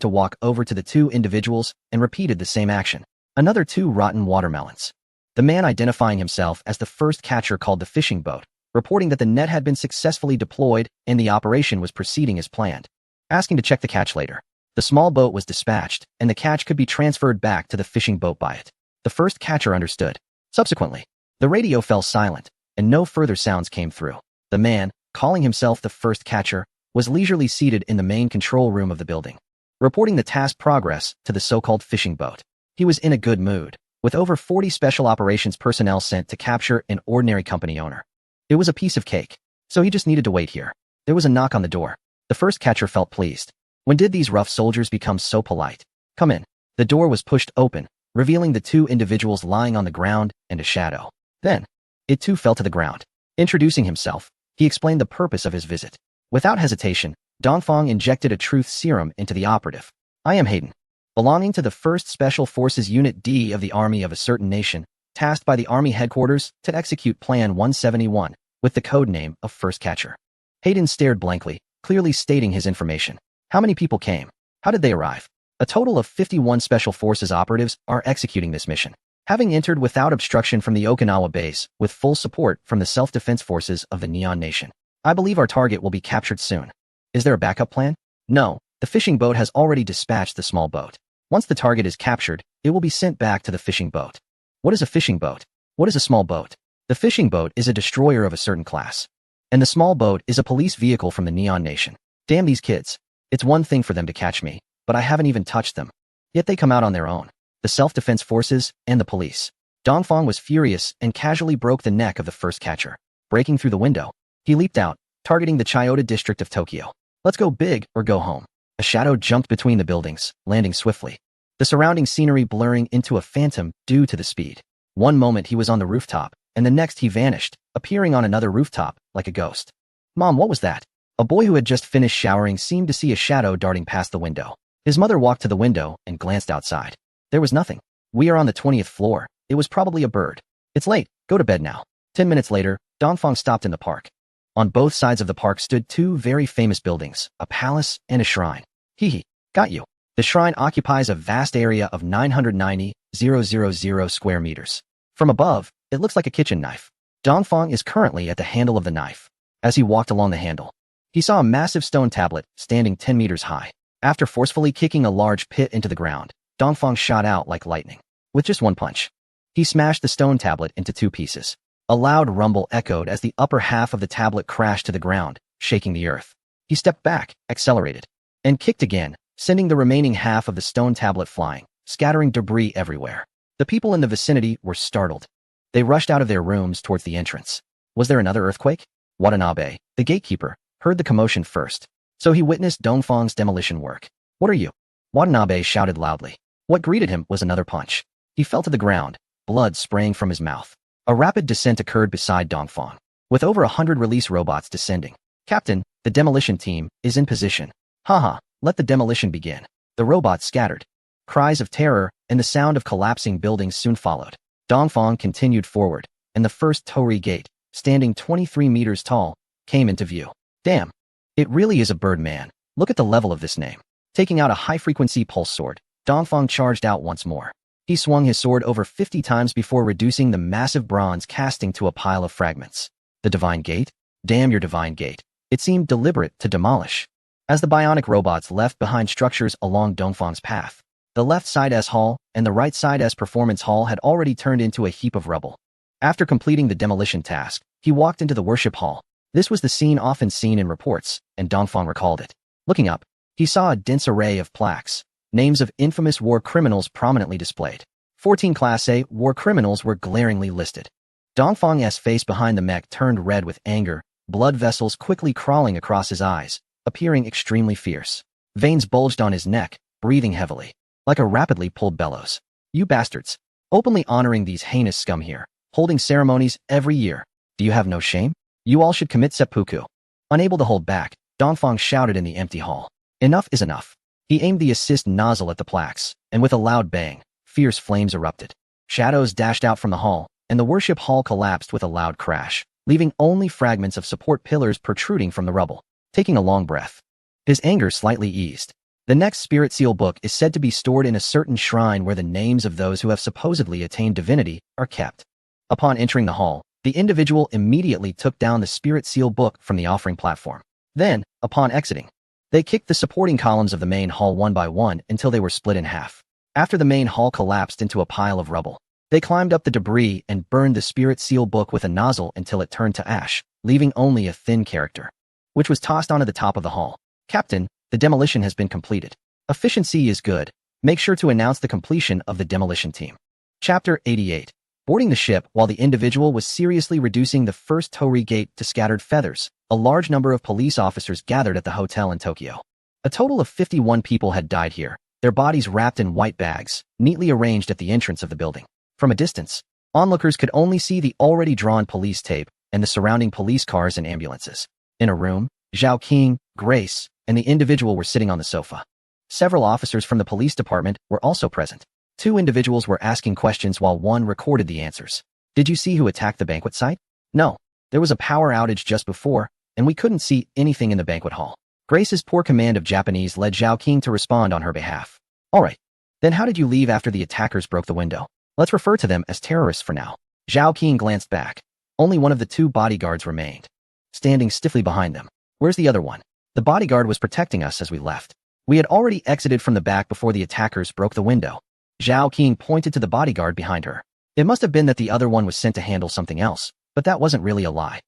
to walk over to the two individuals and repeated the same action. Another 2 rotten watermelons. The man identifying himself as the first catcher called the fishing boat, reporting that the net had been successfully deployed and the operation was proceeding as planned, asking to check the catch later. The small boat was dispatched, and the catch could be transferred back to the fishing boat by it. The first catcher understood. Subsequently, the radio fell silent, and no further sounds came through. The man, calling himself the first catcher, was leisurely seated in the main control room of the building, reporting the task progress to the so-called fishing boat. He was in a good mood, with over 40 special operations personnel sent to capture an ordinary company owner. It was a piece of cake, so he just needed to wait here. There was a knock on the door. The first catcher felt pleased. When did these rough soldiers become so polite? Come in. The door was pushed open, revealing the 2 individuals lying on the ground and a shadow. Then, it too fell to the ground. Introducing himself, he explained the purpose of his visit. Without hesitation, Dongfang injected a truth serum into the operative. I am Hayden, belonging to the 1st Special Forces Unit D of the Army of a certain nation, tasked by the Army headquarters to execute Plan 171, with the code name of First Catcher. Hayden stared blankly, clearly stating his information. How many people came? How did they arrive? A total of 51 Special Forces operatives are executing this mission, having entered without obstruction from the Okinawa base, with full support from the self-defense forces of the Neon Nation. I believe our target will be captured soon. Is there a backup plan? No, the fishing boat has already dispatched the small boat. Once the target is captured, it will be sent back to the fishing boat. What is a fishing boat? What is a small boat? The fishing boat is a destroyer of a certain class, and the small boat is a police vehicle from the Neon Nation. Damn these kids. It's one thing for them to catch me, but I haven't even touched them. Yet they come out on their own. The self-defense forces and the police. Dongfang was furious and casually broke the neck of the first catcher. Breaking through the window, he leaped out, targeting the Chiyoda district of Tokyo. Let's go big or go home. A shadow jumped between the buildings, landing swiftly, the surrounding scenery blurring into a phantom due to the speed. One moment he was on the rooftop, and the next he vanished, appearing on another rooftop like a ghost. Mom, what was that? A boy who had just finished showering seemed to see a shadow darting past the window. His mother walked to the window and glanced outside. There was nothing. We are on the 20th floor. It was probably a bird. It's late. Go to bed now. 10 minutes later, Dongfang stopped in the park. On both sides of the park stood 2 very famous buildings, a palace and a shrine. Hee, got you. The shrine occupies a vast area of 990,000 square meters. From above, it looks like a kitchen knife. Dongfang is currently at the handle of the knife. As he walked along the handle, he saw a massive stone tablet standing 10 meters high. After forcefully kicking a large pit into the ground, Dongfang shot out like lightning. With just one punch, he smashed the stone tablet into 2 pieces. A loud rumble echoed as the upper half of the tablet crashed to the ground, shaking the earth. He stepped back, accelerated, and kicked again, sending the remaining half of the stone tablet flying, scattering debris everywhere. The people in the vicinity were startled. They rushed out of their rooms towards the entrance. Was there another earthquake? Watanabe, the gatekeeper, heard the commotion first, so he witnessed Dongfang's demolition work. What are you? Watanabe shouted loudly. What greeted him was another punch. He fell to the ground, blood spraying from his mouth. A rapid descent occurred beside Dongfang, with over 100 release robots descending. Captain, the demolition team is in position. Haha, let the demolition begin. The robots scattered. Cries of terror and the sound of collapsing buildings soon followed. Dongfang continued forward, and the first Torii gate, standing 23 meters tall, came into view. Damn, it really is a bird, man. Look at the level of this name. Taking out a high-frequency pulse sword, Dongfang charged out once more. He swung his sword over 50 times before reducing the massive bronze casting to a pile of fragments. The Divine Gate? Damn your Divine Gate. It seemed deliberate to demolish. As the bionic robots left behind structures along Dongfang's path, the left side S Hall and the right side S Performance Hall had already turned into a heap of rubble. After completing the demolition task, he walked into the worship hall. This was the scene often seen in reports, and Dongfang recalled it. Looking up, he saw a dense array of plaques, names of infamous war criminals prominently displayed. 14 Class A war criminals were glaringly listed. Dongfang's face behind the mech turned red with anger, blood vessels quickly crawling across his eyes, appearing extremely fierce. Veins bulged on his neck, breathing heavily, like a rapidly pulled bellows. You bastards, openly honoring these heinous scum here, holding ceremonies every year. Do you have no shame? You all should commit seppuku. Unable to hold back, Dongfang shouted in the empty hall. Enough is enough. He aimed the assist nozzle at the plaques, and with a loud bang, fierce flames erupted. Shadows dashed out from the hall, and the worship hall collapsed with a loud crash, leaving only fragments of support pillars protruding from the rubble. Taking a long breath, his anger slightly eased. The next Spirit Seal book is said to be stored in a certain shrine where the names of those who have supposedly attained divinity are kept. Upon entering the hall, the individual immediately took down the Spirit Seal book from the offering platform. Then, upon exiting, they kicked the supporting columns of the main hall one by one until they were split in half. After the main hall collapsed into a pile of rubble, they climbed up the debris and burned the Spirit Seal book with a nozzle until it turned to ash, leaving only a thin character, which was tossed onto the top of the hall. Captain, the demolition has been completed. Efficiency is good. Make sure to announce the completion of the demolition team. Chapter 88. Boarding the ship while the individual was seriously reducing the first Torii Gate to scattered feathers, a large number of police officers gathered at the hotel in Tokyo. A total of 51 people had died here, their bodies wrapped in white bags, neatly arranged at the entrance of the building. From a distance, onlookers could only see the already drawn police tape and the surrounding police cars and ambulances. In a room, Zhao King, Grace, and the individual were sitting on the sofa. Several officers from the police department were also present. Two individuals were asking questions while one recorded the answers. Did you see who attacked the banquet site? No. There was a power outage just before, and we couldn't see anything in the banquet hall. Grace's poor command of Japanese led Zhao King to respond on her behalf. All right. Then how did you leave after the attackers broke the window? Let's refer to them as terrorists for now. Zhao King glanced back. Only one of the two bodyguards remained, standing stiffly behind them. Where's the other one? The bodyguard was protecting us as we left. We had already exited from the back before the attackers broke the window. Zhao King pointed to the bodyguard behind her. It must have been that the other one was sent to handle something else, but that wasn't really a lie.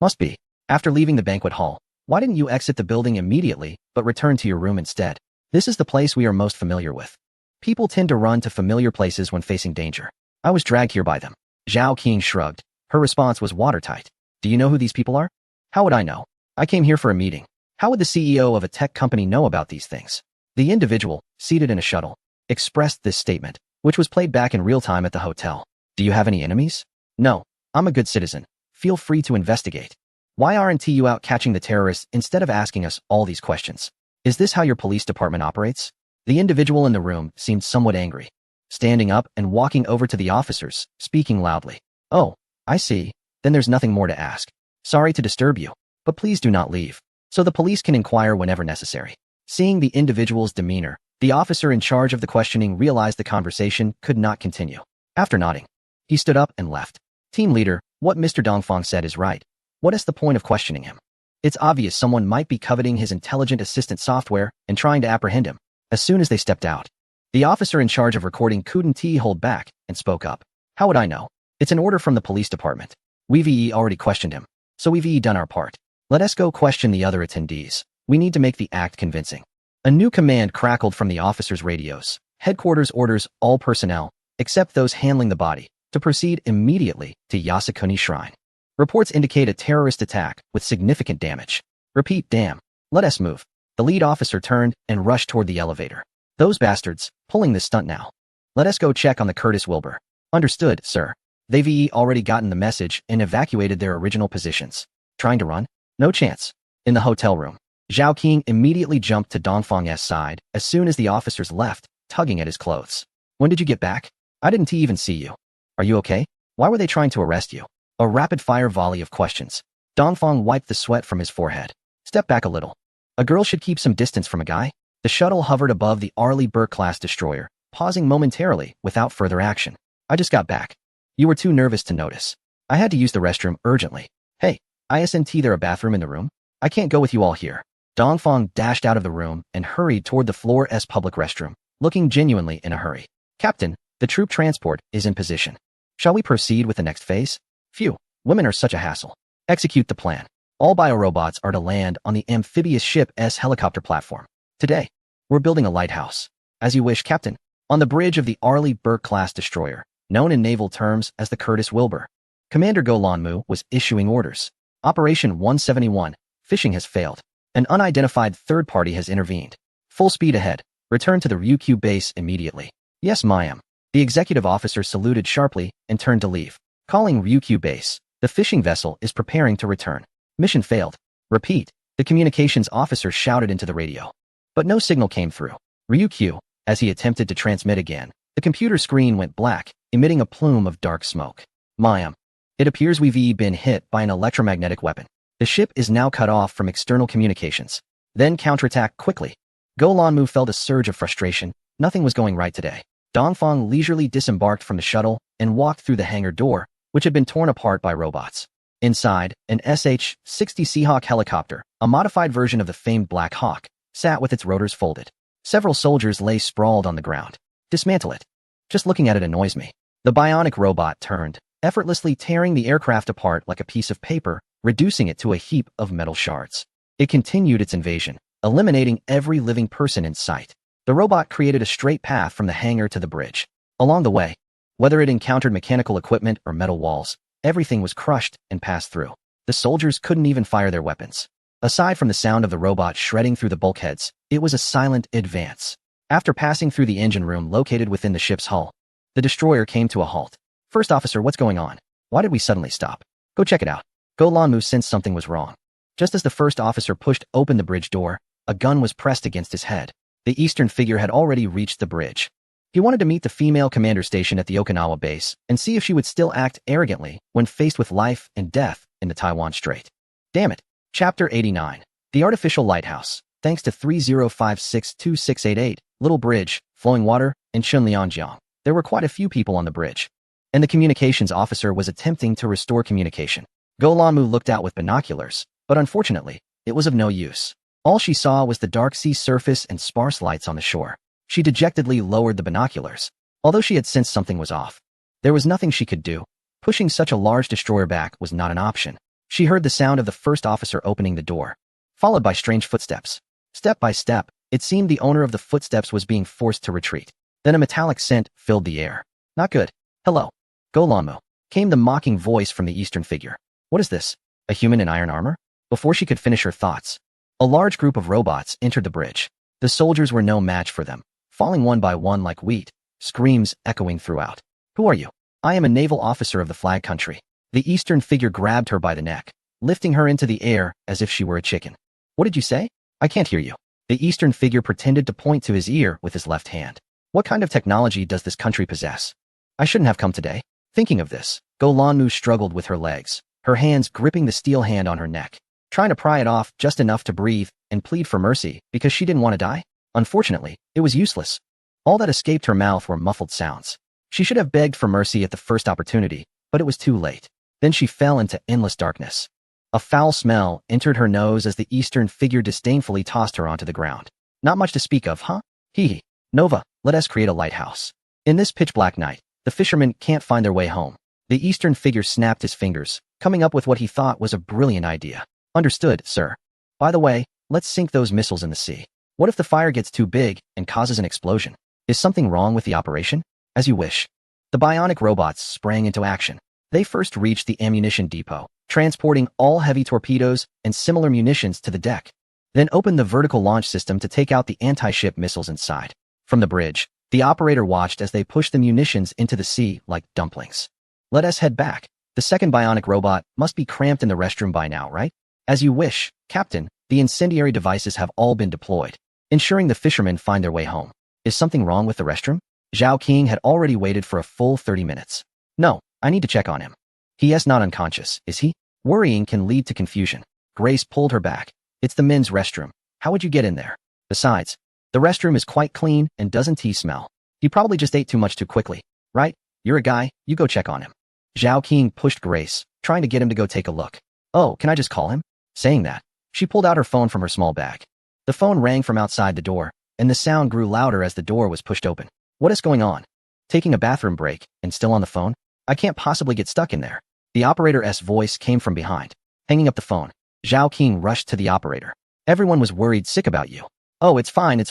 Must be. After leaving the banquet hall, why didn't you exit the building immediately, but return to your room instead? This is the place we are most familiar with. People tend to run to familiar places when facing danger. I was dragged here by them. Zhao King shrugged. Her response was watertight. Do you know who these people are? How would I know? I came here for a meeting. How would the CEO of a tech company know about these things? The individual, seated in a shuttle, expressed this statement, which was played back in real time at the hotel. Do you have any enemies? No, I'm a good citizen. Feel free to investigate. Why aren't you out catching the terrorists instead of asking us all these questions? Is this how your police department operates? The individual in the room seemed somewhat angry, standing up and walking over to the officers, speaking loudly. Oh, I see. Then there's nothing more to ask. Sorry to disturb you, but please do not leave, so the police can inquire whenever necessary. Seeing the individual's demeanor, the officer in charge of the questioning realized the conversation could not continue. After nodding, he stood up and left. Team leader, what Mr. Dongfang said is right. What is the point of questioning him? It's obvious someone might be coveting his intelligent assistant software and trying to apprehend him. As soon as they stepped out, the officer in charge of recording couldn't hold back and spoke up. How would I know? It's an order from the police department. We've already questioned him, so we've done our part. Let us go question the other attendees. We need to make the act convincing. A new command crackled from the officers' radios. Headquarters orders all personnel, except those handling the body, to proceed immediately to Yasukuni Shrine. Reports indicate a terrorist attack with significant damage. Repeat, damn. Let us move. The lead officer turned and rushed toward the elevator. Those bastards, pulling this stunt now. Let us go check on the Curtis Wilbur. Understood, sir. They've already gotten the message and evacuated their original positions. Trying to run? No chance. In the hotel room, Zhao King immediately jumped to Dongfang's side as soon as the officers left, tugging at his clothes. When did you get back? I didn't even see you. Are you okay? Why were they trying to arrest you? A rapid-fire volley of questions. Dongfang wiped the sweat from his forehead. Step back a little. A girl should keep some distance from a guy. The shuttle hovered above the Arleigh Burke-class destroyer, pausing momentarily without further action. I just got back. You were too nervous to notice. I had to use the restroom urgently. Hey, isn't there a bathroom in the room? I can't go with you all here. Dongfang dashed out of the room and hurried toward the floor S public restroom, looking genuinely in a hurry. Captain, the troop transport is in position. Shall we proceed with the next phase? Phew, women are such a hassle. Execute the plan. All biorobots are to land on the amphibious ship S helicopter platform. Today, we're building a lighthouse. As you wish, Captain. On the bridge of the Arleigh Burke-class destroyer, known in naval terms as the Curtis Wilbur, Commander Go Lanmu was issuing orders. Operation 171, fishing has failed. An unidentified third party has intervened. Full speed ahead. Return to the Ryukyu base immediately. Yes, ma'am. The executive officer saluted sharply and turned to leave. Calling Ryukyu base. The fishing vessel is preparing to return. Mission failed. Repeat. The communications officer shouted into the radio. But no signal came through. Ryukyu, as he attempted to transmit again, the computer screen went black, emitting a plume of dark smoke. Ma'am. It appears we've been hit by an electromagnetic weapon. The ship is now cut off from external communications. Then counterattack quickly. Go Lanmu felt a surge of frustration. Nothing was going right today. Dongfang leisurely disembarked from the shuttle and walked through the hangar door, which had been torn apart by robots. Inside, an SH-60 Seahawk helicopter, a modified version of the famed Black Hawk, sat with its rotors folded. Several soldiers lay sprawled on the ground. Dismantle it. Just looking at it annoys me. The bionic robot turned, effortlessly tearing the aircraft apart like a piece of paper, reducing it to a heap of metal shards. It continued its invasion, eliminating every living person in sight. The robot created a straight path from the hangar to the bridge. Along the way, whether it encountered mechanical equipment or metal walls, everything was crushed and passed through. The soldiers couldn't even fire their weapons. Aside from the sound of the robot shredding through the bulkheads, it was a silent advance. After passing through the engine room located within the ship's hull, the destroyer came to a halt. First officer, what's going on? Why did we suddenly stop? Go check it out. Go Lanmu sensed something was wrong. Just as the first officer pushed open the bridge door, a gun was pressed against his head. The Eastern figure had already reached the bridge. He wanted to meet the female commander stationed at the Okinawa base and see if she would still act arrogantly when faced with life and death in the Taiwan Strait. Damn it. Chapter 89. The Artificial Lighthouse. Thanks to 30562688, Little Bridge, Flowing Water, and Chunlianjiang, there were quite a few people on the bridge, and the communications officer was attempting to restore communication. Go Lanmu looked out with binoculars, but unfortunately, it was of no use. All she saw was the dark sea surface and sparse lights on the shore. She dejectedly lowered the binoculars. Although she had sensed something was off, there was nothing she could do. Pushing such a large destroyer back was not an option. She heard the sound of the first officer opening the door, followed by strange footsteps. Step by step, it seemed the owner of the footsteps was being forced to retreat. Then a metallic scent filled the air. Not good. Hello. Go Lanmu. Came the mocking voice from the Eastern figure. What is this? A human in iron armor? Before she could finish her thoughts, a large group of robots entered the bridge. The soldiers were no match for them, falling one by one like wheat, screams echoing throughout. Who are you? I am a naval officer of the flag country. The Eastern figure grabbed her by the neck, lifting her into the air as if she were a chicken. What did you say? I can't hear you. The Eastern figure pretended to point to his ear with his left hand. What kind of technology does this country possess? I shouldn't have come today. Thinking of this, Go Lanmu struggled with her legs, her hands gripping the steel hand on her neck, trying to pry it off just enough to breathe and plead for mercy because she didn't want to die. Unfortunately, it was useless. All that escaped her mouth were muffled sounds. She should have begged for mercy at the first opportunity, but it was too late. Then she fell into endless darkness. A foul smell entered her nose as the Eastern figure disdainfully tossed her onto the ground. Not much to speak of, huh? Hee. Nova, let us create a lighthouse. In this pitch-black night, the fishermen can't find their way home. The Eastern figure snapped his fingers, coming up with what he thought was a brilliant idea. Understood, sir. By the way, let's sink those missiles in the sea. What if the fire gets too big and causes an explosion? Is something wrong with the operation? As you wish. The bionic robots sprang into action. They first reached the ammunition depot, transporting all heavy torpedoes and similar munitions to the deck, then opened the vertical launch system to take out the anti-ship missiles inside. From the bridge, the operator watched as they pushed the munitions into the sea like dumplings. Let us head back. The second bionic robot must be cramped in the restroom by now, right? As you wish, Captain. The incendiary devices have all been deployed, ensuring the fishermen find their way home. Is something wrong with the restroom? Zhao King had already waited for a full 30 minutes. No, I need to check on him. He is not unconscious, is he? Worrying can lead to confusion. Grace pulled her back. It's the men's restroom. How would you get in there? Besides, the restroom is quite clean and doesn't he smell? He probably just ate too much too quickly, right? You're a guy, you go check on him. Zhao King pushed Grace, trying to get him to go take a look. Oh, can I just call him? Saying that, she pulled out her phone from her small bag. The phone rang from outside the door, and the sound grew louder as the door was pushed open. What is going on? Taking a bathroom break, and still on the phone? I can't possibly get stuck in there. The operator's voice came from behind. Hanging up the phone, Zhao King rushed to the operator. Everyone was worried sick about you. Oh, it's fine,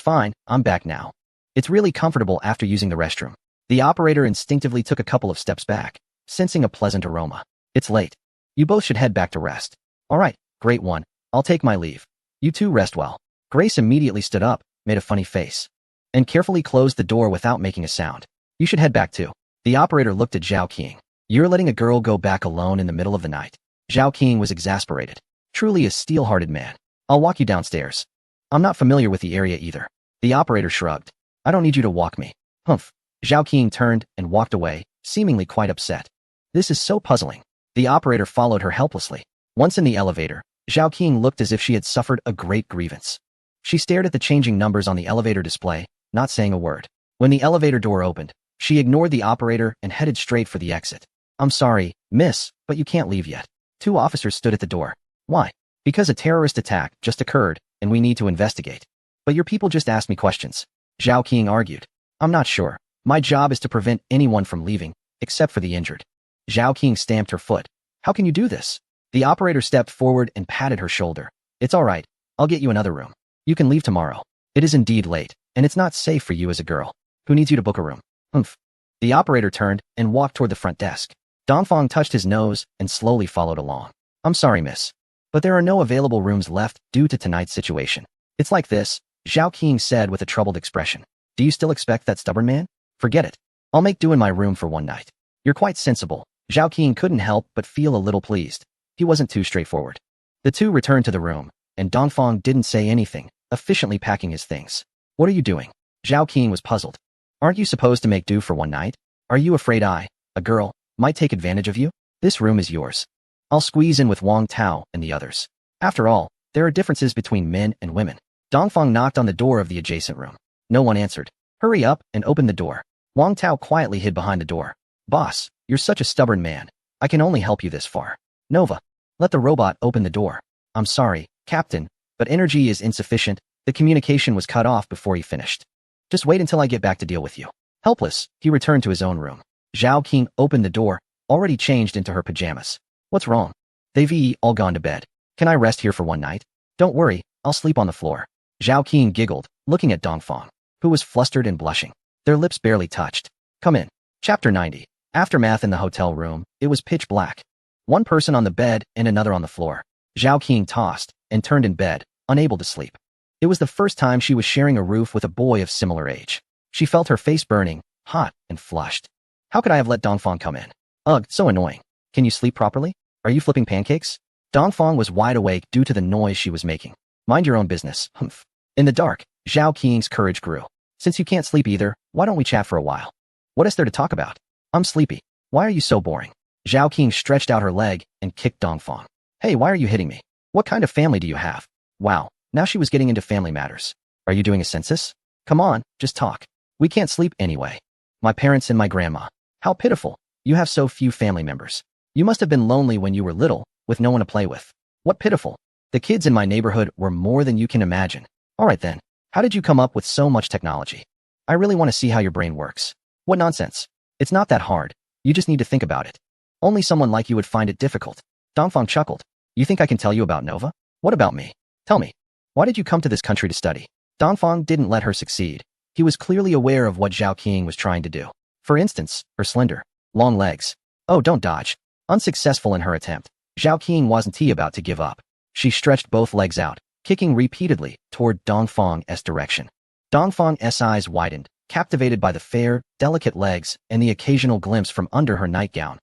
I'm back now. It's really comfortable after using the restroom. The operator instinctively took a couple of steps back, sensing a pleasant aroma. It's late. You both should head back to rest. All right, great one. I'll take my leave. You two rest well. Grace immediately stood up, made a funny face, and carefully closed the door without making a sound. You should head back too. The operator looked at Zhao King. You're letting a girl go back alone in the middle of the night. Zhao King was exasperated. Truly a steel-hearted man. I'll walk you downstairs. I'm not familiar with the area either. The operator shrugged. I don't need you to walk me. Humph. Zhao King turned and walked away, seemingly quite upset. This is so puzzling. The operator followed her helplessly. Once in the elevator, Zhao King looked as if she had suffered a great grievance. She stared at the changing numbers on the elevator display, not saying a word. When the elevator door opened, she ignored the operator and headed straight for the exit. I'm sorry, miss, but you can't leave yet. Two officers stood at the door. Why? Because a terrorist attack just occurred, and we need to investigate. But your people just asked me questions. Zhao King argued. I'm not sure. My job is to prevent anyone from leaving, except for the injured. Zhao King stamped her foot. How can you do this? The operator stepped forward and patted her shoulder. It's all right. I'll get you another room. You can leave tomorrow. It is indeed late, and it's not safe for you as a girl. Who needs you to book a room? Humph. The operator turned and walked toward the front desk. Dongfang touched his nose and slowly followed along. I'm sorry, miss, but there are no available rooms left due to tonight's situation. It's like this, Zhao King said with a troubled expression. Do you still expect that stubborn man? Forget it. I'll make do in my room for one night. You're quite sensible. Zhao King couldn't help but feel a little pleased. He wasn't too straightforward. The two returned to the room, and Dongfang didn't say anything, efficiently packing his things. What are you doing? Zhao King was puzzled. Aren't you supposed to make do for one night? Are you afraid I, a girl, might take advantage of you? This room is yours. I'll squeeze in with Wang Tao and the others. After all, there are differences between men and women. Dongfang knocked on the door of the adjacent room. No one answered. Hurry up and open the door. Wang Tao quietly hid behind the door. Boss, you're such a stubborn man. I can only help you this far. Nova, let the robot open the door. I'm sorry, Captain, but energy is insufficient. The communication was cut off before he finished. Just wait until I get back to deal with you. Helpless, he returned to his own room. Zhao King opened the door, already changed into her pajamas. What's wrong? They've all gone to bed. Can I rest here for one night? Don't worry, I'll sleep on the floor. Zhao King giggled, looking at Dongfang, who was flustered and blushing. Their lips barely touched. Come in. Chapter 90. Aftermath. In the hotel room, it was pitch black. One person on the bed and another on the floor. Zhao King tossed and turned in bed, unable to sleep. It was the first time she was sharing a roof with a boy of similar age. She felt her face burning, hot, and flushed. How could I have let Dongfang come in? Ugh, so annoying. Can you sleep properly? Are you flipping pancakes? Dongfang was wide awake due to the noise she was making. Mind your own business, humph. In the dark, Zhao Qing's courage grew. Since you can't sleep either, why don't we chat for a while? What is there to talk about? I'm sleepy. Why are you so boring? Zhao Qing stretched out her leg and kicked Dongfang. Hey, why are you hitting me? What kind of family do you have? Wow, now she was getting into family matters. Are you doing a census? Come on, just talk. We can't sleep anyway. My parents and my grandma. How pitiful. You have so few family members. You must have been lonely when you were little, with no one to play with. What pitiful. The kids in my neighborhood were more than you can imagine. All right then. How did you come up with so much technology? I really want to see how your brain works. What nonsense. It's not that hard. You just need to think about it. Only someone like you would find it difficult. Dongfang chuckled. You think I can tell you about Nova? What about me? Tell me. Why did you come to this country to study? Dongfang didn't let her succeed. He was clearly aware of what Zhao Qing was trying to do. For instance, her slender, long legs. Oh, don't dodge. Unsuccessful in her attempt, Zhao Qing wasn't about to give up. She stretched both legs out, kicking repeatedly toward Dongfang's direction. Dongfang's eyes widened, captivated by the fair, delicate legs and the occasional glimpse from under her nightgown.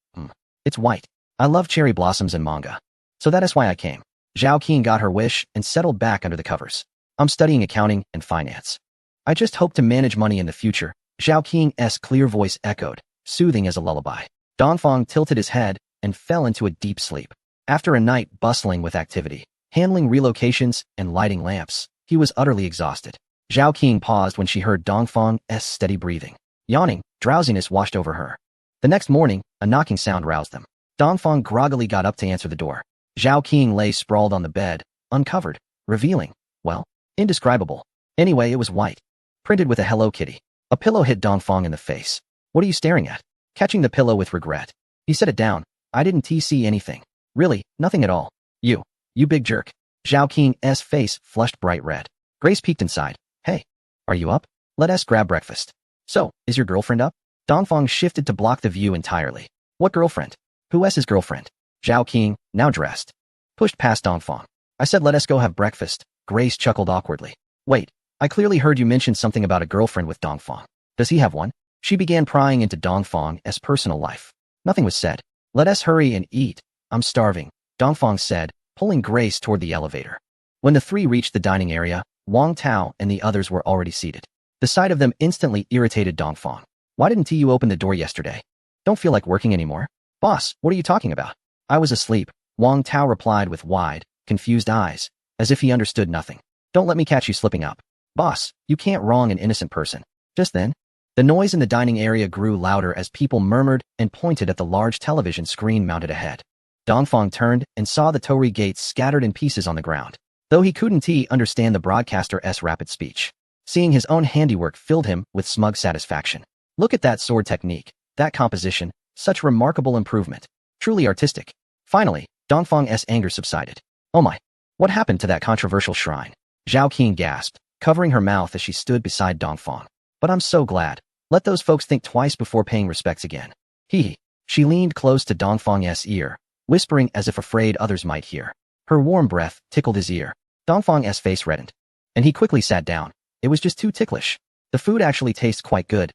It's white. I love cherry blossoms and manga. So that is why I came. Zhao Qing got her wish and settled back under the covers. I'm studying accounting and finance. I just hope to manage money in the future, Zhao Qing's clear voice echoed, soothing as a lullaby. Dongfang tilted his head and fell into a deep sleep. After a night bustling with activity, handling relocations and lighting lamps, he was utterly exhausted. Zhao Qing paused when she heard Dongfang's steady breathing. Yawning, drowsiness washed over her. The next morning, a knocking sound roused them. Dongfang groggily got up to answer the door. Zhao Qing lay sprawled on the bed, uncovered, revealing, well, indescribable. Anyway, it was white. Printed with a Hello Kitty. A pillow hit Dongfang in the face. What are you staring at? Catching the pillow with regret. He set it down. I didn't see anything. Really, nothing at all. You big jerk. Zhao Qing's face flushed bright red. Grace peeked inside. Hey, are you up? Let us grab breakfast. So, is your girlfriend up? Dongfang shifted to block the view entirely. What girlfriend? Who's his girlfriend? Zhao Qing, now dressed, pushed past Dongfang. I said let us go have breakfast. Grace chuckled awkwardly. Wait, I clearly heard you mention something about a girlfriend with Dongfang. Does he have one? She began prying into Dongfang's personal life. Nothing was said. Let us hurry and eat. I'm starving, Dongfang said, pulling Grace toward the elevator. When the three reached the dining area, Wang Tao and the others were already seated. The sight of them instantly irritated Dongfang. Why didn't you open the door yesterday? Don't feel like working anymore? Boss, what are you talking about? I was asleep, Wang Tao replied with wide, confused eyes, as if he understood nothing. Don't let me catch you slipping up. Boss, you can't wrong an innocent person. Just then, the noise in the dining area grew louder as people murmured and pointed at the large television screen mounted ahead. Dongfang turned and saw the torii gates scattered in pieces on the ground, though he couldn't understand the broadcaster's rapid speech. Seeing his own handiwork filled him with smug satisfaction. Look at that sword technique, that composition, such remarkable improvement. Truly artistic. Finally, Dongfang's anger subsided. Oh my, what happened to that controversial shrine? Zhao Qing gasped, covering her mouth as she stood beside Dongfang. But I'm so glad. Let those folks think twice before paying respects again. Hee. She leaned close to Dongfang's ear, whispering as if afraid others might hear. Her warm breath tickled his ear. Dongfang's face reddened, and he quickly sat down. It was just too ticklish. The food actually tastes quite good.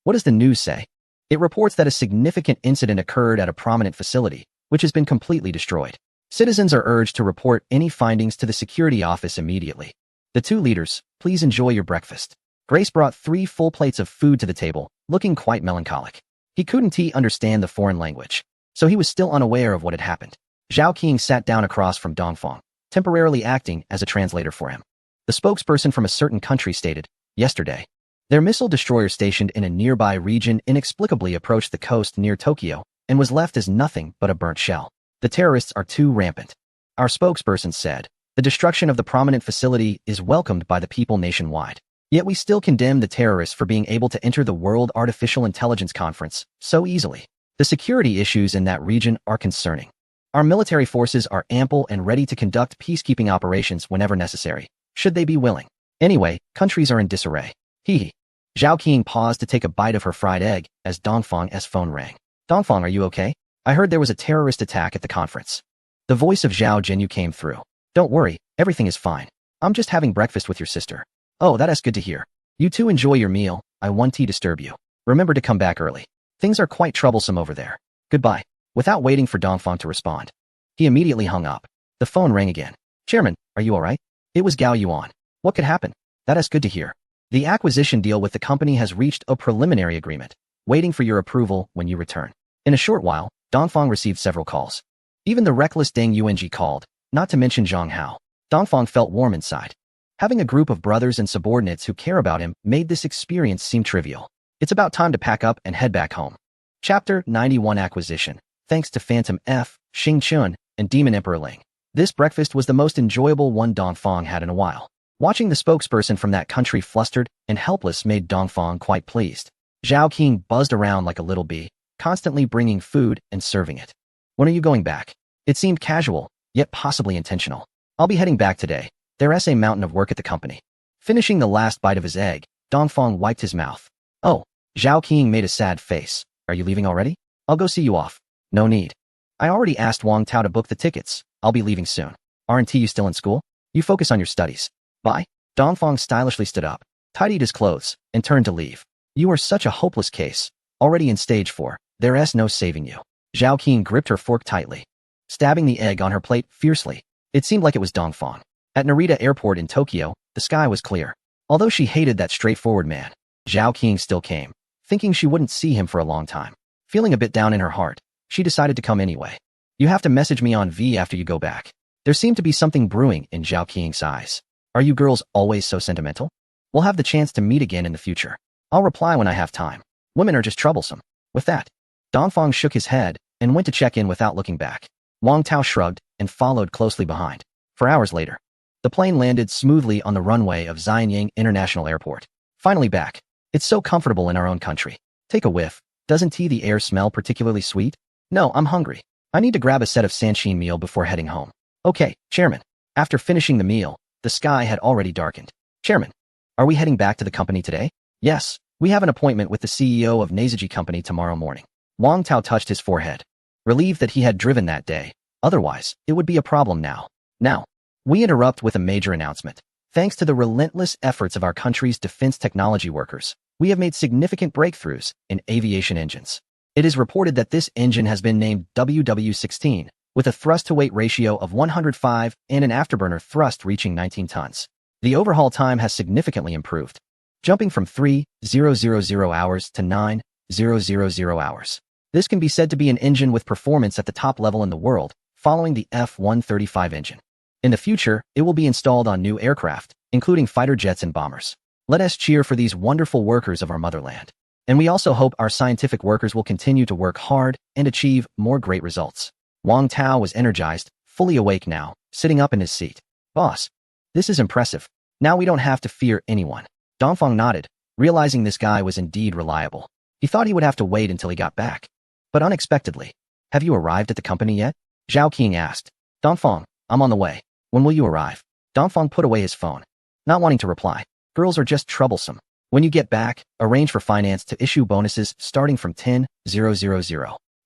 What does the news say? It reports that a significant incident occurred at a prominent facility, which has been completely destroyed. Citizens are urged to report any findings to the security office immediately. The two leaders, please enjoy your breakfast. Grace brought 3 full plates of food to the table, looking quite melancholic. He couldn't understand the foreign language, so he was still unaware of what had happened. Zhao Qing sat down across from Dongfang, temporarily acting as a translator for him. The spokesperson from a certain country stated, yesterday, their missile destroyer stationed in a nearby region inexplicably approached the coast near Tokyo and was left as nothing but a burnt shell. The terrorists are too rampant. Our spokesperson said, the destruction of the prominent facility is welcomed by the people nationwide. Yet we still condemn the terrorists for being able to enter the World Artificial Intelligence Conference so easily. The security issues in that region are concerning. Our military forces are ample and ready to conduct peacekeeping operations whenever necessary, should they be willing. Anyway, countries are in disarray. Zhao Qing paused to take a bite of her fried egg as Dongfang's phone rang. Dongfang, are you okay? I heard there was a terrorist attack at the conference. The voice of Zhao Jinyu came through. Don't worry, everything is fine. I'm just having breakfast with your sister. Oh, that's good to hear. You two enjoy your meal. I won't disturb you. Remember to come back early. Things are quite troublesome over there. Goodbye. Without waiting for Dongfang to respond, he immediately hung up. The phone rang again. Chairman, are you alright? It was Gao Yuan. What could happen? That's good to hear. The acquisition deal with the company has reached a preliminary agreement, waiting for your approval when you return. In a short while, Dongfang received several calls. Even the reckless Deng Yuanji called, not to mention Zhang Hao. Dongfang felt warm inside. Having a group of brothers and subordinates who care about him made this experience seem trivial. It's about time to pack up and head back home. Chapter 91 Acquisition. Thanks to Phantom F, Xing Chun, and Demon Emperor Ling. This breakfast was the most enjoyable one Dongfang had in a while. Watching the spokesperson from that country flustered and helpless made Dongfang quite pleased. Zhao Qing buzzed around like a little bee, constantly bringing food and serving it. When are you going back? It seemed casual, yet possibly intentional. I'll be heading back today. There's a mountain of work at the company. Finishing the last bite of his egg, Dongfang wiped his mouth. Oh, Zhao Qing made a sad face. Are you leaving already? I'll go see you off. No need. I already asked Wang Tao to book the tickets. I'll be leaving soon. Aren't you still in school? You focus on your studies. Bye. Dongfang stylishly stood up, tidied his clothes, and turned to leave. You are such a hopeless case. Already in stage 4. There's no saving you. Zhao Qing gripped her fork tightly, stabbing the egg on her plate fiercely. It seemed like it was Dongfang. At Narita Airport in Tokyo, the sky was clear. Although she hated that straightforward man, Zhao Qing still came, thinking she wouldn't see him for a long time. Feeling a bit down in her heart, she decided to come anyway. You have to message me on V after you go back. There seemed to be something brewing in Zhao Qing's eyes. Are you girls always so sentimental? We'll have the chance to meet again in the future. I'll reply when I have time. Women are just troublesome. With that, Dongfang shook his head and went to check in without looking back. Wang Tao shrugged and followed closely behind. 4 hours later, the plane landed smoothly on the runway of Xianyang International Airport. Finally back. It's so comfortable in our own country. Take a whiff. Doesn't the air smell particularly sweet? No, I'm hungry. I need to grab a set of Sanshin meal before heading home. Okay, Chairman. After finishing the meal, the sky had already darkened. Chairman, are we heading back to the company today? Yes, we have an appointment with the CEO of Nezuji Company tomorrow morning. Wang Tao touched his forehead, relieved that he had driven that day. Otherwise, it would be a problem now. Now, we interrupt with a major announcement. Thanks to the relentless efforts of our country's defense technology workers, we have made significant breakthroughs in aviation engines. It is reported that this engine has been named WW16, with a thrust-to-weight ratio of 105 and an afterburner thrust reaching 19 tons. The overhaul time has significantly improved, jumping from 3,000 hours to 9,000 hours. This can be said to be an engine with performance at the top level in the world, following the F-135 engine. In the future, it will be installed on new aircraft, including fighter jets and bombers. Let us cheer for these wonderful workers of our motherland. And we also hope our scientific workers will continue to work hard and achieve more great results. Wang Tao was energized, fully awake now, sitting up in his seat. Boss, this is impressive. Now we don't have to fear anyone. Dongfang nodded, realizing this guy was indeed reliable. He thought he would have to wait until he got back. But unexpectedly, have you arrived at the company yet? Zhao Qing asked. Dongfang, I'm on the way. When will you arrive? Dongfang put away his phone, not wanting to reply. Girls are just troublesome. When you get back, arrange for finance to issue bonuses starting from 10,000.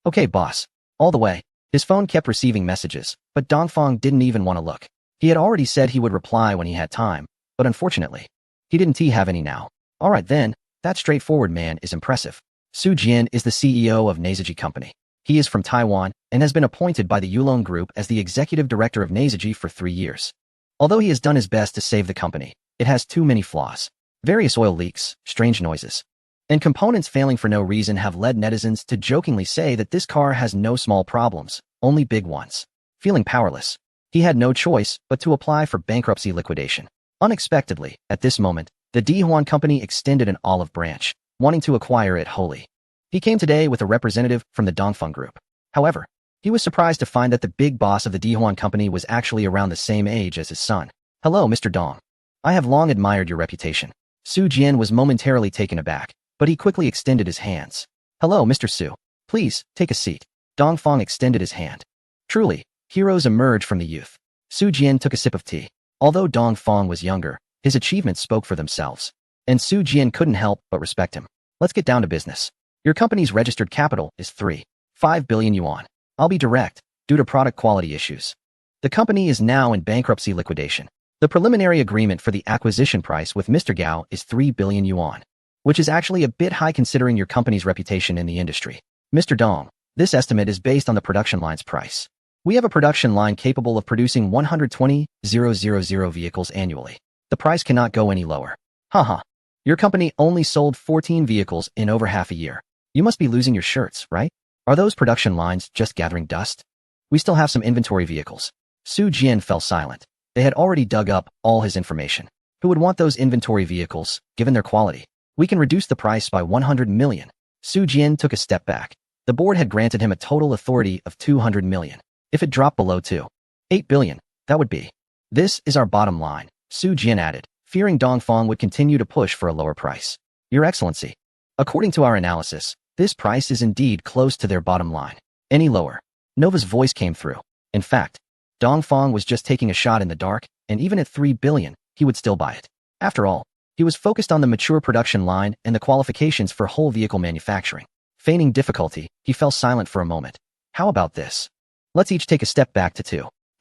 Okay, boss. All the way. His phone kept receiving messages, but Dongfang didn't even want to look. He had already said he would reply when he had time, but unfortunately, he didn't have any now. All right then, that straightforward man is impressive. Su Jian is the CEO of Nezuji Company. He is from Taiwan and has been appointed by the Yulong Group as the executive director of Nezuji for 3 years. Although he has done his best to save the company, it has too many flaws. Various oil leaks, strange noises, and components failing for no reason have led netizens to jokingly say that this car has no small problems, only big ones. Feeling powerless, he had no choice but to apply for bankruptcy liquidation. Unexpectedly, at this moment, the Dihuan Company extended an olive branch, wanting to acquire it wholly. He came today with a representative from the Dongfeng Group. However, he was surprised to find that the big boss of the Dihuan Company was actually around the same age as his son. Hello, Mr. Dong. I have long admired your reputation. Su Jian was momentarily taken aback, but he quickly extended his hands. Hello, Mr. Su. Please, take a seat. Dongfang extended his hand. Truly, heroes emerge from the youth. Su Jian took a sip of tea. Although Dongfang was younger, his achievements spoke for themselves. And Su Jian couldn't help but respect him. Let's get down to business. Your company's registered capital is 3.5 billion yuan. I'll be direct, due to product quality issues. The company is now in bankruptcy liquidation. The preliminary agreement for the acquisition price with Mr. Gao is 3 billion yuan, which is actually a bit high considering your company's reputation in the industry. Mr. Dong, this estimate is based on the production line's price. We have a production line capable of producing 120,000 vehicles annually. The price cannot go any lower. Haha. Your company only sold 14 vehicles in over half a year. You must be losing your shirts, right? Are those production lines just gathering dust? We still have some inventory vehicles. Su Jian fell silent. They had already dug up all his information. Who would want those inventory vehicles, given their quality? We can reduce the price by 100 million. Su Jian took a step back. The board had granted him a total authority of 200 million. If it dropped below 2.8 billion, that would be. This is our bottom line, Su Jian added, fearing Dongfang would continue to push for a lower price. Your Excellency, according to our analysis, this price is indeed close to their bottom line. Any lower? Nova's voice came through. In fact, Dongfang was just taking a shot in the dark, and even at 3 billion, he would still buy it. After all, he was focused on the mature production line and the qualifications for whole vehicle manufacturing. Feigning difficulty, he fell silent for a moment. How about this? Let's each take a step back to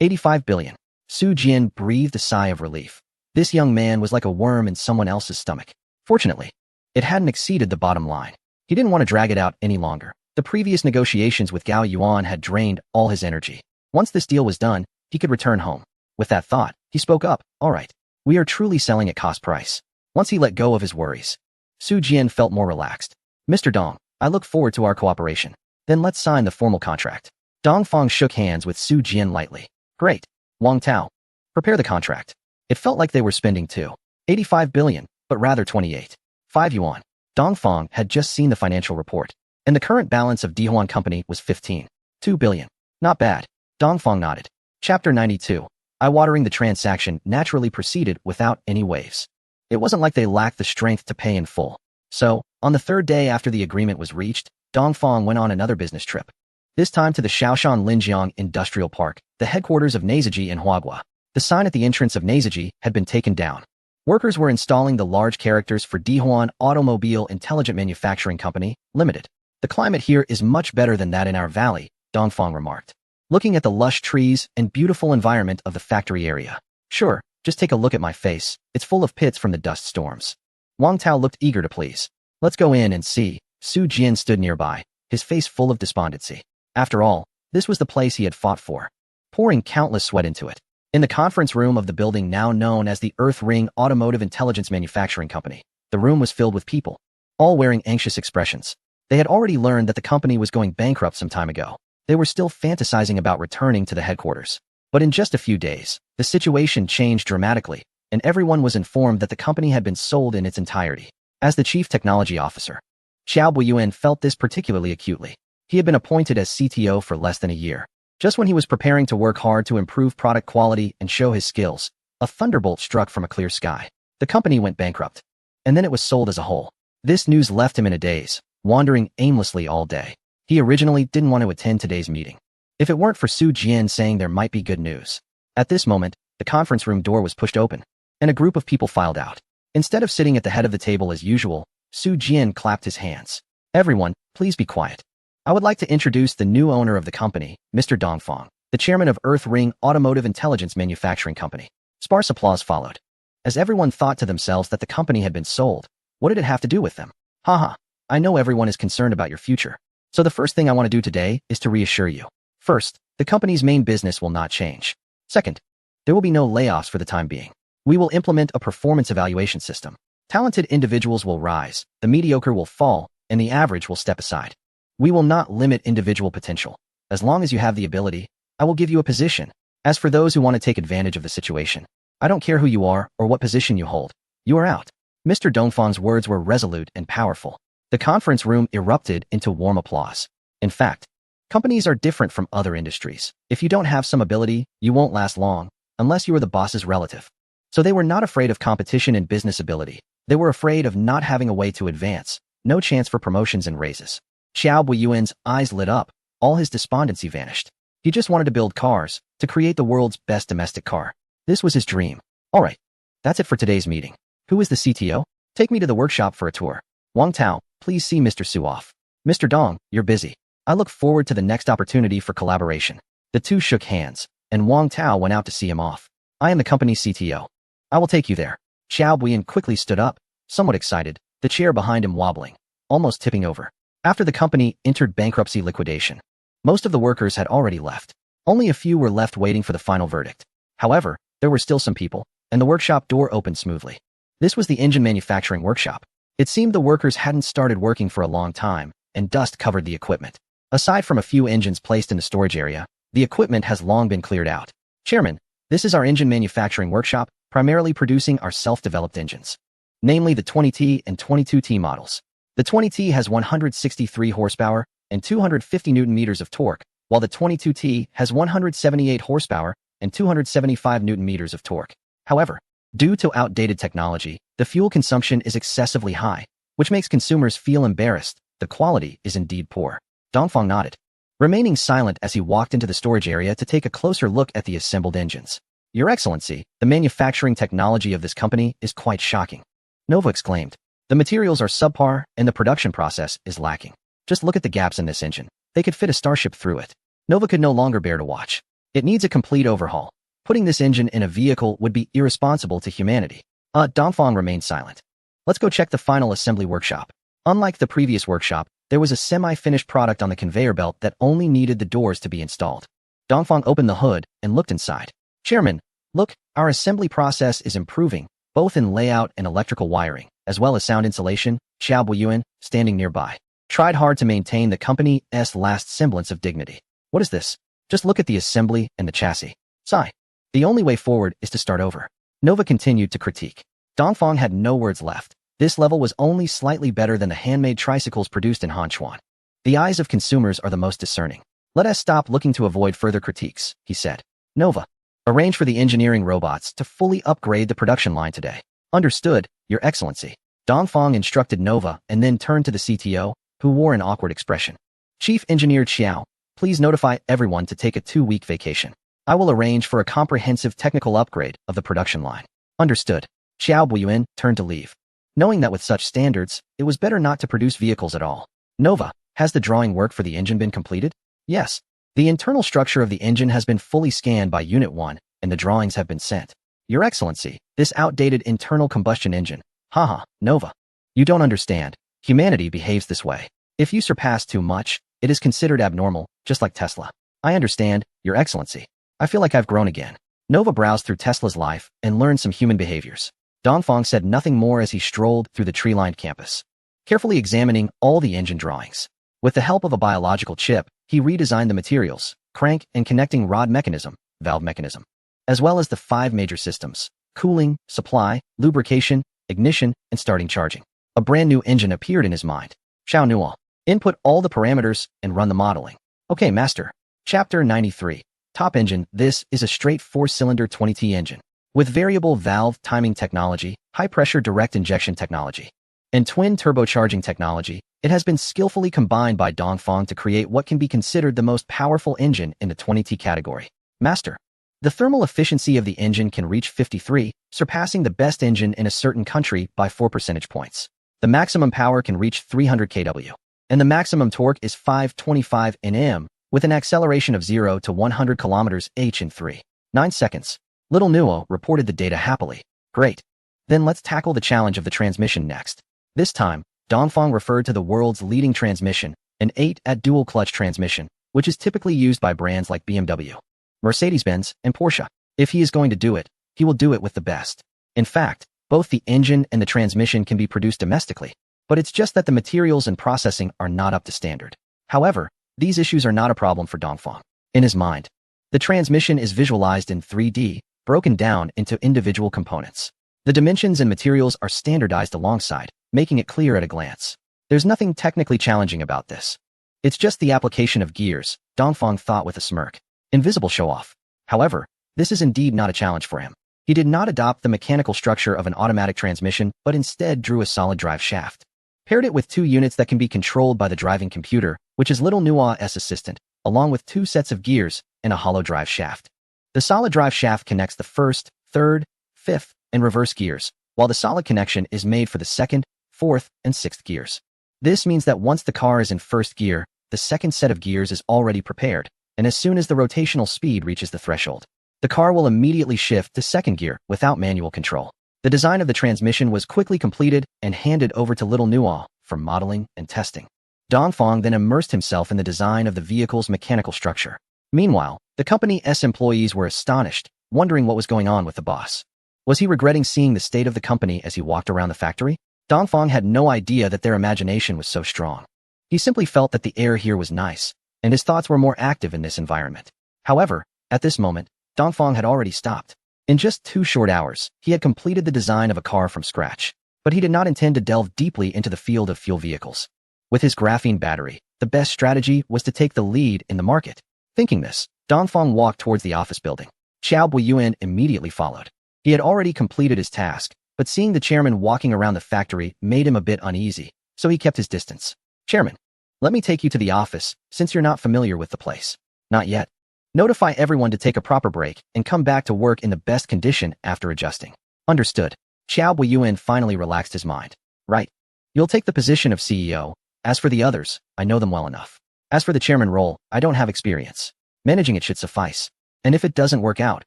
2.85 billion. Su Jian breathed a sigh of relief. This young man was like a worm in someone else's stomach. Fortunately, it hadn't exceeded the bottom line. He didn't want to drag it out any longer. The previous negotiations with Gao Yuan had drained all his energy. Once this deal was done, he could return home. With that thought, he spoke up. All right, we are truly selling at cost price. Once he let go of his worries, Su Jian felt more relaxed. Mr. Dong, I look forward to our cooperation. Then let's sign the formal contract. Dongfang shook hands with Su Jian lightly. Great. Wang Tao, prepare the contract. It felt like they were spending 2.85 billion, but rather 28.5 yuan. Dongfang had just seen the financial report, and the current balance of Dihuan Company was 15.2 billion. Not bad. Dongfang nodded. Chapter 92. Eye-watering. The transaction naturally proceeded without any waves. It wasn't like they lacked the strength to pay in full. So, on the third day after the agreement was reached, Dongfang went on another business trip. This time to the Shaoshan Linjiang Industrial Park, the headquarters of Nezuji in Huagua. The sign at the entrance of Nezuji had been taken down. Workers were installing the large characters for Dihuan Automobile Intelligent Manufacturing Company, Limited. The climate here is much better than that in our valley, Dongfang remarked, looking at the lush trees and beautiful environment of the factory area. Sure, just take a look at my face. It's full of pits from the dust storms. Wang Tao looked eager to please. Let's go in and see. Su Jian stood nearby, his face full of despondency. After all, this was the place he had fought for, pouring countless sweat into it. In the conference room of the building now known as the Earth Ring Automotive Intelligence Manufacturing Company, the room was filled with people, all wearing anxious expressions. They had already learned that the company was going bankrupt some time ago. They were still fantasizing about returning to the headquarters. But in just a few days, The situation changed dramatically, and everyone was informed that the company had been sold in its entirety. As the chief technology officer, Xiao Buiyuan felt this particularly acutely. He had been appointed as CTO for less than a year. Just when he was preparing to work hard to improve product quality and show his skills, a thunderbolt struck from a clear sky. The company went bankrupt, and then it was sold as a whole. This news left him in a daze, wandering aimlessly all day. He originally didn't want to attend today's meeting, if it weren't for Su Jian saying there might be good news. At this moment, the conference room door was pushed open, and a group of people filed out. Instead of sitting at the head of the table as usual, Su Jian clapped his hands. Everyone, please be quiet. I would like to introduce the new owner of the company, Mr. Dongfang, the chairman of Earth Ring Automotive Intelligence Manufacturing Company. Sparse applause followed, as everyone thought to themselves that the company had been sold. What did it have to do with them? Haha, I know everyone is concerned about your future. So the first thing I want to do today is to reassure you. First, the company's main business will not change. Second, there will be no layoffs for the time being. We will implement a performance evaluation system. Talented individuals will rise, the mediocre will fall, and the average will step aside. We will not limit individual potential. As long as you have the ability, I will give you a position. As for those who want to take advantage of the situation, I don't care who you are or what position you hold. You are out. Mr. Dongfang's words were resolute and powerful. The conference room erupted into warm applause. In fact, companies are different from other industries. If you don't have some ability, you won't last long, unless you are the boss's relative. So they were not afraid of competition and business ability. They were afraid of not having a way to advance, no chance for promotions and raises. Xiao Buiyuan's eyes lit up. All his despondency vanished. He just wanted to build cars, to create the world's best domestic car. This was his dream. All right, that's it for today's meeting. Who is the CTO? Take me to the workshop for a tour. Wang Tao, please see Mr. Su off. Mr. Dong, you're busy. I look forward to the next opportunity for collaboration. The two shook hands, and Wang Tao went out to see him off. I am the company's CTO. I will take you there. Xiao Buiyuan quickly stood up, somewhat excited, the chair behind him wobbling, almost tipping over. After the company entered bankruptcy liquidation, most of the workers had already left. Only a few were left waiting for the final verdict. However, there were still some people, and the workshop door opened smoothly. This was the engine manufacturing workshop. It seemed the workers hadn't started working for a long time, and dust covered the equipment. Aside from a few engines placed in the storage area, the equipment has long been cleared out. Chairman, this is our engine manufacturing workshop, primarily producing our self-developed engines, namely the 20T and 22T models. The 20T has 163 horsepower and 250 Nm of torque, while the 22T has 178 horsepower and 275 Nm of torque. However, due to outdated technology, the fuel consumption is excessively high, which makes consumers feel embarrassed. The quality is indeed poor. Dongfang nodded, remaining silent as he walked into the storage area to take a closer look at the assembled engines. Your Excellency, the manufacturing technology of this company is quite shocking. Nova exclaimed. The materials are subpar, and the production process is lacking. Just look at the gaps in this engine. They could fit a starship through it. Nova could no longer bear to watch. It needs a complete overhaul. Putting this engine in a vehicle would be irresponsible to humanity. Dongfang remained silent. Let's go check the final assembly workshop. Unlike the previous workshop, there was a semi-finished product on the conveyor belt that only needed the doors to be installed. Dongfang opened the hood and looked inside. Chairman, look, our assembly process is improving, both in layout and electrical wiring, as well as sound insulation. Xiao Buiyuan, standing nearby, tried hard to maintain the company's last semblance of dignity. What is this? Just look at the assembly and the chassis. Sigh. The only way forward is to start over. Nova continued to critique. Dongfang had no words left. This level was only slightly better than the handmade tricycles produced in Hanchuan. The eyes of consumers are the most discerning. Let us stop looking to avoid further critiques, he said. Nova, arrange for the engineering robots to fully upgrade the production line today. Understood, Your Excellency. Dongfang instructed Nova and then turned to the CTO, who wore an awkward expression. Chief Engineer Xiao, please notify everyone to take a 2-week vacation. I will arrange for a comprehensive technical upgrade of the production line. Understood. Xiao Buiyuan turned to leave, knowing that with such standards, it was better not to produce vehicles at all. Nova, has the drawing work for the engine been completed? Yes. The internal structure of the engine has been fully scanned by Unit 1, and the drawings have been sent. Your Excellency, this outdated internal combustion engine. Haha, Nova. You don't understand. Humanity behaves this way. If you surpass too much, it is considered abnormal, just like Tesla. I understand, Your Excellency. I feel like I've grown again. Nova browsed through Tesla's life and learned some human behaviors. Dongfang said nothing more as he strolled through the tree-lined campus, carefully examining all the engine drawings. With the help of a biological chip, he redesigned the materials, crank and connecting rod mechanism, valve mechanism, as well as the 5 major systems: cooling, supply, lubrication, ignition, and starting charging. A brand new engine appeared in his mind. Xiao Nuo. Input all the parameters and run the modeling. Okay, master. Chapter 93. Top engine. This is a straight 4-cylinder 20T engine with variable valve timing technology, high-pressure direct injection technology, and twin turbocharging technology. It has been skillfully combined by Dongfeng to create what can be considered the most powerful engine in the 20T category. Master. The thermal efficiency of the engine can reach 53, surpassing the best engine in a certain country by 4 percentage points. The maximum power can reach 300 kW, and the maximum torque is 525 Nm, with an acceleration of 0 to 100 km/h in 3.9 seconds. Little Nuo reported the data happily. Great. Then let's tackle the challenge of the transmission next. This time, Dongfeng referred to the world's leading transmission, an 8-at dual-clutch transmission, which is typically used by brands like BMW, Mercedes-Benz, and Porsche. If he is going to do it, he will do it with the best. In fact, both the engine and the transmission can be produced domestically, but it's just that the materials and processing are not up to standard. However, these issues are not a problem for Dongfeng. In his mind, the transmission is visualized in 3D, broken down into individual components. The dimensions and materials are standardized alongside, making it clear at a glance. There's nothing technically challenging about this. It's just the application of gears, Dongfeng thought with a smirk. Invisible show-off. However, this is indeed not a challenge for him. He did not adopt the mechanical structure of an automatic transmission, but instead drew a solid drive shaft. Paired it with 2 units that can be controlled by the driving computer, which is Little Nuo's assistant, along with 2 sets of gears and a hollow drive shaft. The solid drive shaft connects the first, third, fifth, and reverse gears, while the solid connection is made for the second, fourth, and sixth gears. This means that once the car is in first gear, the second set of gears is already prepared, and as soon as the rotational speed reaches the threshold, the car will immediately shift to second gear without manual control. The design of the transmission was quickly completed and handed over to Little Nuo for modeling and testing. Dongfeng then immersed himself in the design of the vehicle's mechanical structure. Meanwhile, the company's employees were astonished, wondering what was going on with the boss. Was he regretting seeing the state of the company as he walked around the factory? Dongfeng had no idea that their imagination was so strong. He simply felt that the air here was nice, and his thoughts were more active in this environment. However, at this moment, Dongfeng had already stopped. In just 2 short hours, he had completed the design of a car from scratch, but he did not intend to delve deeply into the field of fuel vehicles. With his graphene battery, the best strategy was to take the lead in the market. Thinking this, Dongfeng walked towards the office building. Xiao Buiyuan immediately followed. He had already completed his task, but seeing the chairman walking around the factory made him a bit uneasy, so he kept his distance. Chairman, let me take you to the office, since you're not familiar with the place. Not yet. Notify everyone to take a proper break and come back to work in the best condition after adjusting. Understood. Xiao Buiyuan finally relaxed his mind. Right. You'll take the position of CEO. As for the others, I know them well enough. As for the chairman role, I don't have experience. Managing it should suffice. And if it doesn't work out,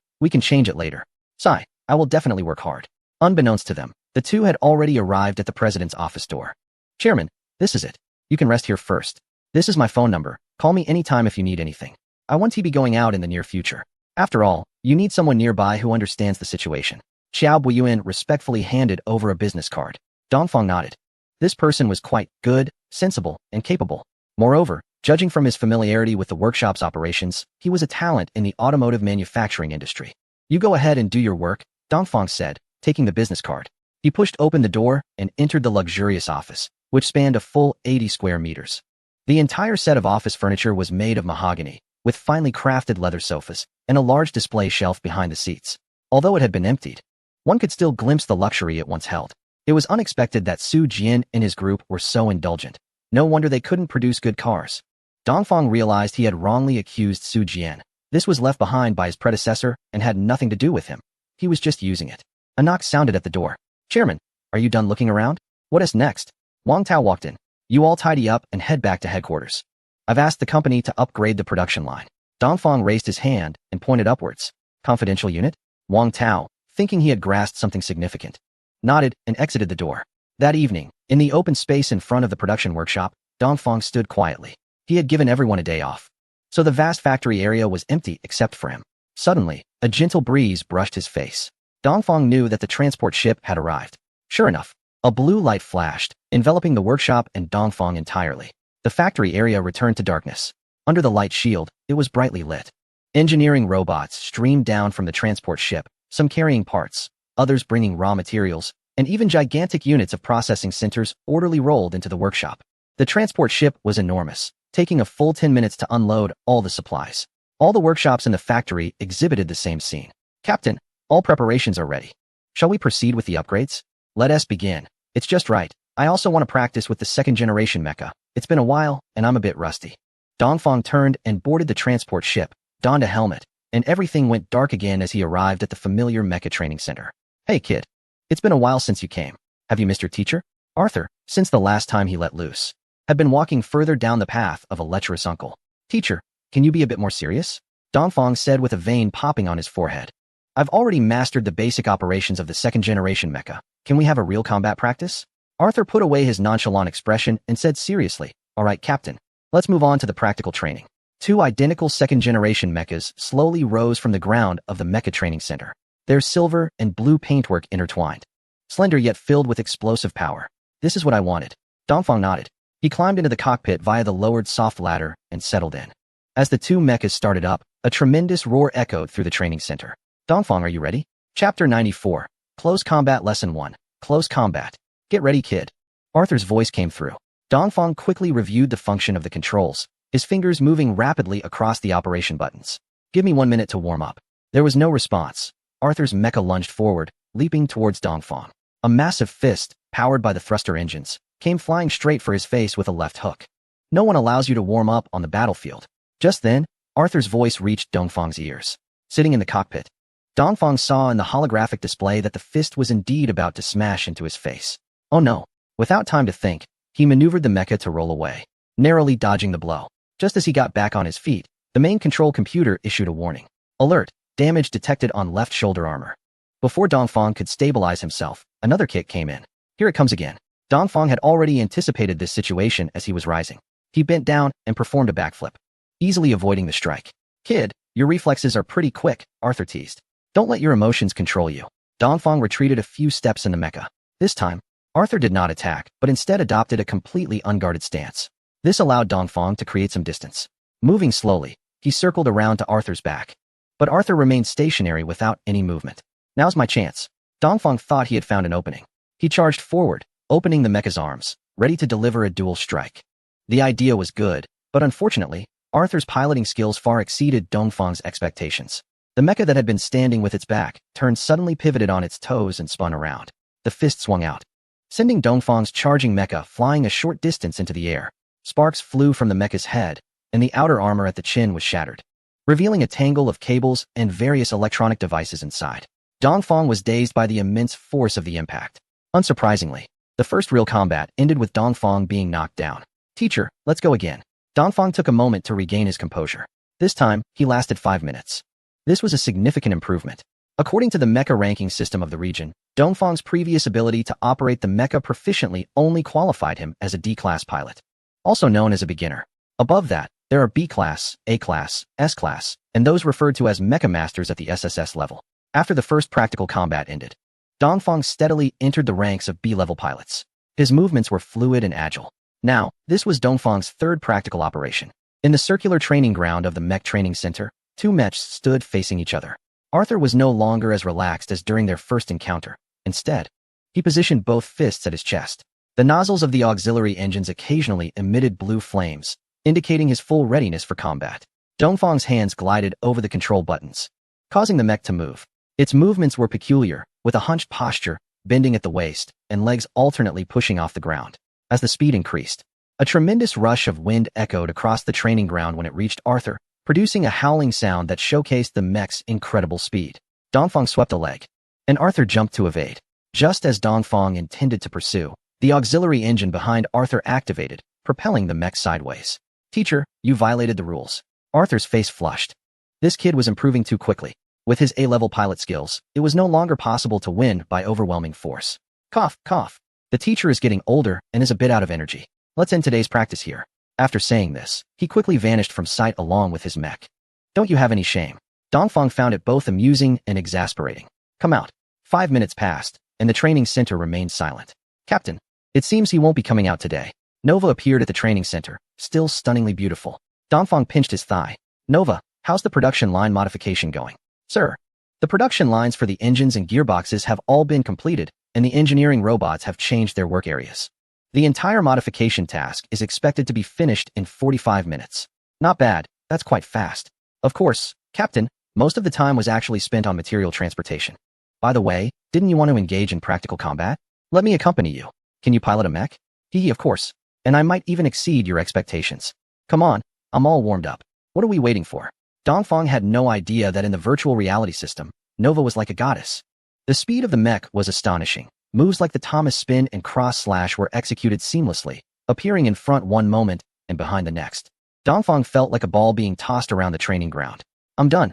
we can change it later. Sigh, I will definitely work hard. Unbeknownst to them, the two had already arrived at the president's office door. Chairman, this is it. You can rest here first. This is my phone number. Call me anytime if you need anything. I want to be going out in the near future. After all, you need someone nearby who understands the situation. Xiao Buiyuan respectfully handed over a business card. Dongfeng nodded. This person was quite good, sensible, and capable. Moreover, judging from his familiarity with the workshop's operations, he was a talent in the automotive manufacturing industry. You go ahead and do your work, Dongfeng said, taking the business card. He pushed open the door and entered the luxurious office, which spanned a full 80 square meters. The entire set of office furniture was made of mahogany, with finely crafted leather sofas and a large display shelf behind the seats. Although it had been emptied, one could still glimpse the luxury it once held. It was unexpected that Su Jian and his group were so indulgent. No wonder they couldn't produce good cars. Dongfeng realized he had wrongly accused Su Jian. This was left behind by his predecessor and had nothing to do with him. He was just using it. A knock sounded at the door. Chairman, are you done looking around? What is next? Wang Tao walked in. You all tidy up and head back to headquarters. I've asked the company to upgrade the production line. Dongfeng raised his hand and pointed upwards. Confidential unit? Wang Tao, thinking he had grasped something significant, nodded and exited the door. That evening, in the open space in front of the production workshop, Dongfeng stood quietly. He had given everyone a day off, so the vast factory area was empty except for him. Suddenly, a gentle breeze brushed his face. Dongfeng knew that the transport ship had arrived. Sure enough, a blue light flashed, enveloping the workshop and Dongfeng entirely. The factory area returned to darkness. Under the light shield, it was brightly lit. Engineering robots streamed down from the transport ship, some carrying parts, others bringing raw materials, and even gigantic units of processing centers orderly rolled into the workshop. The transport ship was enormous, taking a full 10 minutes to unload all the supplies. All the workshops in the factory exhibited the same scene. Captain, all preparations are ready. Shall we proceed with the upgrades? Let us begin. It's just right. I also want to practice with the second-generation mecha. It's been a while, and I'm a bit rusty. Dongfang turned and boarded the transport ship, donned a helmet, and everything went dark again as he arrived at the familiar mecha training center. Hey kid, it's been a while since you came. Have you missed your teacher? Arthur, since the last time he let loose, had been walking further down the path of a lecherous uncle. Teacher, can you be a bit more serious? Dongfang said with a vein popping on his forehead. I've already mastered the basic operations of the second-generation mecha. Can we have a real combat practice? Arthur put away his nonchalant expression and said seriously, all right, Captain, let's move on to the practical training. Two identical second-generation mechas slowly rose from the ground of the mecha training center, their silver and blue paintwork intertwined, slender yet filled with explosive power. This is what I wanted. Dongfang nodded. He climbed into the cockpit via the lowered soft ladder and settled in. As the two mechas started up, a tremendous roar echoed through the training center. Dongfang, are you ready? Chapter 94. Close Combat Lesson 1. Close Combat. Get ready, kid. Arthur's voice came through. Dongfang quickly reviewed the function of the controls, his fingers moving rapidly across the operation buttons. Give me 1 minute to warm up. There was no response. Arthur's mecha lunged forward, leaping towards Dongfang. A massive fist, powered by the thruster engines, came flying straight for his face with a left hook. No one allows you to warm up on the battlefield. Just then, Arthur's voice reached Dongfang's ears. Sitting in the cockpit, Dongfang saw in the holographic display that the fist was indeed about to smash into his face. Oh no. Without time to think, he maneuvered the mecha to roll away, narrowly dodging the blow. Just as he got back on his feet, the main control computer issued a warning. Alert, damage detected on left shoulder armor. Before Dongfang could stabilize himself, another kick came in. Here it comes again. Dongfang had already anticipated this situation as he was rising. He bent down and performed a backflip, easily avoiding the strike. Kid, your reflexes are pretty quick, Arthur teased. Don't let your emotions control you. Dongfang retreated a few steps in the mecha. This time, Arthur did not attack, but instead adopted a completely unguarded stance. This allowed Dongfang to create some distance. Moving slowly, he circled around to Arthur's back. But Arthur remained stationary without any movement. Now's my chance. Dongfang thought he had found an opening. He charged forward, opening the mecha's arms, ready to deliver a dual strike. The idea was good, but unfortunately, Arthur's piloting skills far exceeded Dongfang's expectations. The mecha that had been standing with its back turned suddenly pivoted on its toes and spun around. The fist swung out, sending Dongfang's charging mecha flying a short distance into the air. Sparks flew from the mecha's head, and the outer armor at the chin was shattered, revealing a tangle of cables and various electronic devices inside. Dongfang was dazed by the immense force of the impact. Unsurprisingly, the first real combat ended with Dongfang being knocked down. Teacher, let's go again. Dongfang took a moment to regain his composure. This time, he lasted 5 minutes. This was a significant improvement. According to the mecha ranking system of the region, Dongfang's previous ability to operate the mecha proficiently only qualified him as a D-class pilot, also known as a beginner. Above that, there are B-class, A-class, S-class, and those referred to as mecha masters at the SSS level. After the first practical combat ended, Dongfang steadily entered the ranks of B-level pilots. His movements were fluid and agile. Now, this was Dongfang's third practical operation. In the circular training ground of the mech training center, two mechs stood facing each other. Arthur was no longer as relaxed as during their first encounter. Instead, he positioned both fists at his chest. The nozzles of the auxiliary engines occasionally emitted blue flames, indicating his full readiness for combat. Dongfang's hands glided over the control buttons, causing the mech to move. Its movements were peculiar, with a hunched posture, bending at the waist, and legs alternately pushing off the ground. As the speed increased, a tremendous rush of wind echoed across the training ground when it reached Arthur, producing a howling sound that showcased the mech's incredible speed. Dongfang swept a leg, and Arthur jumped to evade. Just as Dongfang intended to pursue, the auxiliary engine behind Arthur activated, propelling the mech sideways. Teacher, you violated the rules. Arthur's face flushed. This kid was improving too quickly. With his A-level pilot skills, it was no longer possible to win by overwhelming force. Cough, cough. The teacher is getting older and is a bit out of energy. Let's end today's practice here. After saying this, he quickly vanished from sight along with his mech. Don't you have any shame? Dongfang found it both amusing and exasperating. Come out. 5 minutes passed, and the training center remained silent. Captain, it seems he won't be coming out today. Nova appeared at the training center, still stunningly beautiful. Dongfang pinched his thigh. Nova, How's the production line modification going? Sir, the production lines for the engines and gearboxes have all been completed, and the engineering robots have changed their work areas. The entire modification task is expected to be finished in 45 minutes. Not bad, that's quite fast. Of course, Captain, most of the time was actually spent on material transportation. By the way, didn't you want to engage in practical combat? Let me accompany you. Can you pilot a mech? Hee, of course. And I might even exceed your expectations. Come on, I'm all warmed up. What are we waiting for? Dongfang had no idea that in the virtual reality system, Nova was like a goddess. The speed of the mech was astonishing. Moves like the Thomas spin and cross slash were executed seamlessly, appearing in front one moment and behind the next. Dongfang felt like a ball being tossed around the training ground. I'm done.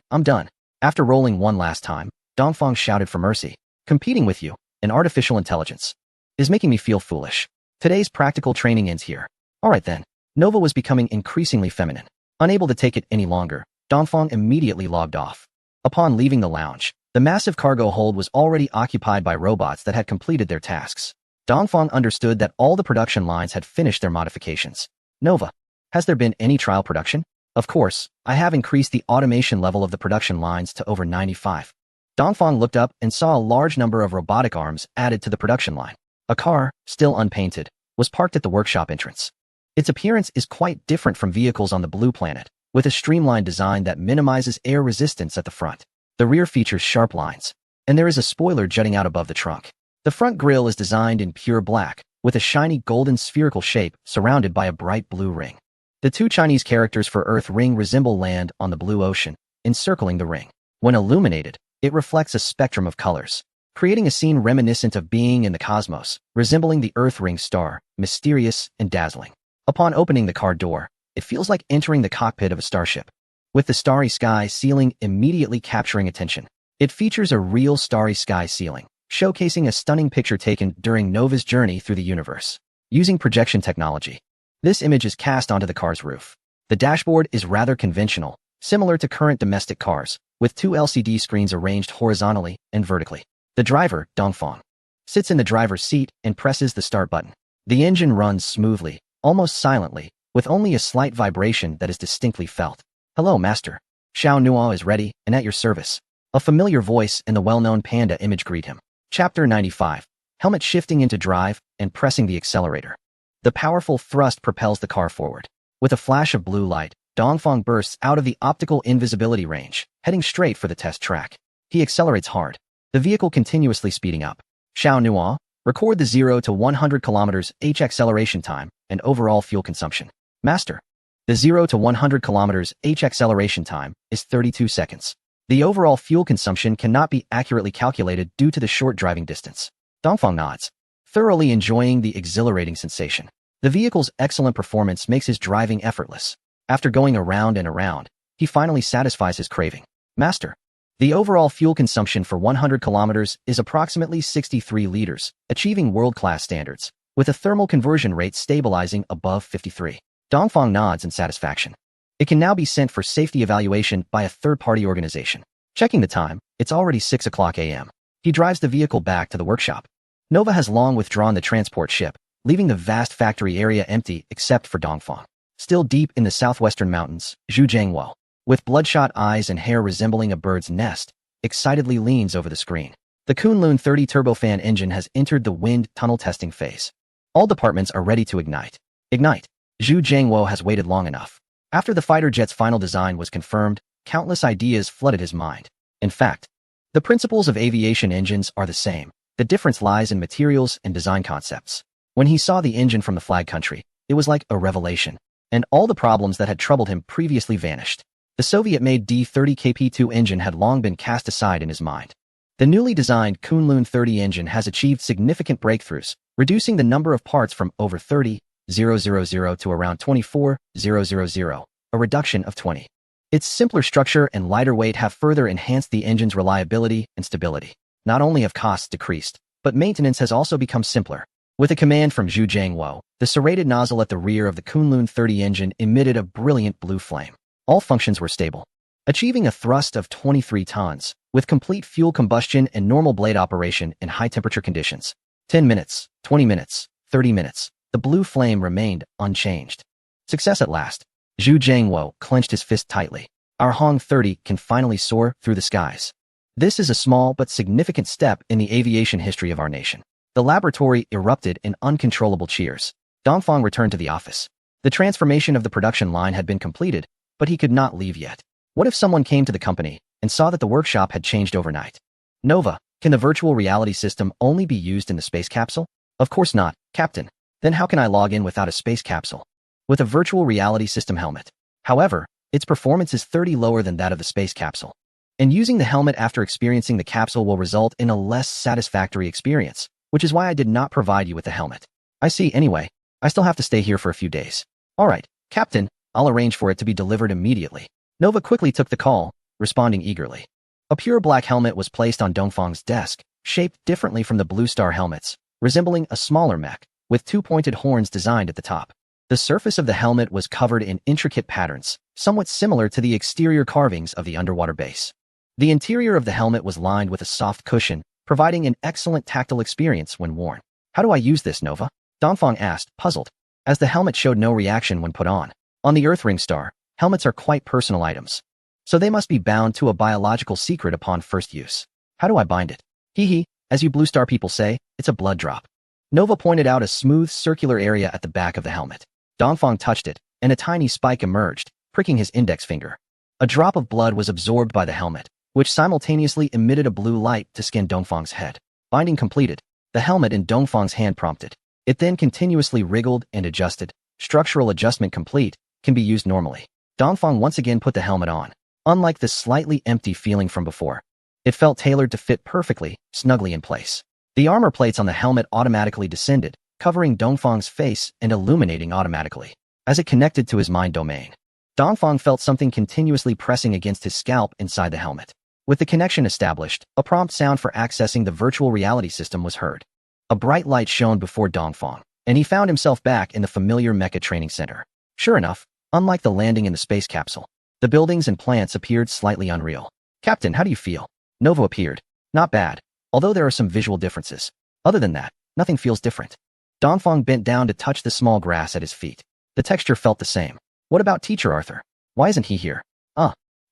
After rolling one last time, Dongfang shouted for mercy. Competing with you, an artificial intelligence, is making me feel foolish. Today's practical training ends here. Alright then. Nova was becoming increasingly feminine. Unable to take it any longer, Dongfang immediately logged off. Upon leaving the lounge, the massive cargo hold was already occupied by robots that had completed their tasks. Dongfang understood that all the production lines had finished their modifications. Nova, has there been any trial production? Of course, I have increased the automation level of the production lines to over 95. Dongfang looked up and saw a large number of robotic arms added to the production line. A car, still unpainted, was parked at the workshop entrance. Its appearance is quite different from vehicles on the Blue Planet, with a streamlined design that minimizes air resistance at the front. The rear features sharp lines, and there is a spoiler jutting out above the trunk. The front grille is designed in pure black, with a shiny golden spherical shape surrounded by a bright blue ring. The two Chinese characters for Earth ring resemble land on the blue ocean, encircling the ring. When illuminated, it reflects a spectrum of colors, creating a scene reminiscent of being in the cosmos, resembling the Earth ring star, mysterious and dazzling. Upon opening the car door, it feels like entering the cockpit of a starship, with the starry sky ceiling immediately capturing attention. It features a real starry sky ceiling, showcasing a stunning picture taken during Nova's journey through the universe. Using projection technology, this image is cast onto the car's roof. The dashboard is rather conventional, similar to current domestic cars, with two LCD screens arranged horizontally and vertically. The driver, Dongfang, sits in the driver's seat and presses the start button. The engine runs smoothly, almost silently, with only a slight vibration that is distinctly felt. Hello, Master. Xiao Nuo is ready and at your service. A familiar voice and the well-known panda image greet him. Chapter 95. Helmet shifting into drive and pressing the accelerator. The powerful thrust propels the car forward. With a flash of blue light, Dongfang bursts out of the optical invisibility range, heading straight for the test track. He accelerates hard, the vehicle continuously speeding up. Xiao Nuo, record the 0 to 100 km h acceleration time and overall fuel consumption. Master, the 0 to 100 km h acceleration time is 32 seconds. The overall fuel consumption cannot be accurately calculated due to the short driving distance. Dongfang nods, thoroughly enjoying the exhilarating sensation. The vehicle's excellent performance makes his driving effortless. After going around and around, he finally satisfies his craving. Master, the overall fuel consumption for 100 kilometers is approximately 63 liters, achieving world-class standards, with a thermal conversion rate stabilizing above 53. Dongfang nods in satisfaction. It can now be sent for safety evaluation by a third-party organization. Checking the time, it's already 6 o'clock a.m. He drives the vehicle back to the workshop. Nova has long withdrawn the transport ship, leaving the vast factory area empty except for Dongfang. Still deep in the southwestern mountains, Zhu Jiangwo, with bloodshot eyes and hair resembling a bird's nest, excitedly leans over the screen. The Kunlun 30 turbofan engine has entered the wind tunnel testing phase. All departments are ready to ignite. Ignite. Zhu Jiangwo has waited long enough. After the fighter jet's final design was confirmed, countless ideas flooded his mind. In fact, the principles of aviation engines are the same. The difference lies in materials and design concepts. When he saw the engine from the flag country, it was like a revelation, and all the problems that had troubled him previously vanished. The Soviet-made D-30KP-2 engine had long been cast aside in his mind. The newly designed Kunlun 30 engine has achieved significant breakthroughs, reducing the number of parts from over 30,000 to around 24,000, a reduction of 20. Its simpler structure and lighter weight have further enhanced the engine's reliability and stability. Not only have costs decreased, but maintenance has also become simpler. With a command from Zhu Jiangwo, the serrated nozzle at the rear of the Kunlun 30 engine emitted a brilliant blue flame. All functions were stable, achieving a thrust of 23 tons, with complete fuel combustion and normal blade operation in high-temperature conditions. 10 minutes, 20 minutes, 30 minutes. The blue flame remained unchanged. Success at last. Zhu Jiangwo clenched his fist tightly. Our Hong 30 can finally soar through the skies. This is a small but significant step in the aviation history of our nation. The laboratory erupted in uncontrollable cheers. Dongfang returned to the office. The transformation of the production line had been completed, but he could not leave yet. What if someone came to the company and saw that the workshop had changed overnight? Nova, can the virtual reality system only be used in the space capsule? Of course not, Captain. Then how can I log in without a space capsule? With a virtual reality system helmet. However, its performance is 30 lower than that of the space capsule. And using the helmet after experiencing the capsule will result in a less satisfactory experience, which is why I did not provide you with the helmet. I see. Anyway, I still have to stay here for a few days. All right, Captain, I'll arrange for it to be delivered immediately. Nova quickly took the call, responding eagerly. A pure black helmet was placed on Dongfang's desk, shaped differently from the Blue Star helmets, resembling a smaller mech, with two pointed horns designed at the top. The surface of the helmet was covered in intricate patterns, somewhat similar to the exterior carvings of the underwater base. The interior of the helmet was lined with a soft cushion, providing an excellent tactile experience when worn. How do I use this, Nova? Dongfang asked, puzzled, as the helmet showed no reaction when put on. On the Earthring Star, helmets are quite personal items, so they must be bound to a biological secret upon first use. How do I bind it? Hee, as you Blue Star people say, it's a blood drop. Nova pointed out a smooth circular area at the back of the helmet. Dongfang touched it, and a tiny spike emerged, pricking his index finger. A drop of blood was absorbed by the helmet, which simultaneously emitted a blue light to scan Dongfang's head. Binding completed. The helmet in Dongfang's hand prompted. It then continuously wriggled and adjusted. Structural adjustment complete, can be used normally. Dongfang once again put the helmet on. Unlike the slightly empty feeling from before, it felt tailored to fit perfectly, snugly in place. The armor plates on the helmet automatically descended, covering Dongfang's face and illuminating automatically. As it connected to his mind domain, Dongfang felt something continuously pressing against his scalp inside the helmet. With the connection established, a prompt sound for accessing the virtual reality system was heard. A bright light shone before Dongfang, and he found himself back in the familiar mecha training center. Sure enough, unlike the landing in the space capsule, the buildings and plants appeared slightly unreal. Captain, how do you feel? Nova appeared. Not bad, although there are some visual differences. Other than that, nothing feels different. Dongfang bent down to touch the small grass at his feet. The texture felt the same. What about Teacher Arthur? Why isn't he here?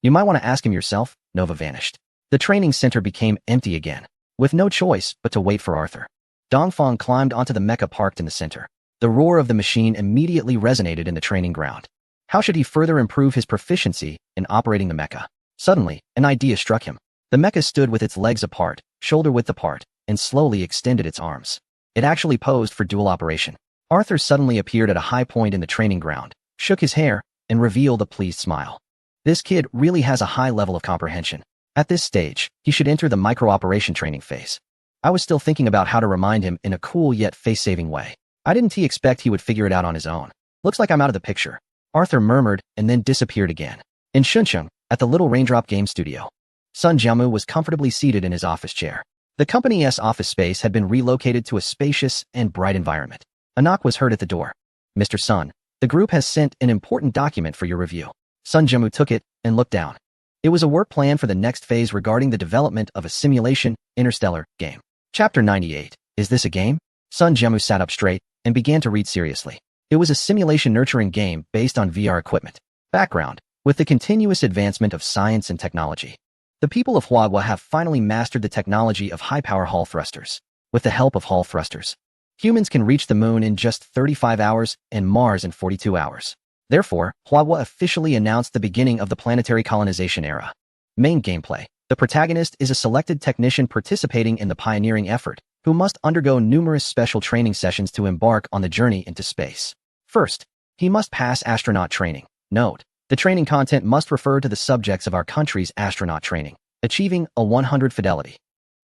You might want to ask him yourself. Nova vanished. The training center became empty again, with no choice but to wait for Arthur. Dongfang climbed onto the mecha parked in the center. The roar of the machine immediately resonated in the training ground. How should he further improve his proficiency in operating the mecha? Suddenly, an idea struck him. The mecha stood with its legs apart, shoulder-width apart, and slowly extended its arms. It actually posed for dual operation. Arthur suddenly appeared at a high point in the training ground, shook his hair, and revealed a pleased smile. This kid really has a high level of comprehension. At this stage, he should enter the micro-operation training phase. I was still thinking about how to remind him in a cool yet face-saving way. I didn't expect he would figure it out on his own. Looks like I'm out of the picture. Arthur murmured and then disappeared again. In Shuncheng, at the Little Raindrop Game Studio, Sun Jiamu was comfortably seated in his office chair. The company's office space had been relocated to a spacious and bright environment. A knock was heard at the door. Mr. Sun, the group has sent an important document for your review. Sun Jiamu took it and looked down. It was a work plan for the next phase regarding the development of a simulation interstellar game. Chapter 98. Is this a game? Sun Jiamu sat up straight and began to read seriously. It was a simulation nurturing game based on VR equipment. Background. With the continuous advancement of science and technology, the people of Huadhua have finally mastered the technology of high-power Hall thrusters. With the help of Hall thrusters, humans can reach the moon in just 35 hours and Mars in 42 hours. Therefore, Huadhua officially announced the beginning of the planetary colonization era. Main gameplay. The protagonist is a selected technician participating in the pioneering effort, who must undergo numerous special training sessions to embark on the journey into space. First, he must pass astronaut training. Note, the training content must refer to the subjects of our country's astronaut training, achieving a 100 fidelity.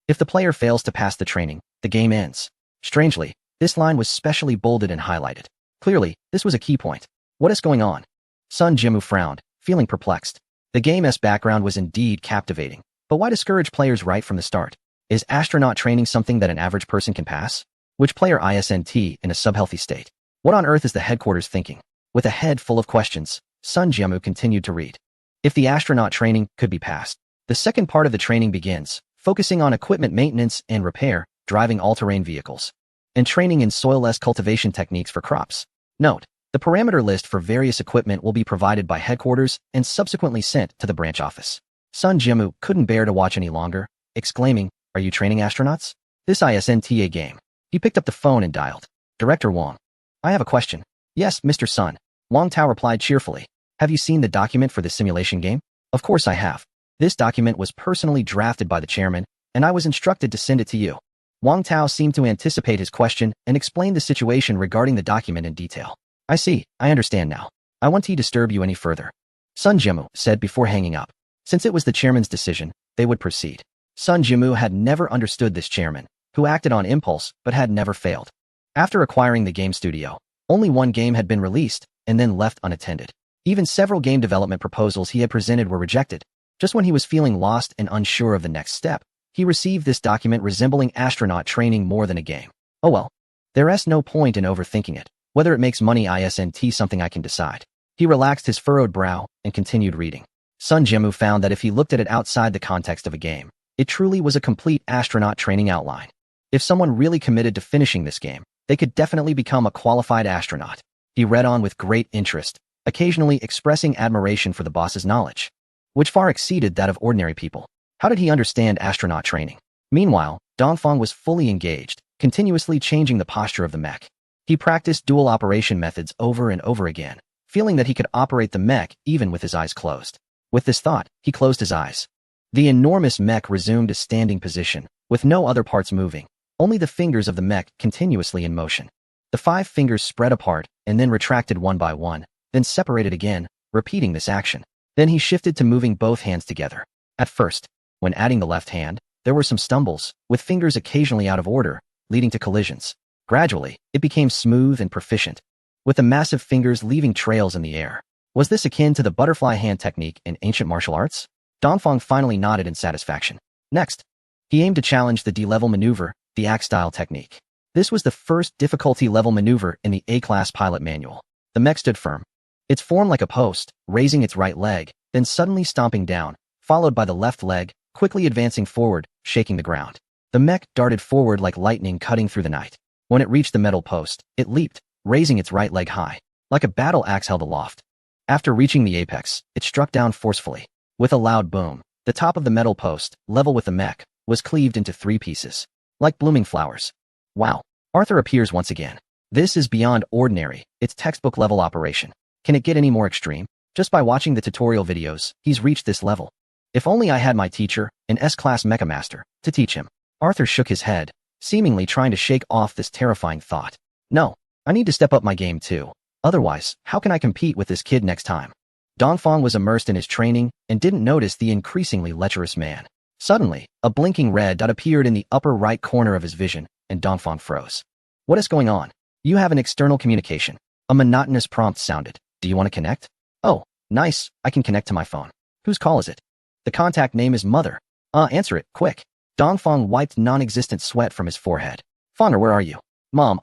If the player fails to pass the training, the game ends. Strangely, this line was specially bolded and highlighted. Clearly, this was a key point. What is going on? Sun Jiamu frowned, feeling perplexed. The game's background was indeed captivating, but why discourage players right from the start? Is astronaut training something that an average person can pass? Which player isn't in a subhealthy state? What on earth is the headquarters thinking? With a head full of questions, Sun Jiamu continued to read. If the astronaut training could be passed, the second part of the training begins, focusing on equipment maintenance and repair, driving all-terrain vehicles, and training in soilless cultivation techniques for crops. Note, The parameter list for various equipment will be provided by headquarters and subsequently sent to the branch office. Sun Jimu couldn't bear to watch any longer, exclaiming, "Are you training astronauts? This isn't a game." He picked up the phone and dialed. "Director Wang. I have a question." "Yes, Mr. Sun." Wang Tao replied cheerfully. "Have you seen the document for the simulation game?" "Of course I have. This document was personally drafted by the chairman, and I was instructed to send it to you." Wang Tao seemed to anticipate his question and explained the situation regarding the document in detail. "I see, I understand now. I won't disturb you any further," Sun Jimu said before hanging up. Since it was the chairman's decision, they would proceed. Sun Jimu had never understood this chairman, who acted on impulse but had never failed. After acquiring the game studio, only one game had been released and then left unattended. Even several game development proposals he had presented were rejected. Just when he was feeling lost and unsure of the next step, he received this document resembling astronaut training more than a game. Oh well, there's no point in overthinking it. Whether it makes money isn't something I can decide. He relaxed his furrowed brow and continued reading. Sun Jimu found that if he looked at it outside the context of a game, it truly was a complete astronaut training outline. If someone really committed to finishing this game, they could definitely become a qualified astronaut. He read on with great interest, occasionally expressing admiration for the boss's knowledge, which far exceeded that of ordinary people. How did he understand astronaut training? Meanwhile, Dongfang was fully engaged, continuously changing the posture of the mech. He practiced dual operation methods over and over again, feeling that he could operate the mech even with his eyes closed. With this thought, he closed his eyes. The enormous mech resumed a standing position, with no other parts moving, only the fingers of the mech continuously in motion. The 5 fingers spread apart and then retracted one by one, then separated again, repeating this action. Then he shifted to moving both hands together. At first, when adding the left hand, there were some stumbles, with fingers occasionally out of order, leading to collisions. Gradually, it became smooth and proficient, with the massive fingers leaving trails in the air. Was this akin to the butterfly hand technique in ancient martial arts? Dongfang finally nodded in satisfaction. Next, he aimed to challenge the D-level maneuver, the axe-style technique. This was the first difficulty-level maneuver in the A-class pilot manual. The mech stood firm, its form like a post, raising its right leg, then suddenly stomping down, followed by the left leg, quickly advancing forward, shaking the ground. The mech darted forward like lightning cutting through the night. When it reached the metal post, it leaped, raising its right leg high, like a battle axe held aloft. After reaching the apex, it struck down forcefully. With a loud boom, the top of the metal post, level with the mech, was cleaved into 3 pieces, like blooming flowers. Wow. Arthur appears once again. This is beyond ordinary, it's textbook-level operation. Can it get any more extreme? Just by watching the tutorial videos, he's reached this level. If only I had my teacher, an S-class mecha master, to teach him. Arthur shook his head, seemingly trying to shake off this terrifying thought. No, I need to step up my game too. Otherwise, how can I compete with this kid next time? Dongfang was immersed in his training and didn't notice the increasingly lecherous man. Suddenly, a blinking red dot appeared in the upper right corner of his vision, and Dongfang froze. What is going on? You have an external communication. A monotonous prompt sounded. Do you want to connect? Oh, nice, I can connect to my phone. Whose call is it? The contact name is Mother. Answer it, quick. Dongfang wiped non-existent sweat from his forehead. Fanger, where are you? Mom,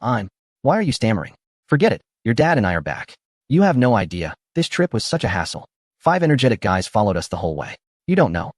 Why are you stammering? Forget it, your dad and I are back. You have no idea, this trip was such a hassle. 5 energetic guys followed us the whole way. You don't know.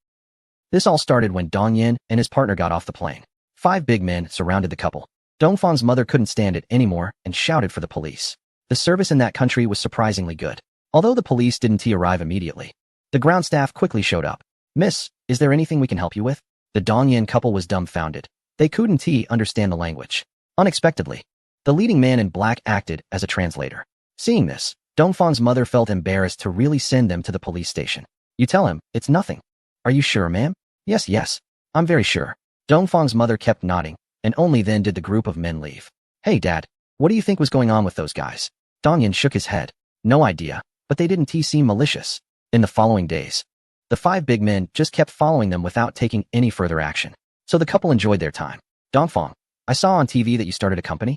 This all started when Dong Yin and his partner got off the plane. 5 big men surrounded the couple. Dongfang's mother couldn't stand it anymore and shouted for the police. The service in that country was surprisingly good. Although the police didn't arrive immediately, the ground staff quickly showed up. Miss, is there anything we can help you with? The Dong Yin couple was dumbfounded. They couldn't understand the language. Unexpectedly, the leading man in black acted as a translator. Seeing this, Dongfang's mother felt embarrassed to really send them to the police station. You tell him, it's nothing. Are you sure, ma'am? Yes, I'm very sure. Dongfang's mother kept nodding, and only then did the group of men leave. Hey, Dad, what do you think was going on with those guys? Dong Yin shook his head. No idea, but they didn't seem malicious. In the following days, the 5 big men just kept following them without taking any further action. So the couple enjoyed their time. Dongfang, I saw on TV that you started a company?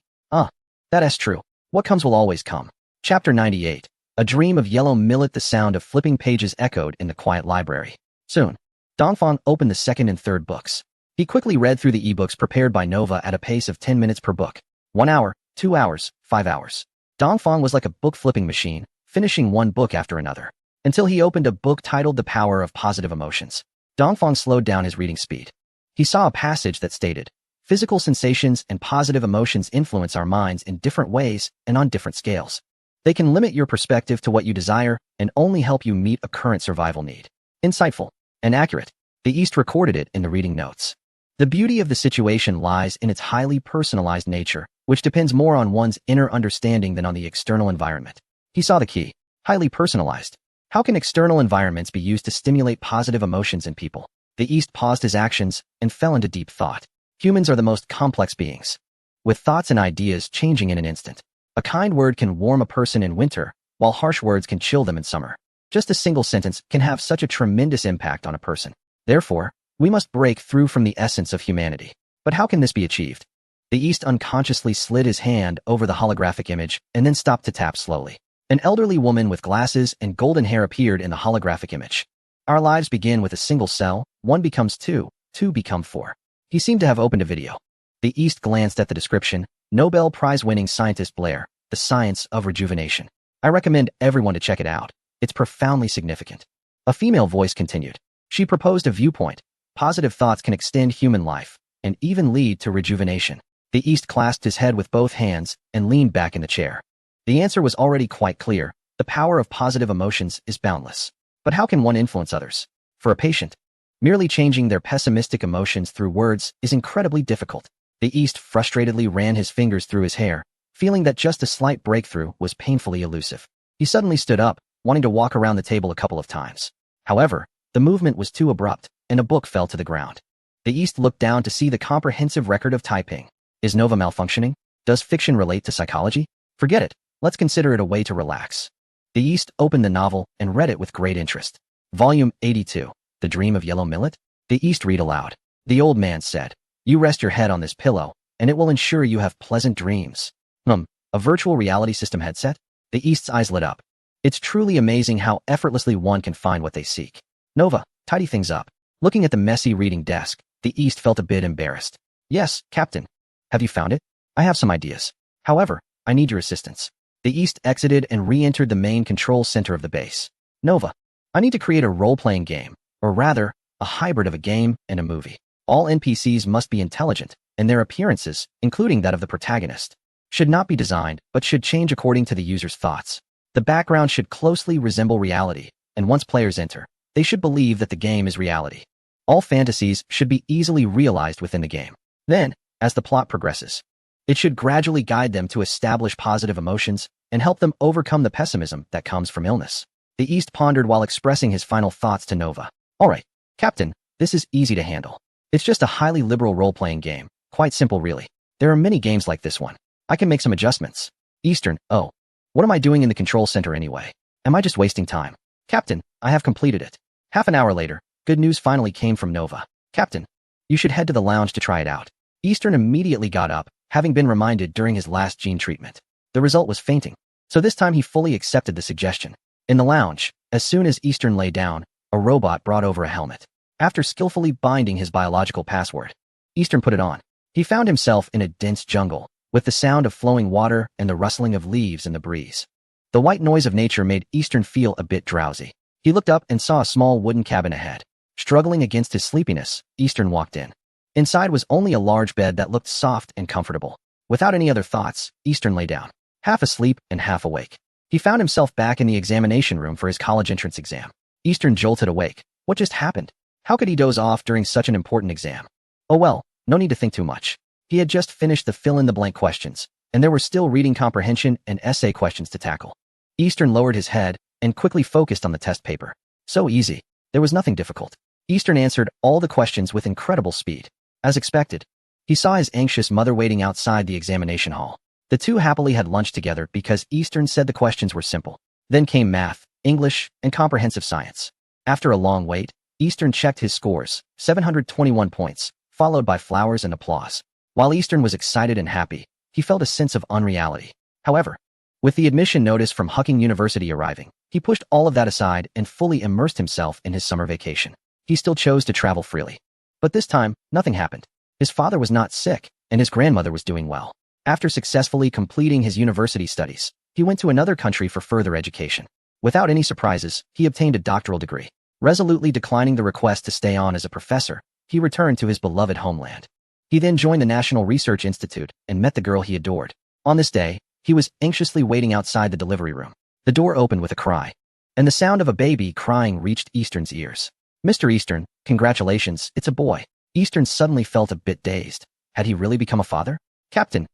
That's true. What comes will always come. Chapter 98. A dream of yellow millet. The sound of flipping pages echoed in the quiet library. Soon, Dongfang opened the 2nd and 3rd books. He quickly read through the ebooks prepared by Nova at a pace of 10 minutes per book. 1 hour, 2 hours, 5 hours. Dongfang was like a book-flipping machine, finishing one book after another, until he opened a book titled The Power of Positive Emotions. Dongfang slowed down his reading speed. He saw a passage that stated, physical sensations and positive emotions influence our minds in different ways and on different scales. They can limit your perspective to what you desire and only help you meet a current survival need. Insightful and accurate. The East recorded it in the reading notes. The beauty of the situation lies in its highly personalized nature, which depends more on one's inner understanding than on the external environment. He saw the key. Highly personalized. How can external environments be used to stimulate positive emotions in people? The East paused his actions and fell into deep thought. Humans are the most complex beings, with thoughts and ideas changing in an instant. A kind word can warm a person in winter, while harsh words can chill them in summer. Just a single sentence can have such a tremendous impact on a person. Therefore, we must break through from the essence of humanity. But how can this be achieved? The East unconsciously slid his hand over the holographic image and then stopped to tap slowly. An elderly woman with glasses and golden hair appeared in the holographic image. Our lives begin with a single cell, one becomes two, two become four. He seemed to have opened a video. The East glanced at the description, Nobel Prize-winning scientist Blair, The Science of Rejuvenation. I recommend everyone to check it out. It's profoundly significant. A female voice continued. She proposed a viewpoint. Positive thoughts can extend human life and even lead to rejuvenation. The East clasped his head with both hands and leaned back in the chair. The answer was already quite clear. The power of positive emotions is boundless. But how can one influence others? For a patient, merely changing their pessimistic emotions through words is incredibly difficult. The East frustratedly ran his fingers through his hair, feeling that just a slight breakthrough was painfully elusive. He suddenly stood up, wanting to walk around the table a couple of times. However, the movement was too abrupt, and a book fell to the ground. The East looked down to see the comprehensive record of typing. Is Nova malfunctioning? Does fiction relate to psychology? Forget it. Let's consider it a way to relax. The East opened the novel and read it with great interest. Volume 82, The Dream of Yellow Millet? The East read aloud. The old man said, You rest your head on this pillow, and it will ensure you have pleasant dreams. A virtual reality system headset? The East's eyes lit up. It's truly amazing how effortlessly one can find what they seek. Nova, tidy things up. Looking at the messy reading desk, the East felt a bit embarrassed. Yes, Captain. Have you found it? I have some ideas. However, I need your assistance. The East exited and re-entered the main control center of the base. Nova, I need to create a role-playing game, or rather, a hybrid of a game and a movie. All NPCs must be intelligent, and their appearances, including that of the protagonist, should not be designed, but should change according to the user's thoughts. The background should closely resemble reality, and once players enter, they should believe that the game is reality. All fantasies should be easily realized within the game. Then, as the plot progresses, it should gradually guide them to establish positive emotions and help them overcome the pessimism that comes from illness. The East pondered while expressing his final thoughts to Nova. All right, Captain, this is easy to handle. It's just a highly liberal role-playing game. Quite simple, really. There are many games like this one. I can make some adjustments. Eastern, oh, what am I doing in the control center anyway? Am I just wasting time? Captain, I have completed it. Half an hour later, good news finally came from Nova. Captain, you should head to the lounge to try it out. Eastern immediately got up, having been reminded during his last gene treatment. The result was fainting, so this time he fully accepted the suggestion. In the lounge, as soon as Eastern lay down, a robot brought over a helmet. After skillfully binding his biological password, Eastern put it on. He found himself in a dense jungle, with the sound of flowing water and the rustling of leaves in the breeze. The white noise of nature made Eastern feel a bit drowsy. He looked up and saw a small wooden cabin ahead. Struggling against his sleepiness, Eastern walked in. Inside was only a large bed that looked soft and comfortable. Without any other thoughts, Eastern lay down, half asleep and half awake. He found himself back in the examination room for his college entrance exam. Eastern jolted awake. What just happened? How could he doze off during such an important exam? Oh well, no need to think too much. He had just finished the fill-in-the-blank questions, and there were still reading comprehension and essay questions to tackle. Eastern lowered his head and quickly focused on the test paper. So easy. There was nothing difficult. Eastern answered all the questions with incredible speed. As expected, he saw his anxious mother waiting outside the examination hall. The two happily had lunch together because Eastern said the questions were simple. Then came math, English, and comprehensive science. After a long wait, Eastern checked his scores, 721 points, followed by flowers and applause. While Eastern was excited and happy, he felt a sense of unreality. However, with the admission notice from Hucking University arriving, he pushed all of that aside and fully immersed himself in his summer vacation. He still chose to travel freely. But this time, nothing happened. His father was not sick, and his grandmother was doing well. After successfully completing his university studies, he went to another country for further education. Without any surprises, he obtained a doctoral degree. Resolutely declining the request to stay on as a professor, he returned to his beloved homeland. He then joined the National Research Institute and met the girl he adored. On this day, He was anxiously waiting outside the delivery room. The door opened with a cry, and the sound of a baby crying reached Eastern's ears. Mr. Eastern, congratulations, it's a boy. Eastern suddenly felt a bit dazed. Had he really become a father? Captain,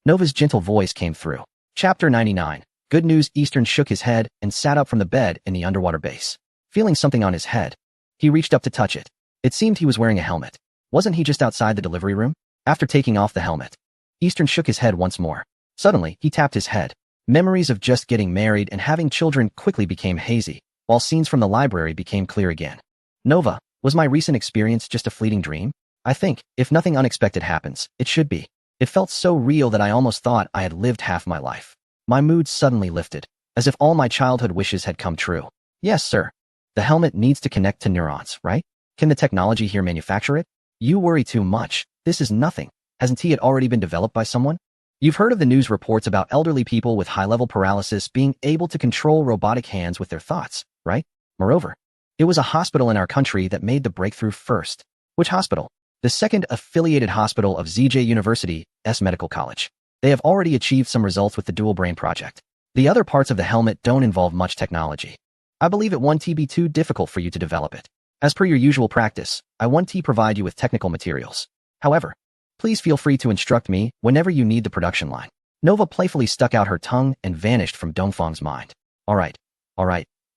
Nova's gentle voice came through. Chapter 99. Good news. Eastern shook his head and sat up from the bed in the underwater base. Feeling something on his head, he reached up to touch it. It seemed he was wearing a helmet. Wasn't he just outside the delivery room? After taking off the helmet, Eastern shook his head once more. Suddenly, he tapped his head. Memories of just getting married and having children quickly became hazy, while scenes from the library became clear again. Nova, was my recent experience just a fleeting dream? I think, if nothing unexpected happens, it should be. It felt so real that I almost thought I had lived half my life. My mood suddenly lifted, as if all my childhood wishes had come true. Yes, sir. The helmet needs to connect to neurons, right? Can the technology here manufacture it? You worry too much. This is nothing. Hasn't it already been developed by someone? You've heard of the news reports about elderly people with high-level paralysis being able to control robotic hands with their thoughts, right? Moreover, it was a hospital in our country that made the breakthrough first. Which hospital? The second affiliated hospital of ZJ University's Medical College. They have already achieved some results with the dual brain project. The other parts of the helmet don't involve much technology. I believe it won't be too difficult for you to develop it. As per your usual practice, I want to provide you with technical materials. However, please feel free to instruct me whenever you need the production line. Nova playfully stuck out her tongue and vanished from Dongfang's mind. All right.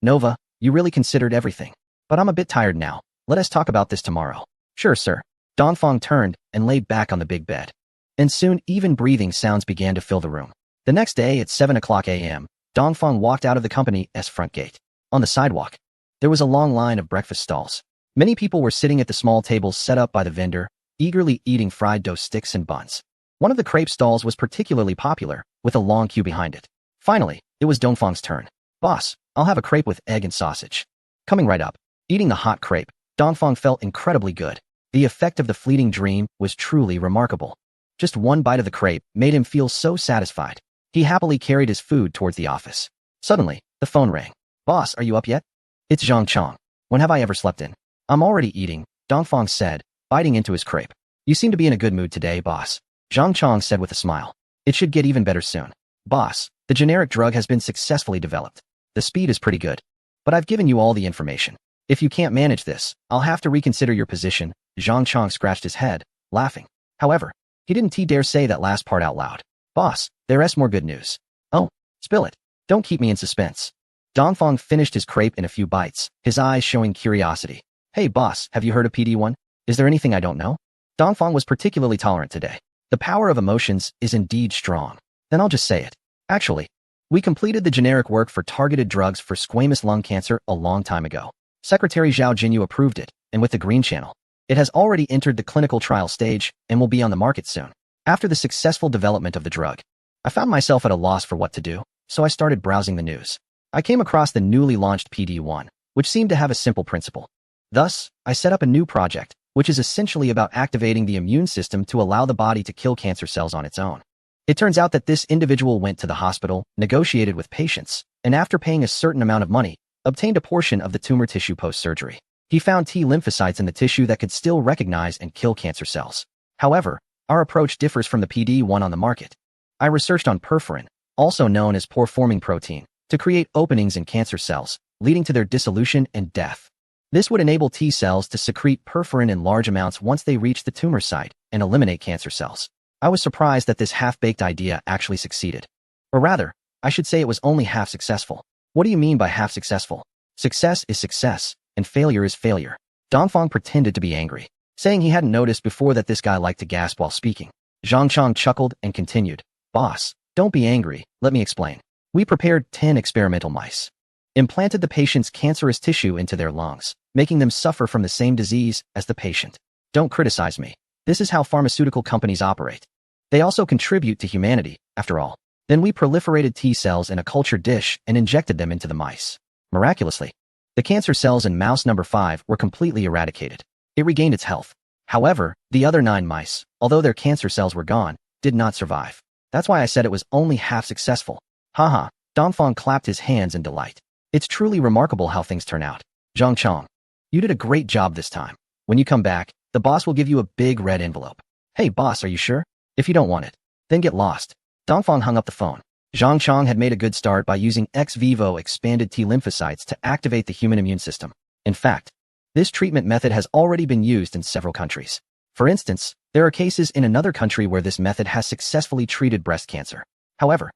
Nova, you really considered everything. But I'm a bit tired now. Let us talk about this tomorrow. Sure, sir. Dongfang turned and lay back on the big bed. And soon even breathing sounds began to fill the room. The next day at 7 o'clock a.m., Dongfang walked out of the company's front gate. On the sidewalk, there was a long line of breakfast stalls. Many people were sitting at the small tables set up by the vendor, eagerly eating fried dough sticks and buns. One of the crepe stalls was particularly popular, with a long queue behind it. Finally, it was Dongfang's turn. Boss, I'll have a crepe with egg and sausage. Coming right up. Eating the hot crepe, Dongfang felt incredibly good. The effect of the fleeting dream was truly remarkable. Just one bite of the crepe made him feel so satisfied. He happily carried his food towards the office. Suddenly, the phone rang. Boss, are you up yet? It's Zhang Chong. When have I ever slept in? I'm already eating, Dongfang said, biting into his crepe. You seem to be in a good mood today, boss. Zhang Chong said with a smile. It should get even better soon. Boss, the generic drug has been successfully developed. The speed is pretty good. But I've given you all the information. If you can't manage this, I'll have to reconsider your position. Zhang Chong scratched his head, laughing. However, he didn't dare say that last part out loud. Boss, there's more good news. Oh, spill it. Don't keep me in suspense. Dongfang finished his crepe in a few bites, his eyes showing curiosity. Hey boss, have you heard of PD-1? Is there anything I don't know? Dongfang was particularly tolerant today. The power of emotions is indeed strong. Then I'll just say it. Actually, we completed the generic work for targeted drugs for squamous lung cancer a long time ago. Secretary Zhao Jinyu approved it, and with the green channel, it has already entered the clinical trial stage and will be on the market soon. After the successful development of the drug, I found myself at a loss for what to do, so I started browsing the news. I came across the newly launched PD-1, which seemed to have a simple principle. Thus, I set up a new project, which is essentially about activating the immune system to allow the body to kill cancer cells on its own. It turns out that this individual went to the hospital, negotiated with patients, and after paying a certain amount of money, obtained a portion of the tumor tissue post-surgery. He found T lymphocytes in the tissue that could still recognize and kill cancer cells. However, our approach differs from the PD-1 on the market. I researched on perforin, also known as pore-forming protein, to create openings in cancer cells, leading to their dissolution and death. This would enable T cells to secrete perforin in large amounts once they reach the tumor site and eliminate cancer cells. I was surprised that this half-baked idea actually succeeded. Or rather, I should say it was only half successful. What do you mean by half successful? Success is success, and failure is failure. Dongfang pretended to be angry, saying he hadn't noticed before that this guy liked to gasp while speaking. Zhang Chong chuckled and continued. Boss, don't be angry, let me explain. We prepared 10 experimental mice, implanted the patient's cancerous tissue into their lungs, making them suffer from the same disease as the patient. Don't criticize me. This is how pharmaceutical companies operate. They also contribute to humanity, after all. Then we proliferated T cells in a culture dish and injected them into the mice. Miraculously, the cancer cells in mouse number 5 were completely eradicated. It regained its health. However, the other 9 mice, although their cancer cells were gone, did not survive. That's why I said it was only half successful. Haha, Dongfang clapped his hands in delight. It's truly remarkable how things turn out. Zhang Chong, you did a great job this time. When you come back, the boss will give you a big red envelope. Hey boss, are you sure? If you don't want it, then get lost. Dongfang hung up the phone. Zhang Chong had made a good start by using ex vivo expanded T lymphocytes to activate the human immune system. In fact, this treatment method has already been used in several countries. For instance, there are cases in another country where this method has successfully treated breast cancer. However,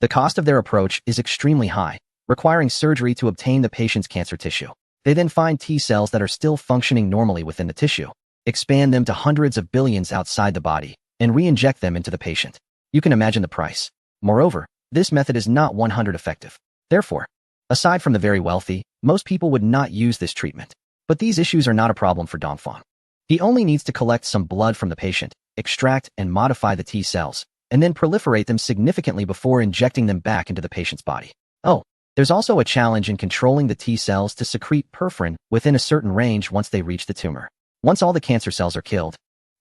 the cost of their approach is extremely high, requiring surgery to obtain the patient's cancer tissue. They then find T cells that are still functioning normally within the tissue, expand them to hundreds of billions outside the body, and re-inject them into the patient. You can imagine the price. Moreover, this method is not 100% effective. Therefore, aside from the very wealthy, most people would not use this treatment. But these issues are not a problem for Dongfang. He only needs to collect some blood from the patient, extract and modify the T cells, and then proliferate them significantly before injecting them back into the patient's body. Oh, there's also a challenge in controlling the T cells to secrete perforin within a certain range once they reach the tumor. Once all the cancer cells are killed,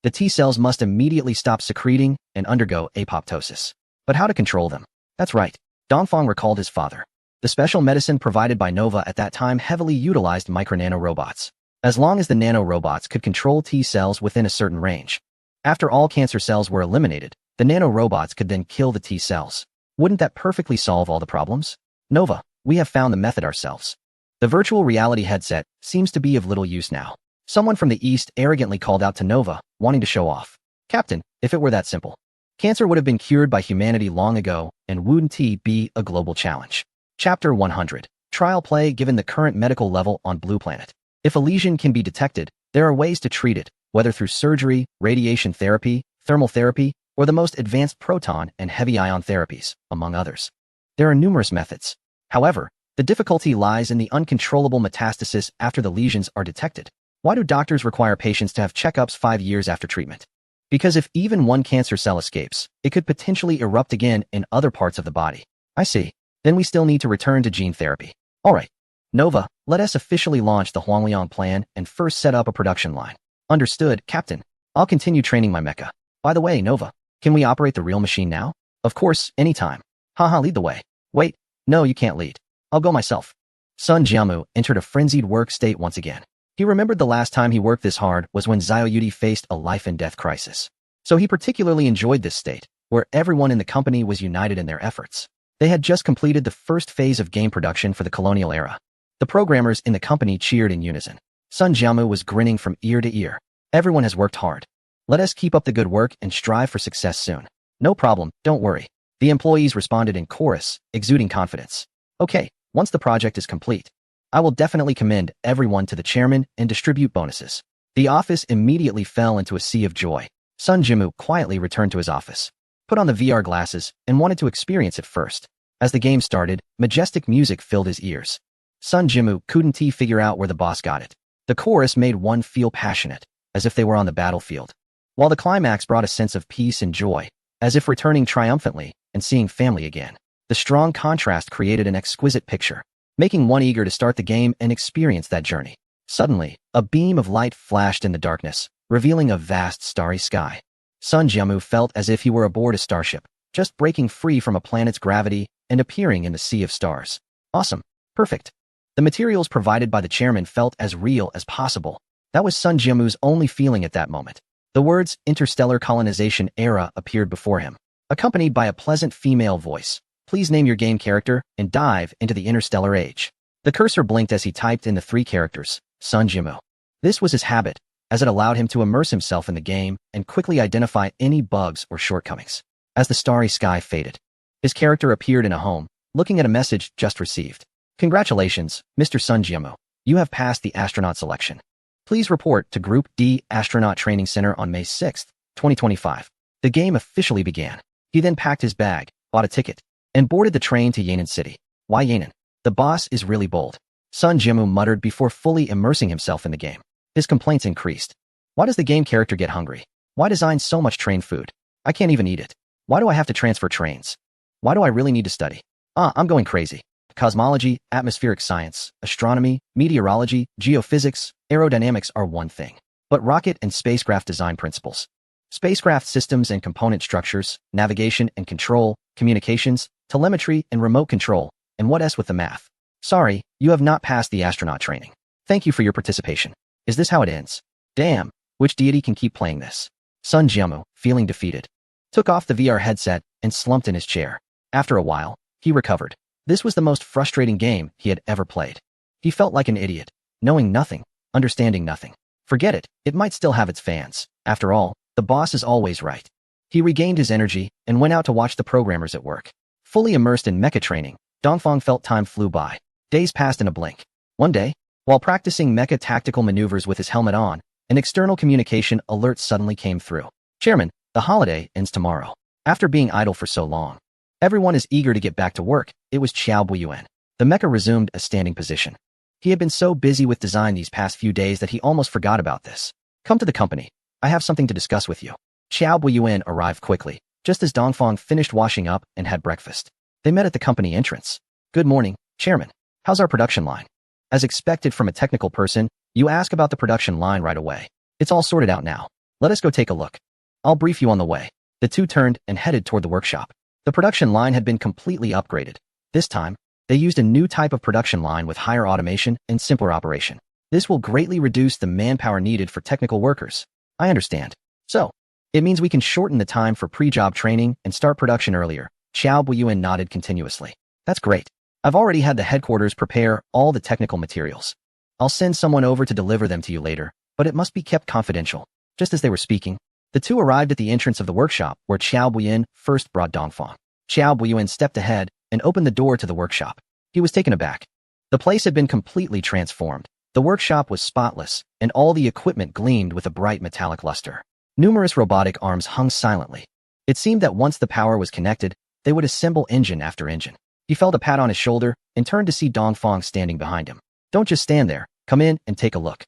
the T cells must immediately stop secreting and undergo apoptosis. But how to control them? That's right. Dongfang recalled his father. The special medicine provided by Nova at that time heavily utilized micro-nanorobots. As long as the nanorobots could control T cells within a certain range. After all cancer cells were eliminated, the nanorobots could then kill the T cells. Wouldn't that perfectly solve all the problems? Nova, we have found the method ourselves. The virtual reality headset seems to be of little use now. Someone from the East arrogantly called out to Nova, wanting to show off. Captain, if it were that simple. Cancer would have been cured by humanity long ago, and wouldn't it be a global challenge? Chapter 100. Trial play given the current medical level on Blue Planet. If a lesion can be detected, there are ways to treat it, whether through surgery, radiation therapy, thermal therapy, or the most advanced proton and heavy ion therapies, among others. There are numerous methods. However, the difficulty lies in the uncontrollable metastasis after the lesions are detected. Why do doctors require patients to have checkups 5 years after treatment? Because if even one cancer cell escapes, it could potentially erupt again in other parts of the body. I see. Then we still need to return to gene therapy. Alright. Nova, let us officially launch the Huangliang plan and first set up a production line. Understood, Captain. I'll continue training my mecha. By the way, Nova, can we operate the real machine now? Of course, anytime. Haha, lead the way. Wait, no, you can't lead. I'll go myself. Sun Jiamu entered a frenzied work state once again. He remembered the last time he worked this hard was when Xiao Yudi faced a life-and-death crisis. So he particularly enjoyed this state, where everyone in the company was united in their efforts. They had just completed the first phase of game production for the colonial era. The programmers in the company cheered in unison. Sun Jiamu was grinning from ear to ear. Everyone has worked hard. Let us keep up the good work and strive for success soon. No problem, don't worry. The employees responded in chorus, exuding confidence. Okay, once the project is complete, I will definitely commend everyone to the chairman and distribute bonuses. The office immediately fell into a sea of joy. Sun Jimu quietly returned to his office, put on the VR glasses, and wanted to experience it first. As the game started, majestic music filled his ears. Sun Jimu couldn't figure out where the boss got it. The chorus made one feel passionate, as if they were on the battlefield, while the climax brought a sense of peace and joy, as if returning triumphantly and seeing family again. The strong contrast created an exquisite picture, making one eager to start the game and experience that journey. Suddenly, a beam of light flashed in the darkness, revealing a vast starry sky. Sun Jiamu felt as if he were aboard a starship, just breaking free from a planet's gravity and appearing in the sea of stars. Awesome. Perfect. The materials provided by the chairman felt as real as possible. That was Sun Jiamu's only feeling at that moment. The words interstellar colonization era appeared before him, accompanied by a pleasant female voice. Please name your game character and dive into the interstellar age. The cursor blinked as he typed in the 3 characters, Sun Jimu. This was his habit, as it allowed him to immerse himself in the game and quickly identify any bugs or shortcomings. As the starry sky faded, his character appeared in a home, looking at a message just received. Congratulations, Mr. Sun Jimu. You have passed the astronaut selection. Please report to Group D Astronaut Training Center on May 6, 2025. The game officially began. He then packed his bag, bought a ticket, and boarded the train to Yan'an City. Why Yan'an? The boss is really bold. Sun Jimu muttered before fully immersing himself in the game. His complaints increased. Why does the game character get hungry? Why design so much train food? I can't even eat it. Why do I have to transfer trains? Why do I really need to study? I'm going crazy. Cosmology, atmospheric science, astronomy, meteorology, geophysics, aerodynamics are one thing. But rocket and spacecraft design principles, spacecraft systems and component structures, navigation and control, communications, telemetry and remote control, and what else with the math? Sorry, you have not passed the astronaut training. Thank you for your participation. Is this how it ends? Damn, which deity can keep playing this? Sun Jiamu, feeling defeated, took off the VR headset and slumped in his chair. After a while, he recovered. This was the most frustrating game he had ever played. He felt like an idiot, knowing nothing, understanding nothing. Forget it, it might still have its fans. After all, the boss is always right. He regained his energy and went out to watch the programmers at work. Fully immersed in mecha training, Dongfang felt time flew by. Days passed in a blink. One day, while practicing mecha tactical maneuvers with his helmet on, an external communication alert suddenly came through. Chairman, the holiday ends tomorrow. After being idle for so long, everyone is eager to get back to work. It was Qiao Buiyuan. The mecha resumed a standing position. He had been so busy with design these past few days that he almost forgot about this. Come to the company. I have something to discuss with you. Qiao Buiyuan arrived quickly, just as Dongfang finished washing up and had breakfast. They met at the company entrance. Good morning, Chairman. How's our production line? As expected from a technical person, you ask about the production line right away. It's all sorted out now. Let us go take a look. I'll brief you on the way. The two turned and headed toward the workshop. The production line had been completely upgraded. This time, they used a new type of production line with higher automation and simpler operation. This will greatly reduce the manpower needed for technical workers. I understand. So, it means we can shorten the time for pre-job training and start production earlier. Qiao Buiyuan nodded continuously. That's great. I've already had the headquarters prepare all the technical materials. I'll send someone over to deliver them to you later, but it must be kept confidential. Just as they were speaking, the two arrived at the entrance of the workshop where Qiao Buiyuan first brought Dongfang. Qiao Buiyuan stepped ahead and opened the door to the workshop. He was taken aback. The place had been completely transformed. The workshop was spotless, and all the equipment gleamed with a bright metallic luster. Numerous robotic arms hung silently. It seemed that once the power was connected, they would assemble engine after engine. He felt a pat on his shoulder and turned to see Dongfang standing behind him. Don't just stand there. Come in and take a look.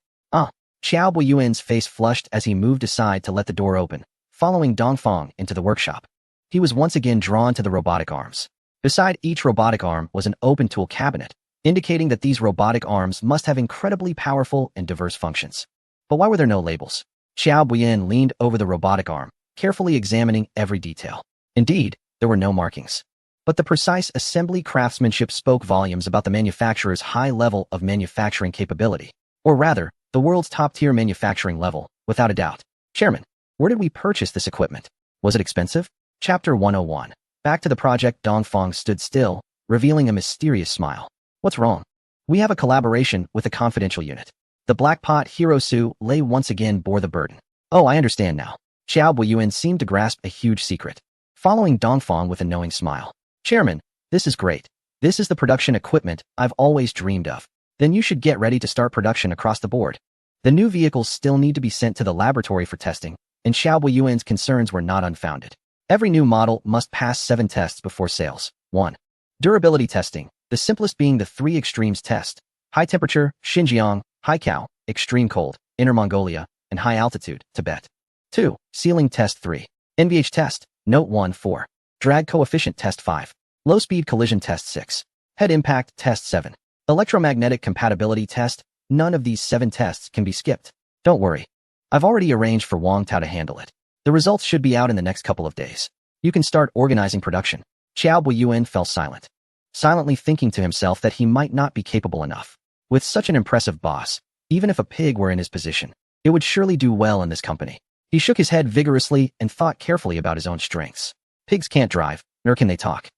Qiao Buiyuan's face flushed as he moved aside to let the door open, following Dongfang into the workshop. He was once again drawn to the robotic arms. Beside each robotic arm was an open tool cabinet, indicating that these robotic arms must have incredibly powerful and diverse functions. But why were there no labels? Qiao Buiyuan leaned over the robotic arm, carefully examining every detail. Indeed, there were no markings. But the precise assembly craftsmanship spoke volumes about the manufacturer's high level of manufacturing capability. Or rather, the world's top-tier manufacturing level, without a doubt. Chairman, where did we purchase this equipment? Was it expensive? Chapter 101. Back to the project. Dongfang stood still, revealing a mysterious smile. What's wrong? We have a collaboration with a confidential unit. The Black Pot Hirosu Lei once again bore the burden. Oh, I understand now. Qiao Buiyuan seemed to grasp a huge secret, following Dongfang with a knowing smile. Chairman, this is great. This is the production equipment I've always dreamed of. Then you should get ready to start production across the board. The new vehicles still need to be sent to the laboratory for testing, and Qiao Buiyuan's concerns were not unfounded. Every new model must pass 7 tests before sales. 1. Durability testing, the simplest being the 3 extremes test: high temperature, Xinjiang; high Cao, extreme cold, Inner Mongolia; and high altitude, Tibet. 2. Sealing test 3. NVH test, Note 1 4. Drag coefficient test 5. Low speed collision test 6. Head impact test 7. Electromagnetic compatibility test. None of these 7 tests can be skipped. Don't worry. I've already arranged for Wang Tao to handle it. The results should be out in the next couple of days. You can start organizing production. Qiao Buiyuan fell silent, silently thinking to himself that he might not be capable enough. With such an impressive boss, even if a pig were in his position, it would surely do well in this company. He shook his head vigorously and thought carefully about his own strengths. Pigs can't drive, nor can they talk.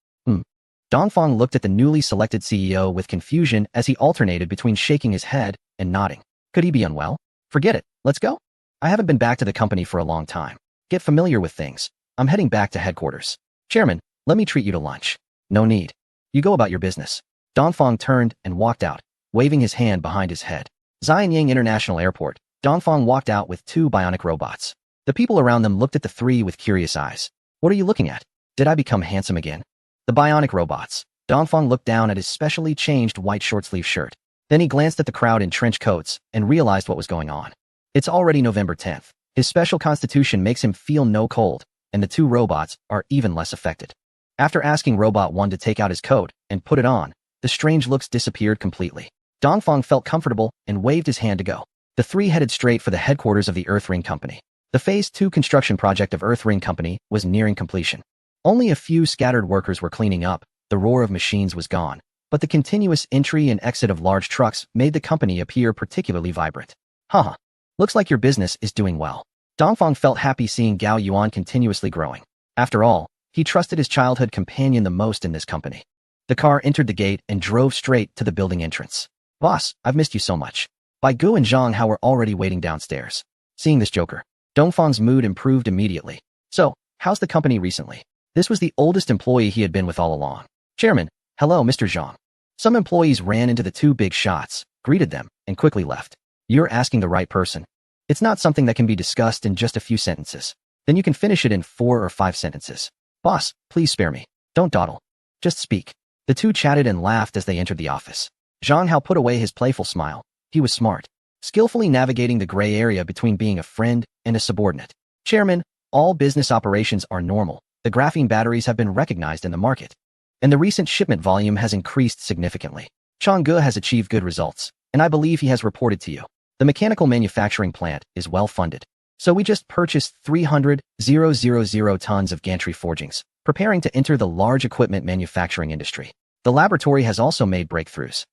Dongfang looked at the newly selected CEO with confusion as he alternated between shaking his head and nodding. Could he be unwell? Forget it. Let's go. I haven't been back to the company for a long time. Get familiar with things. I'm heading back to headquarters. Chairman, let me treat you to lunch. No need. You go about your business. Dongfang turned and walked out, waving his hand behind his head. Xianyang International Airport. Dongfang walked out with 2 bionic robots. The people around them looked at the 3 with curious eyes. What are you looking at? Did I become handsome again? The bionic robots. Dongfang looked down at his specially changed white short-sleeve shirt. Then he glanced at the crowd in trench coats and realized what was going on. It's already November 10th. His special constitution makes him feel no cold, and the 2 robots are even less affected. After asking Robot 1 to take out his coat and put it on, the strange looks disappeared completely. Dongfang felt comfortable and waved his hand to go. The 3 headed straight for the headquarters of the Earth Ring Company. The Phase 2 construction project of Earth Ring Company was nearing completion. Only a few scattered workers were cleaning up. The roar of machines was gone, but the continuous entry and exit of large trucks made the company appear particularly vibrant. Haha. Looks like your business is doing well. Dongfang felt happy seeing Gao Yuan continuously growing. After all, He trusted his childhood companion the most in this company. The car entered the gate and drove straight to the building entrance. Boss, I've missed you so much. Bai Gu and Zhang Hao were already waiting downstairs. Seeing this joker, Dongfang's mood improved immediately. So, how's the company recently? This was the oldest employee he had been with all along. Chairman, hello Mr. Zhang. Some employees ran into the two big shots, greeted them, and quickly left. You're asking the right person. It's not something that can be discussed in just a few sentences. Then you can finish it in 4 or 5 sentences. Boss, please spare me. Don't dawdle. Just speak. The two chatted and laughed as they entered the office. Zhang Hao put away his playful smile. He was smart, skillfully navigating the gray area between being a friend and a subordinate. Chairman, all business operations are normal. The graphene batteries have been recognized in the market, and the recent shipment volume has increased significantly. Changge has achieved good results, and I believe he has reported to you. The mechanical manufacturing plant is well funded. So we just purchased 300,000 tons of gantry forgings, preparing to enter the large equipment manufacturing industry. The laboratory has also made breakthroughs.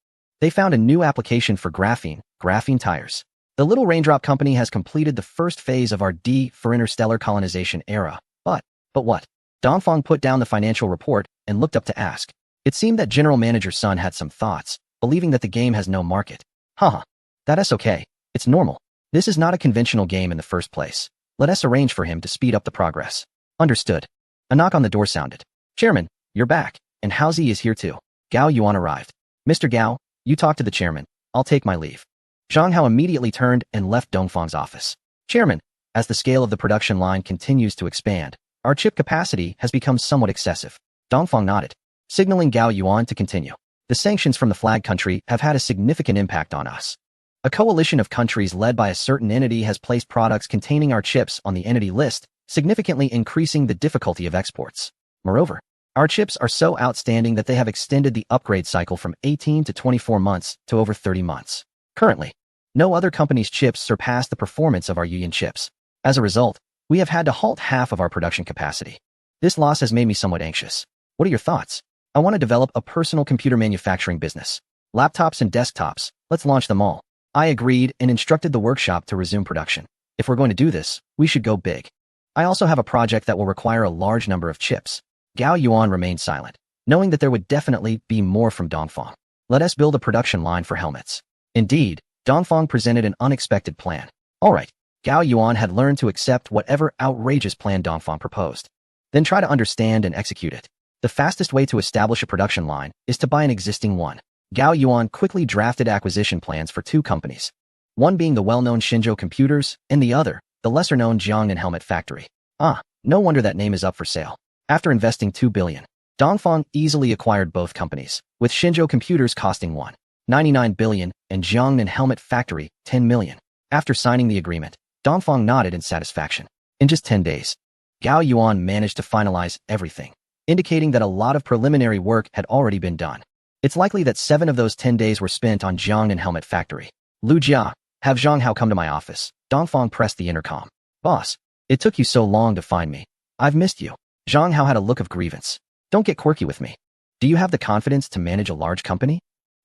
They found a new application for graphene tires. The Little Raindrop Company has completed the first phase of our D for interstellar colonization era. But what? Dongfang put down the financial report and looked up to ask. It seemed that General Manager Sun had some thoughts, believing that the game has no market. Haha. That's okay. It's normal. This is not a conventional game in the first place. Let us arrange for him to speed up the progress. Understood. A knock on the door sounded. Chairman, you're back, and Haozi is here too. Gao Yuan arrived. Mr. Gao, you talk to the chairman. I'll take my leave. Zhang Hao immediately turned and left Dongfang's office. Chairman, as the scale of the production line continues to expand, our chip capacity has become somewhat excessive. Dongfang nodded, signaling Gao Yuan to continue. The sanctions from the flag country have had a significant impact on us. A coalition of countries led by a certain entity has placed products containing our chips on the entity list, significantly increasing the difficulty of exports. Moreover, our chips are so outstanding that they have extended the upgrade cycle from 18 to 24 months to over 30 months. Currently, no other company's chips surpass the performance of our Yuyan chips. As a result, we have had to halt half of our production capacity. This loss has made me somewhat anxious. What are your thoughts? I want to develop a personal computer manufacturing business. Laptops and desktops, let's launch them all. I agreed and instructed the workshop to resume production. If we're going to do this, we should go big. I also have a project that will require a large number of chips. Gao Yuan remained silent, knowing that there would definitely be more from Dongfang. Let us build a production line for helmets. Indeed, Dongfang presented an unexpected plan. All right, Gao Yuan had learned to accept whatever outrageous plan Dongfang proposed, then try to understand and execute it. The fastest way to establish a production line is to buy an existing one. Gao Yuan quickly drafted acquisition plans for 2 companies, one being the well-known Shenzhou Computers, and the other, the lesser-known Jiangnan Helmet Factory. No wonder that name is up for sale. After investing 2 billion, Dongfang easily acquired both companies, with Shenzhou Computers costing 1.99 billion and Jiangnan Helmet Factory 10 million. After signing the agreement, Dongfang nodded in satisfaction. In just 10 days, Gao Yuan managed to finalize everything, indicating that a lot of preliminary work had already been done. It's likely that 7 of those 10 days were spent on Jiangnan Helmet Factory. Lu Jia, have Zhang Hao come to my office. Dongfang pressed the intercom. Boss, it took you so long to find me. I've missed you. Zhang Hao had a look of grievance. Don't get quirky with me. Do you have the confidence to manage a large company?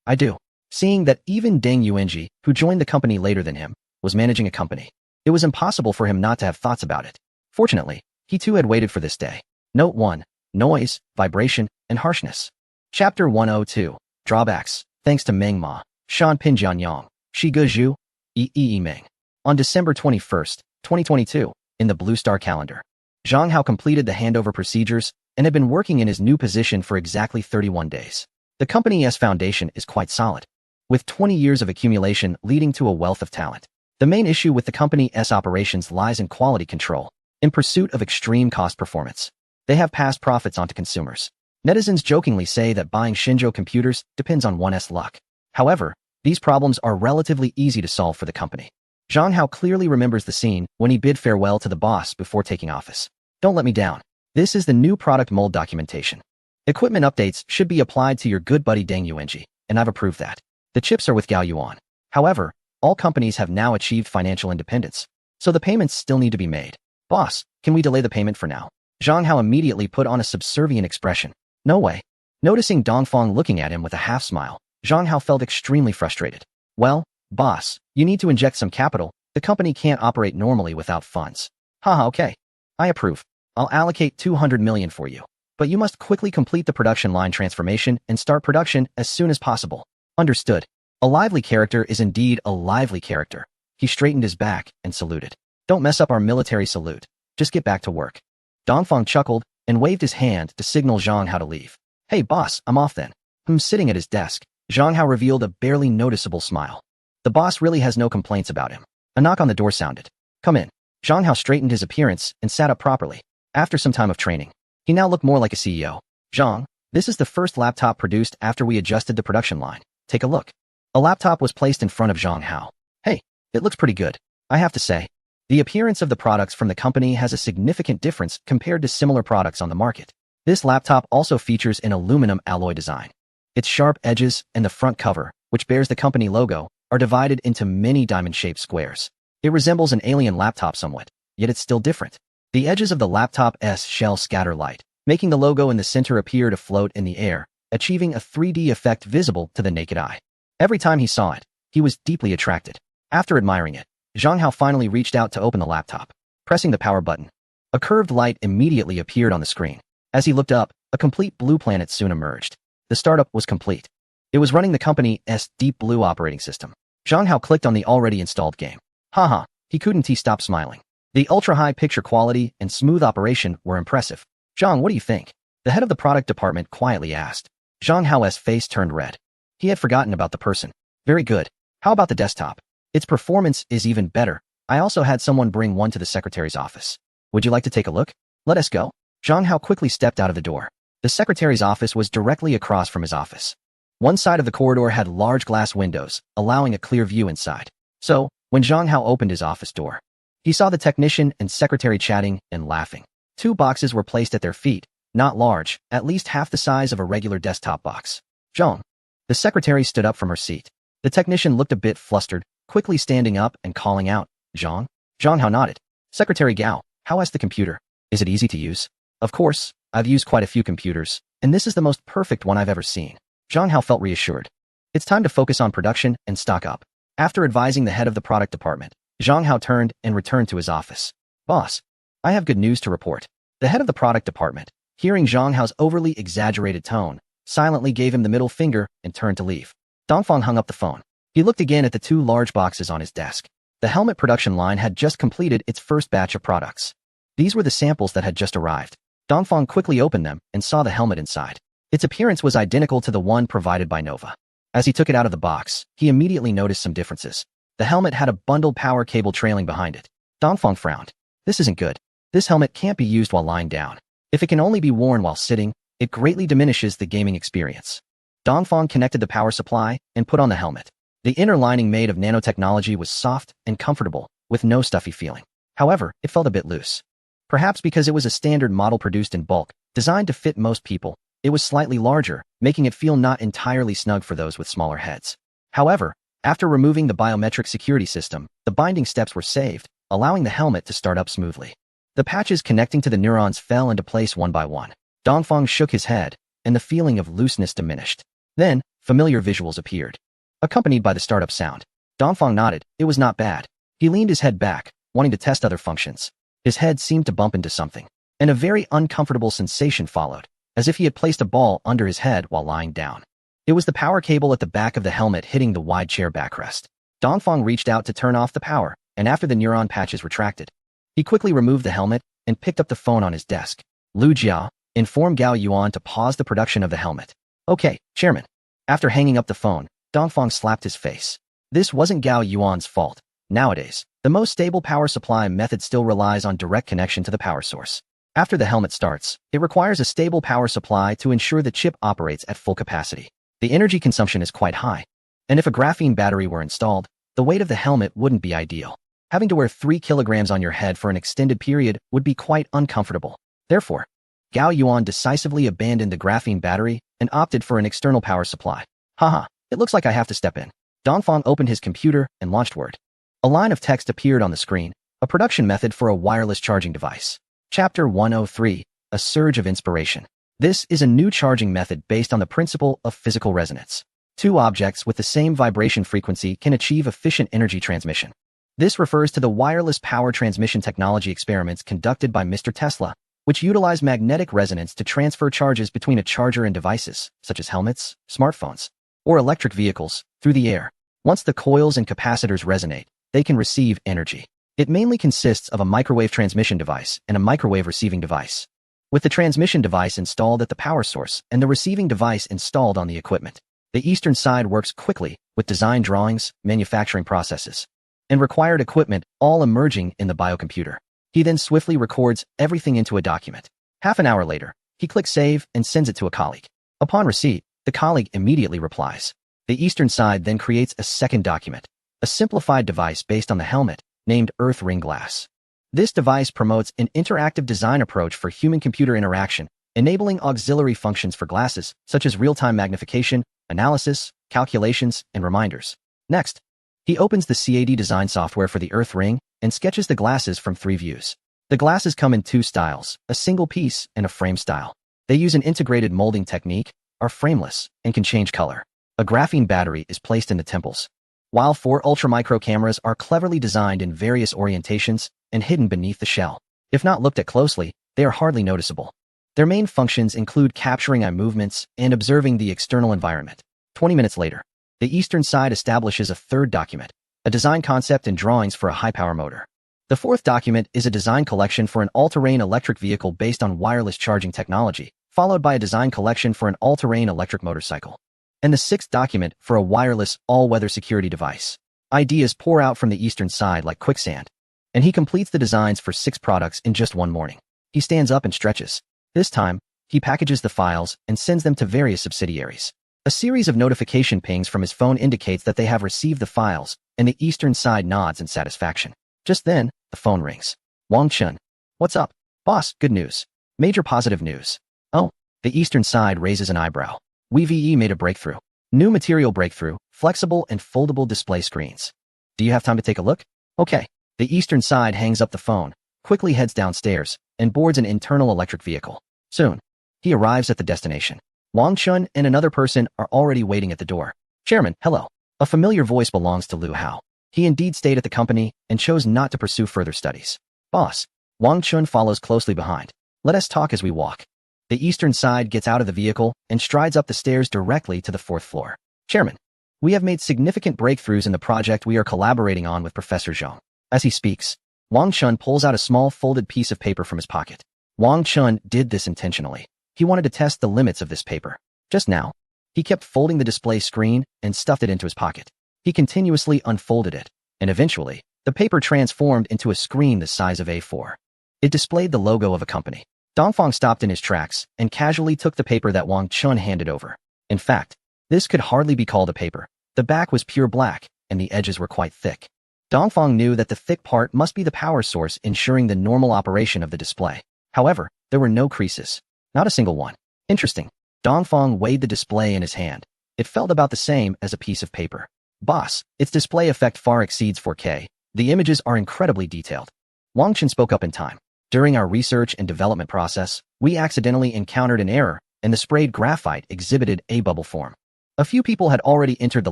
I do. Seeing that even Deng Yuanji, who joined the company later than him, was managing a company, it was impossible for him not to have thoughts about it. Fortunately, he too had waited for this day. Note 1. Noise, vibration, and harshness. Chapter 102. Drawbacks. Thanks to Meng Ma, Shan Pinjianyang, Shi Gezhu, Yi Meng. On December 21st, 2022, in the Blue Star calendar, Zhang Hao completed the handover procedures and had been working in his new position for exactly 31 days. The company's foundation is quite solid, with 20 years of accumulation leading to a wealth of talent. The main issue with the company's operations lies in quality control, in pursuit of extreme cost performance. They have passed profits onto consumers. Netizens jokingly say that buying Shenzhou Computers depends on one's luck. However, these problems are relatively easy to solve for the company. Zhang Hao clearly remembers the scene when he bid farewell to the boss before taking office. Don't let me down. This is the new product mold documentation. Equipment updates should be applied to your good buddy Deng Yuanji, and I've approved that. The chips are with Gao Yuan. However, all companies have now achieved financial independence, so the payments still need to be made. Boss, can we delay the payment for now? Zhang Hao immediately put on a subservient expression. No way. Noticing Dongfang looking at him with a half-smile, Zhang Hao felt extremely frustrated. Well, boss, you need to inject some capital. The company can't operate normally without funds. Haha, okay. I approve. I'll allocate 200 million for you. But you must quickly complete the production line transformation and start production as soon as possible. Understood. A lively character is indeed a lively character. He straightened his back and saluted. Don't mess up our military salute. Just get back to work. Dongfang chuckled and waved his hand to signal Zhang Hao to leave. Hey boss, I'm off then. Sitting at his desk, Zhang Hao revealed a barely noticeable smile. The boss really has no complaints about him. A knock on the door sounded. Come in. Zhang Hao straightened his appearance and sat up properly. After some time of training, he now looked more like a CEO. Zhang, this is the first laptop produced after we adjusted the production line. Take a look. A laptop was placed in front of Zhang Hao. Hey, it looks pretty good. I have to say, the appearance of the products from the company has a significant difference compared to similar products on the market. This laptop also features an aluminum alloy design. Its sharp edges and the front cover, which bears the company logo, are divided into many diamond-shaped squares. It resembles an alien laptop somewhat, yet it's still different. The edges of the laptop's shell scatter light, making the logo in the center appear to float in the air, achieving a 3D effect visible to the naked eye. Every time he saw it, he was deeply attracted. After admiring it, Zhang Hao finally reached out to open the laptop. Pressing the power button, a curved light immediately appeared on the screen. As he looked up, a complete blue planet soon emerged. The startup was complete. It was running the company's Deep Blue operating system. Zhang Hao clicked on the already installed game. Haha, he couldn't stop smiling. The ultra-high picture quality and smooth operation were impressive. Zhang, what do you think? The head of the product department quietly asked. Zhang Hao's face turned red. He had forgotten about the person. Very good. How about the desktop? Its performance is even better. I also had someone bring one to the secretary's office. Would you like to take a look? Let us go. Zhang Hao quickly stepped out of the door. The secretary's office was directly across from his office. One side of the corridor had large glass windows, allowing a clear view inside. So, when Zhang Hao opened his office door, he saw the technician and secretary chatting and laughing. Two boxes were placed at their feet, not large, at least half the size of a regular desktop box. Zhang. The secretary stood up from her seat. The technician looked a bit flustered, quickly standing up and calling out, Zhang? Zhang Hao nodded. Secretary Gao, how is the computer? Is it easy to use? Of course, I've used quite a few computers, and this is the most perfect one I've ever seen. Zhang Hao felt reassured. It's time to focus on production and stock up. After advising the head of the product department, Zhang Hao turned and returned to his office. Boss, I have good news to report. The head of the product department, hearing Zhang Hao's overly exaggerated tone, silently gave him the middle finger and turned to leave. Dongfang hung up the phone. He looked again at the two large boxes on his desk. The helmet production line had just completed its first batch of products. These were the samples that had just arrived. Dongfang quickly opened them and saw the helmet inside. Its appearance was identical to the one provided by Nova. As he took it out of the box, he immediately noticed some differences. The helmet had a bundled power cable trailing behind it. Dongfang frowned. This isn't good. This helmet can't be used while lying down. If it can only be worn while sitting, it greatly diminishes the gaming experience. Dongfang connected the power supply and put on the helmet. The inner lining made of nanotechnology was soft and comfortable, with no stuffy feeling. However, it felt a bit loose. Perhaps because it was a standard model produced in bulk, designed to fit most people, it was slightly larger, making it feel not entirely snug for those with smaller heads. However, after removing the biometric security system, the binding steps were saved, allowing the helmet to start up smoothly. The patches connecting to the neurons fell into place one by one. Dongfang shook his head, and the feeling of looseness diminished. Then, familiar visuals appeared, accompanied by the startup sound. Dongfang nodded. It was not bad. He leaned his head back, wanting to test other functions. His head seemed to bump into something, and a very uncomfortable sensation followed, as if he had placed a ball under his head while lying down. It was the power cable at the back of the helmet hitting the wide chair backrest. Dongfang reached out to turn off the power, and after the neuron patches retracted, he quickly removed the helmet and picked up the phone on his desk. Lu Jia, informed Gao Yuan to pause the production of the helmet. Okay, Chairman. After hanging up the phone, Dongfang slapped his face. This wasn't Gao Yuan's fault. Nowadays, the most stable power supply method still relies on direct connection to the power source. After the helmet starts, it requires a stable power supply to ensure the chip operates at full capacity. The energy consumption is quite high, and if a graphene battery were installed, the weight of the helmet wouldn't be ideal. Having to wear 3 kilograms on your head for an extended period would be quite uncomfortable. Therefore, Gao Yuan decisively abandoned the graphene battery and opted for an external power supply. Haha, it looks like I have to step in. Dongfang opened his computer and launched Word. A line of text appeared on the screen, a production method for a wireless charging device. Chapter 103, A Surge of Inspiration. This is a new charging method based on the principle of physical resonance. Two objects with the same vibration frequency can achieve efficient energy transmission. This refers to the wireless power transmission technology experiments conducted by Mr. Tesla, which utilize magnetic resonance to transfer charges between a charger and devices, such as helmets, smartphones, or electric vehicles, through the air. Once the coils and capacitors resonate, they can receive energy. It mainly consists of a microwave transmission device and a microwave receiving device, with the transmission device installed at the power source and the receiving device installed on the equipment. The eastern side works quickly, with design drawings, manufacturing processes, and required equipment all emerging in the biocomputer. He then swiftly records everything into a document. Half an hour later, he clicks save and sends it to a colleague. Upon receipt, the colleague immediately replies. The eastern side then creates a second document, a simplified device based on the helmet, named Earth Ring Glass. This device promotes an interactive design approach for human-computer interaction, enabling auxiliary functions for glasses, such as real-time magnification, analysis, calculations, and reminders. Next, he opens the CAD design software for the Earth Ring and sketches the glasses from 3 views. The glasses come in 2 styles, a single piece and a frame style. They use an integrated molding technique, are frameless, and can change color. A graphene battery is placed in the temples, while 4 ultramicro cameras are cleverly designed in various orientations and hidden beneath the shell. If not looked at closely, they are hardly noticeable. Their main functions include capturing eye movements and observing the external environment. 20 minutes later, the eastern side establishes a third document, a design concept and drawings for a high-power motor. The fourth document is a design collection for an all-terrain electric vehicle based on wireless charging technology, followed by a design collection for an all-terrain electric motorcycle. And the sixth document for a wireless, all-weather security device. Ideas pour out from the eastern side like quicksand, and he completes the designs for 6 products in just one morning. He stands up and stretches. This time, he packages the files and sends them to various subsidiaries. A series of notification pings from his phone indicates that they have received the files, and the eastern side nods in satisfaction. Just then, the phone rings. Wang Chun. What's up? Boss, good news. Major positive news. Oh, the eastern side raises an eyebrow. WeVE made a breakthrough. New material breakthrough, flexible and foldable display screens. Do you have time to take a look? Okay. The eastern side hangs up the phone, quickly heads downstairs, and boards an internal electric vehicle. Soon, he arrives at the destination. Wang Chun and another person are already waiting at the door. Chairman, hello. A familiar voice belongs to Lu Hao. He indeed stayed at the company and chose not to pursue further studies. Boss, Wang Chun follows closely behind. Let us talk as we walk. The eastern side gets out of the vehicle and strides up the stairs directly to the 4th floor. Chairman, we have made significant breakthroughs in the project we are collaborating on with Professor Zhong. As he speaks, Wang Chun pulls out a small folded piece of paper from his pocket. Wang Chun did this intentionally. He wanted to test the limits of this paper. Just now, he kept folding the display screen and stuffed it into his pocket. He continuously unfolded it, and eventually, the paper transformed into a screen the size of A4. It displayed the logo of a company. Dongfang stopped in his tracks and casually took the paper that Wang Chun handed over. In fact, this could hardly be called a paper. The back was pure black, and the edges were quite thick. Dongfang knew that the thick part must be the power source ensuring the normal operation of the display. However, there were no creases. Not a single one. Interesting. Dongfang weighed the display in his hand. It felt about the same as a piece of paper. Boss, its display effect far exceeds 4K. The images are incredibly detailed. Wang Chun spoke up in time. During our research and development process, we accidentally encountered an error, and the sprayed graphite exhibited a bubble form. A few people had already entered the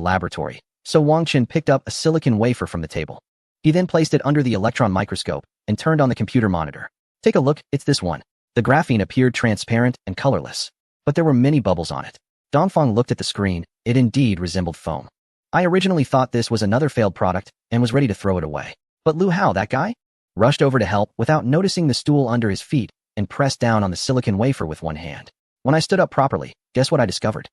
laboratory, so Wang Chun picked up a silicon wafer from the table. He then placed it under the electron microscope and turned on the computer monitor. Take a look, it's this one. The graphene appeared transparent and colorless, but there were many bubbles on it. Dongfang looked at the screen. It indeed resembled foam. I originally thought this was another failed product and was ready to throw it away. But Lu Hao, that guy, rushed over to help without noticing the stool under his feet and pressed down on the silicon wafer with one hand. When I stood up properly, guess what I discovered?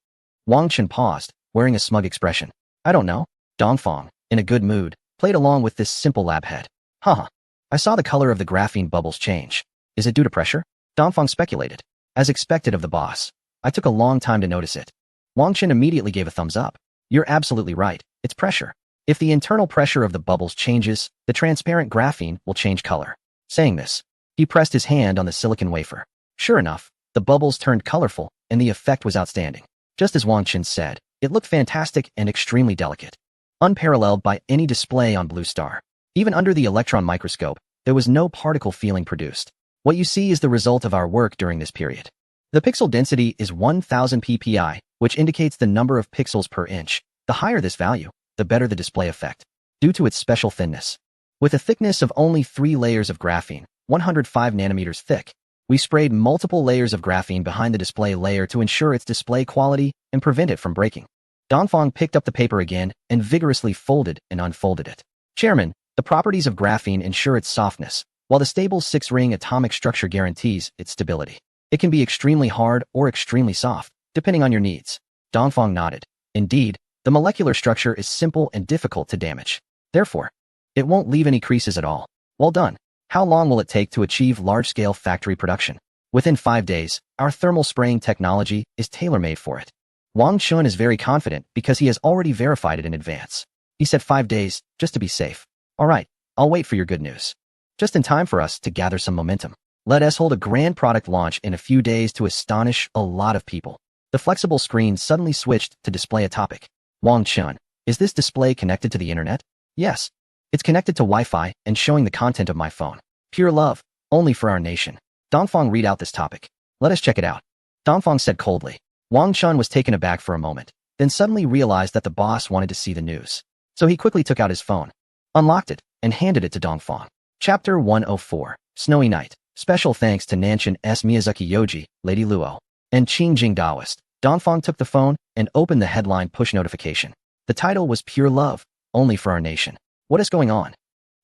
Wang Chun paused, wearing a smug expression. I don't know. Dongfang, in a good mood, played along with this simple lab head. Haha. I saw the color of the graphene bubbles change. Is it due to pressure? Dongfang speculated. As expected of the boss, I took a long time to notice it. Wang Chun immediately gave a thumbs up. You're absolutely right. It's pressure. If the internal pressure of the bubbles changes, the transparent graphene will change color. Saying this, he pressed his hand on the silicon wafer. Sure enough, the bubbles turned colorful, and the effect was outstanding. Just as Wang Chun said, it looked fantastic and extremely delicate, unparalleled by any display on Blue Star. Even under the electron microscope, there was no particle feeling produced. What you see is the result of our work during this period. The pixel density is 1000 ppi, which indicates the number of pixels per inch. The higher this value, the better the display effect, due to its special thinness. With a thickness of only 3 layers of graphene, 105 nanometers thick, We sprayed multiple layers of graphene behind the display layer to ensure its display quality and prevent it from breaking. Dongfang picked up the paper again and vigorously folded and unfolded it. Chairman, the properties of graphene ensure its softness, while the stable 6-ring atomic structure guarantees its stability. It can be extremely hard or extremely soft, depending on your needs. Dongfang nodded. Indeed, the molecular structure is simple and difficult to damage. Therefore, it won't leave any creases at all. Well done. How long will it take to achieve large-scale factory production? Within 5 days, our thermal spraying technology is tailor-made for it. Wang Chun is very confident because he has already verified it in advance. He said 5 days, just to be safe. All right, I'll wait for your good news. Just in time for us to gather some momentum. Let us hold a grand product launch in a few days to astonish a lot of people. The flexible screen suddenly switched to display a topic. Wang Chun, is this display connected to the internet? Yes. It's connected to Wi-Fi and showing the content of my phone. Pure love, only for our nation. Dongfang read out this topic. Let us check it out. Dongfang said coldly. Wang Chun was taken aback for a moment, then suddenly realized that the boss wanted to see the news. So he quickly took out his phone, unlocked it, and handed it to Dongfang. Chapter 104, Snowy Night. Special thanks to Nanshan S. Miyazaki Yoji, Lady Luo, and Qing Jing Daoist. Dongfang took the phone and opened the headline push notification. The title was Pure Love, only for our nation. What is going on?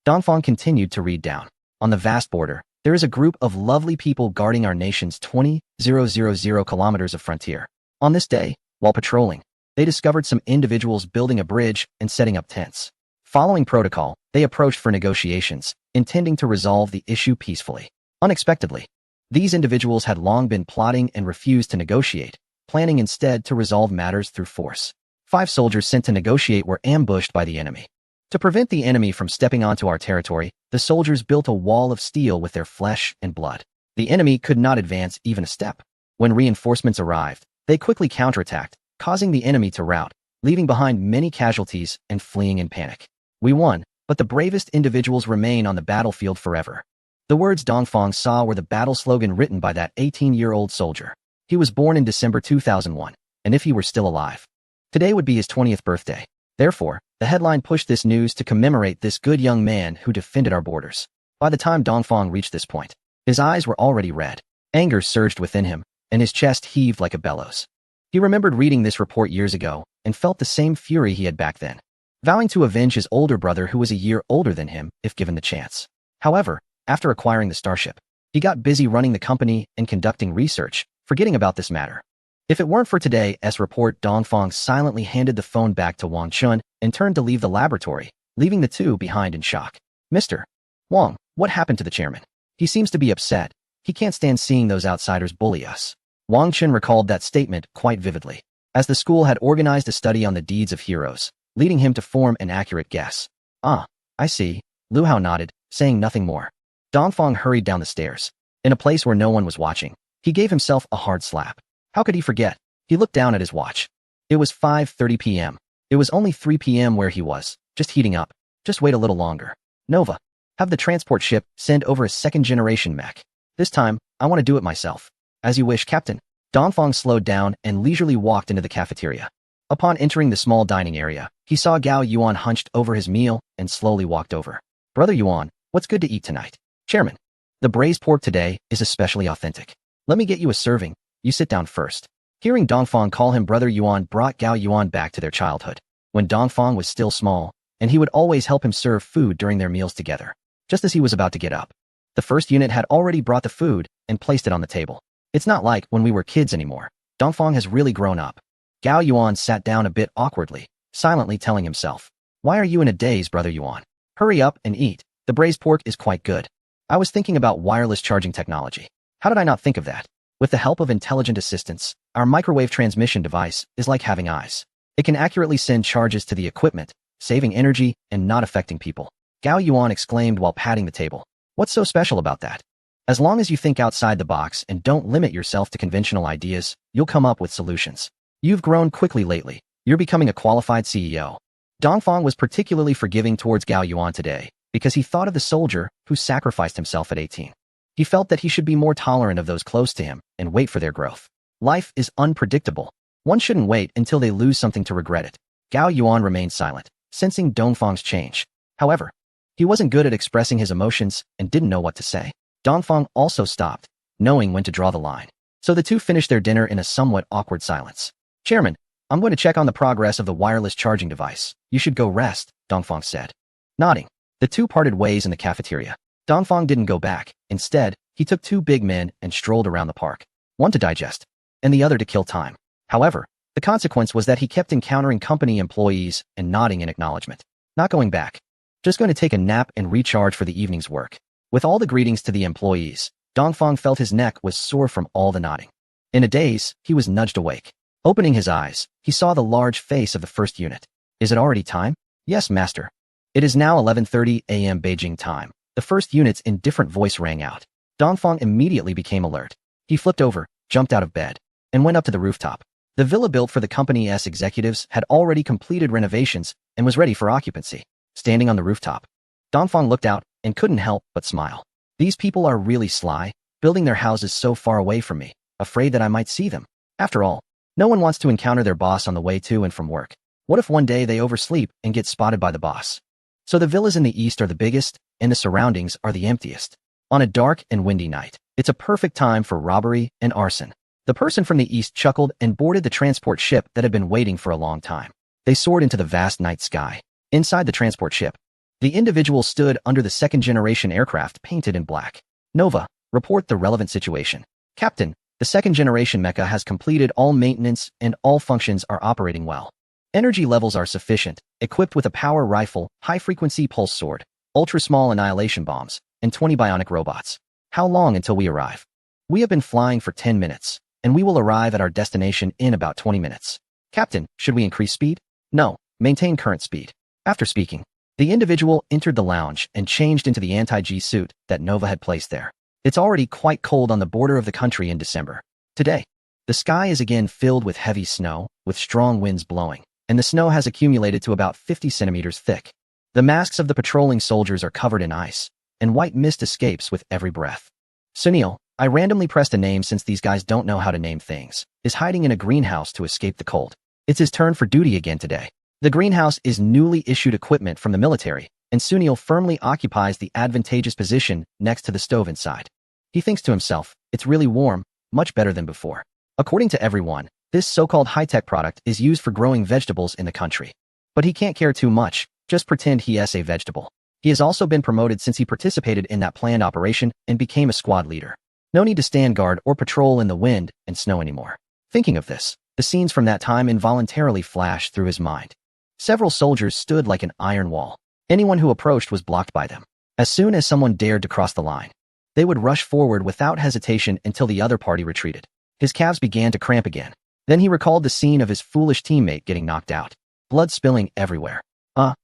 Dongfang continued to read down. On the vast border, there is a group of lovely people guarding our nation's 20,000 kilometers of frontier. On this day, while patrolling, they discovered some individuals building a bridge and setting up tents. Following protocol, they approached for negotiations, intending to resolve the issue peacefully. Unexpectedly, these individuals had long been plotting and refused to negotiate, planning instead to resolve matters through force. 5 soldiers sent to negotiate were ambushed by the enemy. To prevent the enemy from stepping onto our territory, the soldiers built a wall of steel with their flesh and blood. The enemy could not advance even a step. When reinforcements arrived, they quickly counterattacked, causing the enemy to rout, leaving behind many casualties and fleeing in panic. We won, but the bravest individuals remain on the battlefield forever. The words Dongfang saw were the battle slogan written by that 18-year-old soldier. He was born in December 2001, and if he were still alive, today would be his 20th birthday. Therefore, the headline pushed this news to commemorate this good young man who defended our borders. By the time Dongfang reached this point, his eyes were already red. Anger surged within him, and his chest heaved like a bellows. He remembered reading this report years ago and felt the same fury he had back then, vowing to avenge his older brother who was a year older than him if given the chance. However, after acquiring the starship, he got busy running the company and conducting research, forgetting about this matter. If it weren't for today's report, Dongfang silently handed the phone back to Wang Chun and turned to leave the laboratory, leaving the two behind in shock. Mr. Wang, what happened to the chairman? He seems to be upset. He can't stand seeing those outsiders bully us. Wang Chun recalled that statement quite vividly, as the school had organized a study on the deeds of heroes, leading him to form an accurate guess. Ah, I see. Lu Hao nodded, saying nothing more. Dongfang hurried down the stairs. In a place where no one was watching, he gave himself a hard slap. How could he forget? He looked down at his watch. It was 5:30 p.m. It was only 3 p.m. where he was, just heating up. Just wait a little longer. Nova, have the transport ship send over a second-generation mech. This time, I want to do it myself. As you wish, Captain. Dongfang slowed down and leisurely walked into the cafeteria. Upon entering the small dining area, he saw Gao Yuan hunched over his meal and slowly walked over. Brother Yuan, what's good to eat tonight? Chairman, the braised pork today is especially authentic. Let me get you a serving. You sit down first. Hearing Dongfang call him Brother Yuan brought Gao Yuan back to their childhood, when Dongfang was still small, and he would always help him serve food during their meals together. Just as he was about to get up, the first unit had already brought the food and placed it on the table. It's not like when we were kids anymore. Dongfang has really grown up. Gao Yuan sat down a bit awkwardly, silently telling himself, "Why are you in a daze, Brother Yuan? Hurry up and eat. The braised pork is quite good. I was thinking about wireless charging technology. How did I not think of that? With the help of intelligent assistants, our microwave transmission device is like having eyes. It can accurately send charges to the equipment, saving energy and not affecting people." Gao Yuan exclaimed while patting the table. "What's so special about that? As long as you think outside the box and don't limit yourself to conventional ideas, you'll come up with solutions. You've grown quickly lately. You're becoming a qualified CEO." Dongfang was particularly forgiving towards Gao Yuan today because he thought of the soldier who sacrificed himself at 18. He felt that he should be more tolerant of those close to him and wait for their growth. Life is unpredictable. One shouldn't wait until they lose something to regret it. Gao Yuan remained silent, sensing Dongfang's change. However, he wasn't good at expressing his emotions and didn't know what to say. Dongfang also stopped, knowing when to draw the line. So the two finished their dinner in a somewhat awkward silence. Chairman, I'm going to check on the progress of the wireless charging device. You should go rest, Dongfang said. Nodding, the two parted ways in the cafeteria. Dongfang didn't go back. Instead, he took two big men and strolled around the park. One to digest, and the other to kill time. However, the consequence was that he kept encountering company employees and nodding in acknowledgement. Not going back. Just going to take a nap and recharge for the evening's work. With all the greetings to the employees, Dongfang felt his neck was sore from all the nodding. In a daze, he was nudged awake. Opening his eyes, he saw the large face of the first unit. Is it already time? Yes, master. It is now 11:30 a.m. Beijing time. The first unit's indifferent voice rang out. Dongfang immediately became alert. He flipped over, jumped out of bed, and went up to the rooftop. The villa built for the company's executives had already completed renovations and was ready for occupancy. Standing on the rooftop, Dongfang looked out and couldn't help but smile. These people are really sly, building their houses so far away from me, afraid that I might see them. After all, no one wants to encounter their boss on the way to and from work. What if one day they oversleep and get spotted by the boss? So the villas in the east are the biggest, and the surroundings are the emptiest. On a dark and windy night, it's a perfect time for robbery and arson. The person from the east chuckled and boarded the transport ship that had been waiting for a long time. They soared into the vast night sky. Inside the transport ship, the individual stood under the second-generation aircraft painted in black. Nova, report the relevant situation. Captain, the second-generation mecha has completed all maintenance and all functions are operating well. Energy levels are sufficient, equipped with a power rifle, high-frequency pulse sword, ultra-small annihilation bombs, and 20 bionic robots. How long until we arrive? We have been flying for 10 minutes, and we will arrive at our destination in about 20 minutes. Captain, should we increase speed? No, maintain current speed. After speaking, the individual entered the lounge and changed into the anti-G suit that Nova had placed there. It's already quite cold on the border of the country in December. Today, the sky is again filled with heavy snow, with strong winds blowing, and the snow has accumulated to about 50 centimeters thick. The masks of the patrolling soldiers are covered in ice, and white mist escapes with every breath. Sunil, I randomly pressed a name since these guys don't know how to name things, is hiding in a greenhouse to escape the cold. It's his turn for duty again today. The greenhouse is newly issued equipment from the military, and Sunil firmly occupies the advantageous position next to the stove inside. He thinks to himself, it's really warm, much better than before. According to everyone, this so-called high-tech product is used for growing vegetables in the country. But he can't care too much, just pretend he is a vegetable. He has also been promoted since he participated in that planned operation and became a squad leader. No need to stand guard or patrol in the wind and snow anymore. Thinking of this, the scenes from that time involuntarily flashed through his mind. Several soldiers stood like an iron wall. Anyone who approached was blocked by them. As soon as someone dared to cross the line, they would rush forward without hesitation until the other party retreated. His calves began to cramp again. Then he recalled the scene of his foolish teammate getting knocked out. Blood spilling everywhere.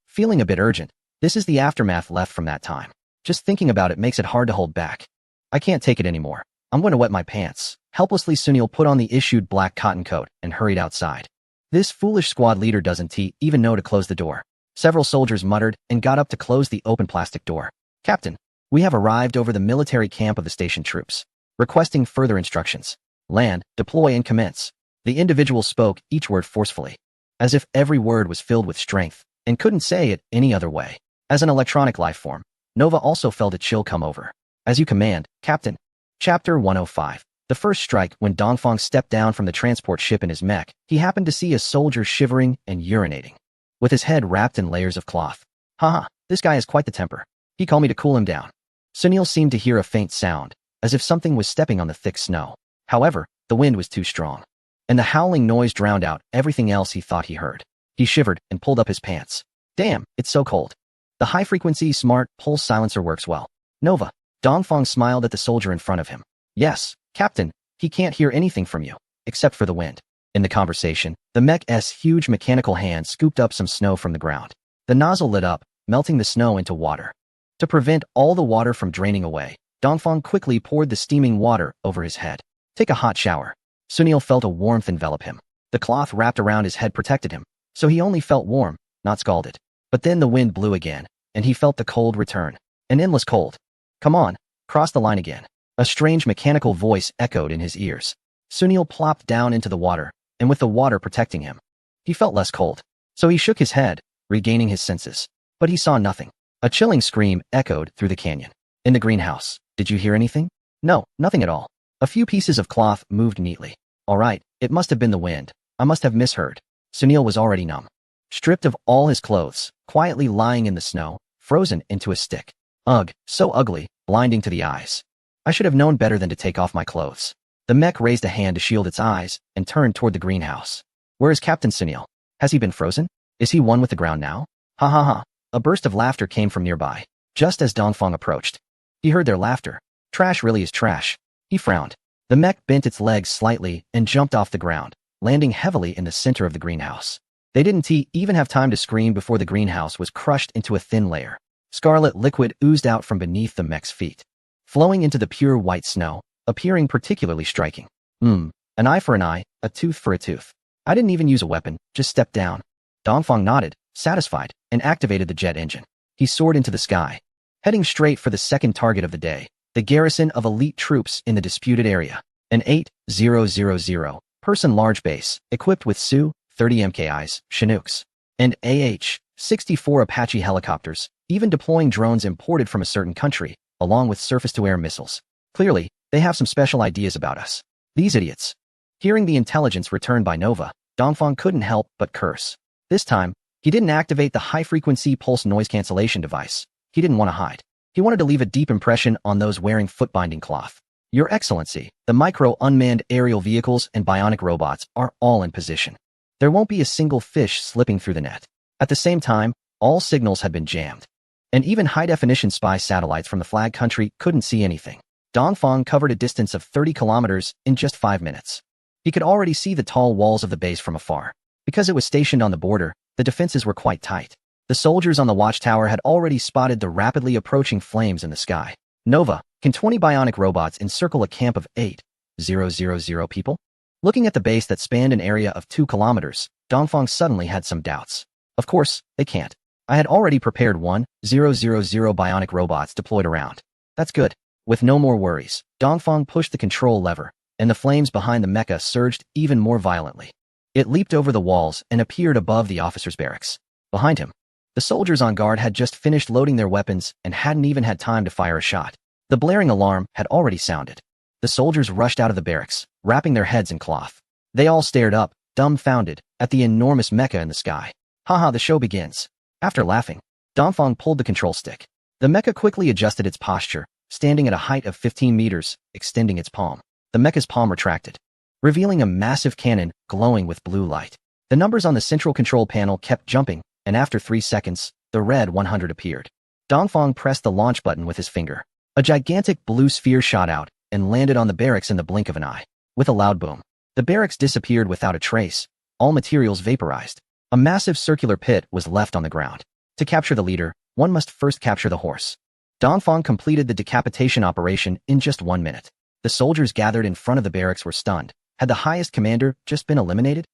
Feeling a bit urgent. This is the aftermath left from that time. Just thinking about it makes it hard to hold back. I can't take it anymore. I'm going to wet my pants. Helplessly, Sunil put on the issued black cotton coat and hurried outside. This foolish squad leader doesn't even know to close the door. Several soldiers muttered and got up to close the open plastic door. Captain, we have arrived over the military camp of the station troops. Requesting further instructions. Land, deploy and commence. The individual spoke each word forcefully, as if every word was filled with strength, and couldn't say it any other way. As an electronic life form, Nova also felt a chill come over. As you command, Captain. Chapter 105. The first strike. When Dongfang stepped down from the transport ship in his mech, he happened to see a soldier shivering and urinating, with his head wrapped in layers of cloth. Haha, this guy has quite the temper. He called me to cool him down. Sunil seemed to hear a faint sound, as if something was stepping on the thick snow. However, the wind was too strong, and the howling noise drowned out everything else he thought he heard. He shivered and pulled up his pants. Damn, it's so cold. The high-frequency smart pulse silencer works well. Nova. Dongfang smiled at the soldier in front of him. Yes, Captain, he can't hear anything from you, except for the wind. In the conversation, the mech's huge mechanical hand scooped up some snow from the ground. The nozzle lit up, melting the snow into water. To prevent all the water from draining away, Dongfang quickly poured the steaming water over his head. Take a hot shower. Sunil felt a warmth envelop him. The cloth wrapped around his head protected him, so he only felt warm, not scalded. But then the wind blew again, and he felt the cold return. An endless cold. Come on, cross the line again. A strange mechanical voice echoed in his ears. Sunil plopped down into the water, and with the water protecting him, he felt less cold. So he shook his head, regaining his senses. But he saw nothing. A chilling scream echoed through the canyon. In the greenhouse, did you hear anything? No, nothing at all. A few pieces of cloth moved neatly. All right, it must have been the wind. I must have misheard. Sunil was already numb. Stripped of all his clothes, quietly lying in the snow, frozen into a stick. Ugh, so ugly, blinding to the eyes. I should have known better than to take off my clothes. The mech raised a hand to shield its eyes and turned toward the greenhouse. Where is Captain Sunil? Has he been frozen? Is he one with the ground now? Ha ha ha. A burst of laughter came from nearby, just as Dongfang approached. He heard their laughter. Trash really is trash. He frowned. The mech bent its legs slightly and jumped off the ground, landing heavily in the center of the greenhouse. They didn't even have time to scream before the greenhouse was crushed into a thin layer. Scarlet liquid oozed out from beneath the mech's feet, flowing into the pure white snow, appearing particularly striking. An eye for an eye, a tooth for a tooth. I didn't even use a weapon, just stepped down. Dongfang nodded, satisfied, and activated the jet engine. He soared into the sky, heading straight for the second target of the day, the garrison of elite troops in the disputed area. An 8,000-person large base, equipped with Su-30 MKIs, Chinooks, and AH-64 Apache helicopters, even deploying drones imported from a certain country, along with surface-to-air missiles. Clearly, they have some special ideas about us. These idiots. Hearing the intelligence returned by Nova, Dongfang couldn't help but curse. This time, he didn't activate the high-frequency pulse noise cancellation device. He didn't want to hide. He wanted to leave a deep impression on those wearing foot-binding cloth. Your Excellency, the micro-unmanned aerial vehicles and bionic robots are all in position. There won't be a single fish slipping through the net. At the same time, all signals had been jammed. And even high-definition spy satellites from the flag country couldn't see anything. Dongfang covered a distance of 30 kilometers in just 5 minutes. He could already see the tall walls of the base from afar. Because it was stationed on the border, the defenses were quite tight. The soldiers on the watchtower had already spotted the rapidly approaching flames in the sky. Nova, can 20 bionic robots encircle a camp of 8,000 people? Looking at the base that spanned an area of 2 kilometers, Dongfang suddenly had some doubts. Of course, they can't. I had already prepared 1,000 bionic robots deployed around. That's good. With no more worries, Dongfang pushed the control lever, and the flames behind the mecha surged even more violently. It leaped over the walls and appeared above the officers' barracks. Behind him, the soldiers on guard had just finished loading their weapons and hadn't even had time to fire a shot. The blaring alarm had already sounded. The soldiers rushed out of the barracks, wrapping their heads in cloth. They all stared up, dumbfounded, at the enormous mecha in the sky. Haha, the show begins. After laughing, Dongfang pulled the control stick. The mecha quickly adjusted its posture, standing at a height of 15 meters, extending its palm. The mecha's palm retracted, revealing a massive cannon glowing with blue light. The numbers on the central control panel kept jumping, and after 3 seconds, the red 100 appeared. Dongfang pressed the launch button with his finger. A gigantic blue sphere shot out and landed on the barracks in the blink of an eye. With a loud boom, the barracks disappeared without a trace, all materials vaporized. A massive circular pit was left on the ground. To capture the leader, one must first capture the horse. Dongfang completed the decapitation operation in just 1 minute. The soldiers gathered in front of the barracks were stunned. Had the highest commander just been eliminated?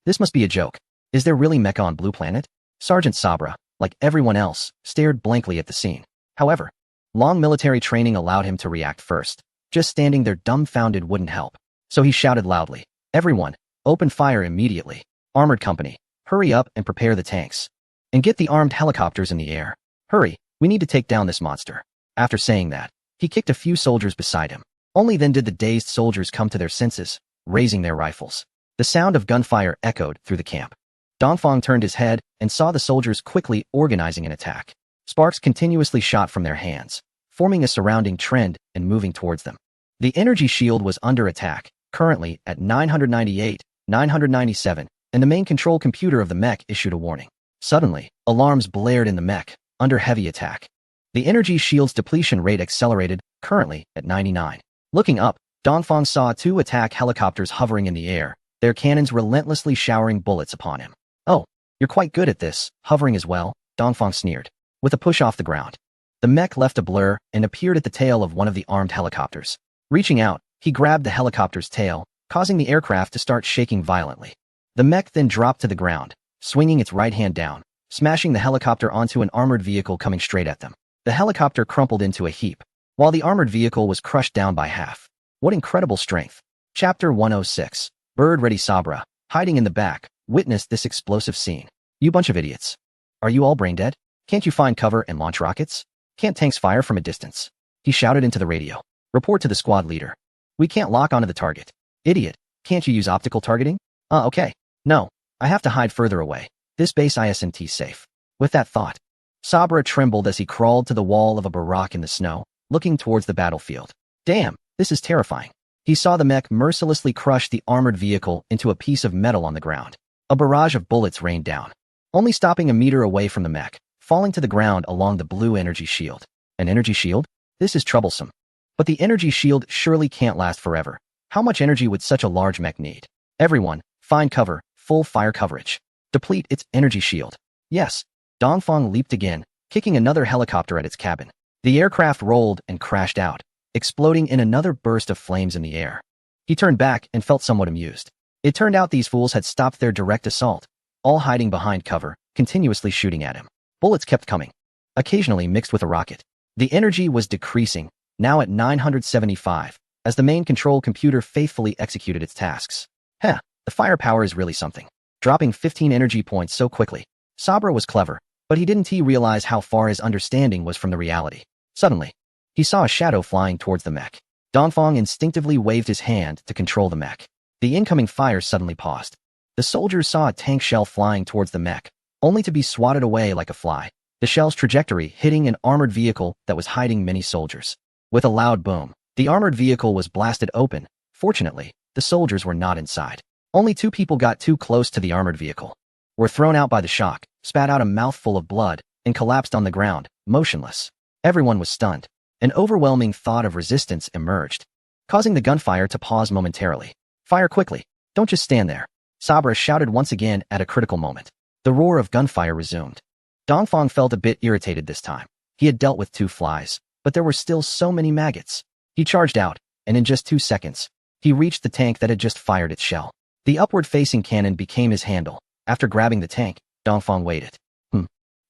This must be a joke. Is there really mecha on Blue Planet? Sergeant Sabra, like everyone else, stared blankly at the scene. However, long military training allowed him to react first. Just standing there dumbfounded wouldn't help. So he shouted loudly, "Everyone, open fire immediately. Armored company, hurry up and prepare the tanks. And get the armed helicopters in the air. Hurry, we need to take down this monster." After saying that, he kicked a few soldiers beside him. Only then did the dazed soldiers come to their senses, raising their rifles. The sound of gunfire echoed through the camp. Dongfang turned his head and saw the soldiers quickly organizing an attack. Sparks continuously shot from their hands, forming a surrounding trend and moving towards them. The energy shield was under attack, currently at 998, 997, and the main control computer of the mech issued a warning. Suddenly, alarms blared in the mech, under heavy attack. The energy shield's depletion rate accelerated, currently at 99. Looking up, Dongfang saw 2 attack helicopters hovering in the air, their cannons relentlessly showering bullets upon him. "Oh, you're quite good at this, hovering as well," Dongfang sneered. With a push off the ground, the mech left a blur and appeared at the tail of one of the armed helicopters. Reaching out, he grabbed the helicopter's tail, causing the aircraft to start shaking violently. The mech then dropped to the ground, swinging its right hand down, smashing the helicopter onto an armored vehicle coming straight at them. The helicopter crumpled into a heap, while the armored vehicle was crushed down by half. What incredible strength. Chapter 106. Bird Ready Sabra, hiding in the back, witnessed this explosive scene. "You bunch of idiots. Are you all brain dead? Can't you find cover and launch rockets? Can't tanks fire from a distance?" He shouted into the radio. "Report to the squad leader. We can't lock onto the target. Idiot, can't you use optical targeting? Okay. No, I have to hide further away. This base isn't safe. With that thought, Sabra trembled as he crawled to the wall of a barack in the snow, looking towards the battlefield. Damn, this is terrifying. He saw the mech mercilessly crush the armored vehicle into a piece of metal on the ground. A barrage of bullets rained down, only stopping a meter away from the mech, falling to the ground along the blue energy shield. An energy shield? This is troublesome. But the energy shield surely can't last forever. How much energy would such a large mech need? Everyone, find cover, full fire coverage. Deplete its energy shield. Yes. Dongfang leaped again, kicking another helicopter at its cabin. The aircraft rolled and crashed out, exploding in another burst of flames in the air. He turned back and felt somewhat amused. It turned out these fools had stopped their direct assault, all hiding behind cover, continuously shooting at him. Bullets kept coming, occasionally mixed with a rocket. The energy was decreasing, now at 975, as the main control computer faithfully executed its tasks. The firepower is really something. Dropping 15 energy points so quickly. Sabra was clever, but he didn't realize how far his understanding was from the reality. Suddenly, he saw a shadow flying towards the mech. Dongfang instinctively waved his hand to control the mech. The incoming fire suddenly paused. The soldiers saw a tank shell flying towards the mech, only to be swatted away like a fly, the shell's trajectory hitting an armored vehicle that was hiding many soldiers. With a loud boom, the armored vehicle was blasted open. Fortunately, the soldiers were not inside. Only 2 people got too close to the armored vehicle, were thrown out by the shock, spat out a mouthful of blood, and collapsed on the ground, motionless. Everyone was stunned. An overwhelming thought of resistance emerged, causing the gunfire to pause momentarily. Fire quickly. Don't just stand there. Sabra shouted once again at a critical moment. The roar of gunfire resumed. Dongfang felt a bit irritated this time. He had dealt with 2 flies, but there were still so many maggots. He charged out, and in just 2 seconds, he reached the tank that had just fired its shell. The upward-facing cannon became his handle. After grabbing the tank, Dongfang waited.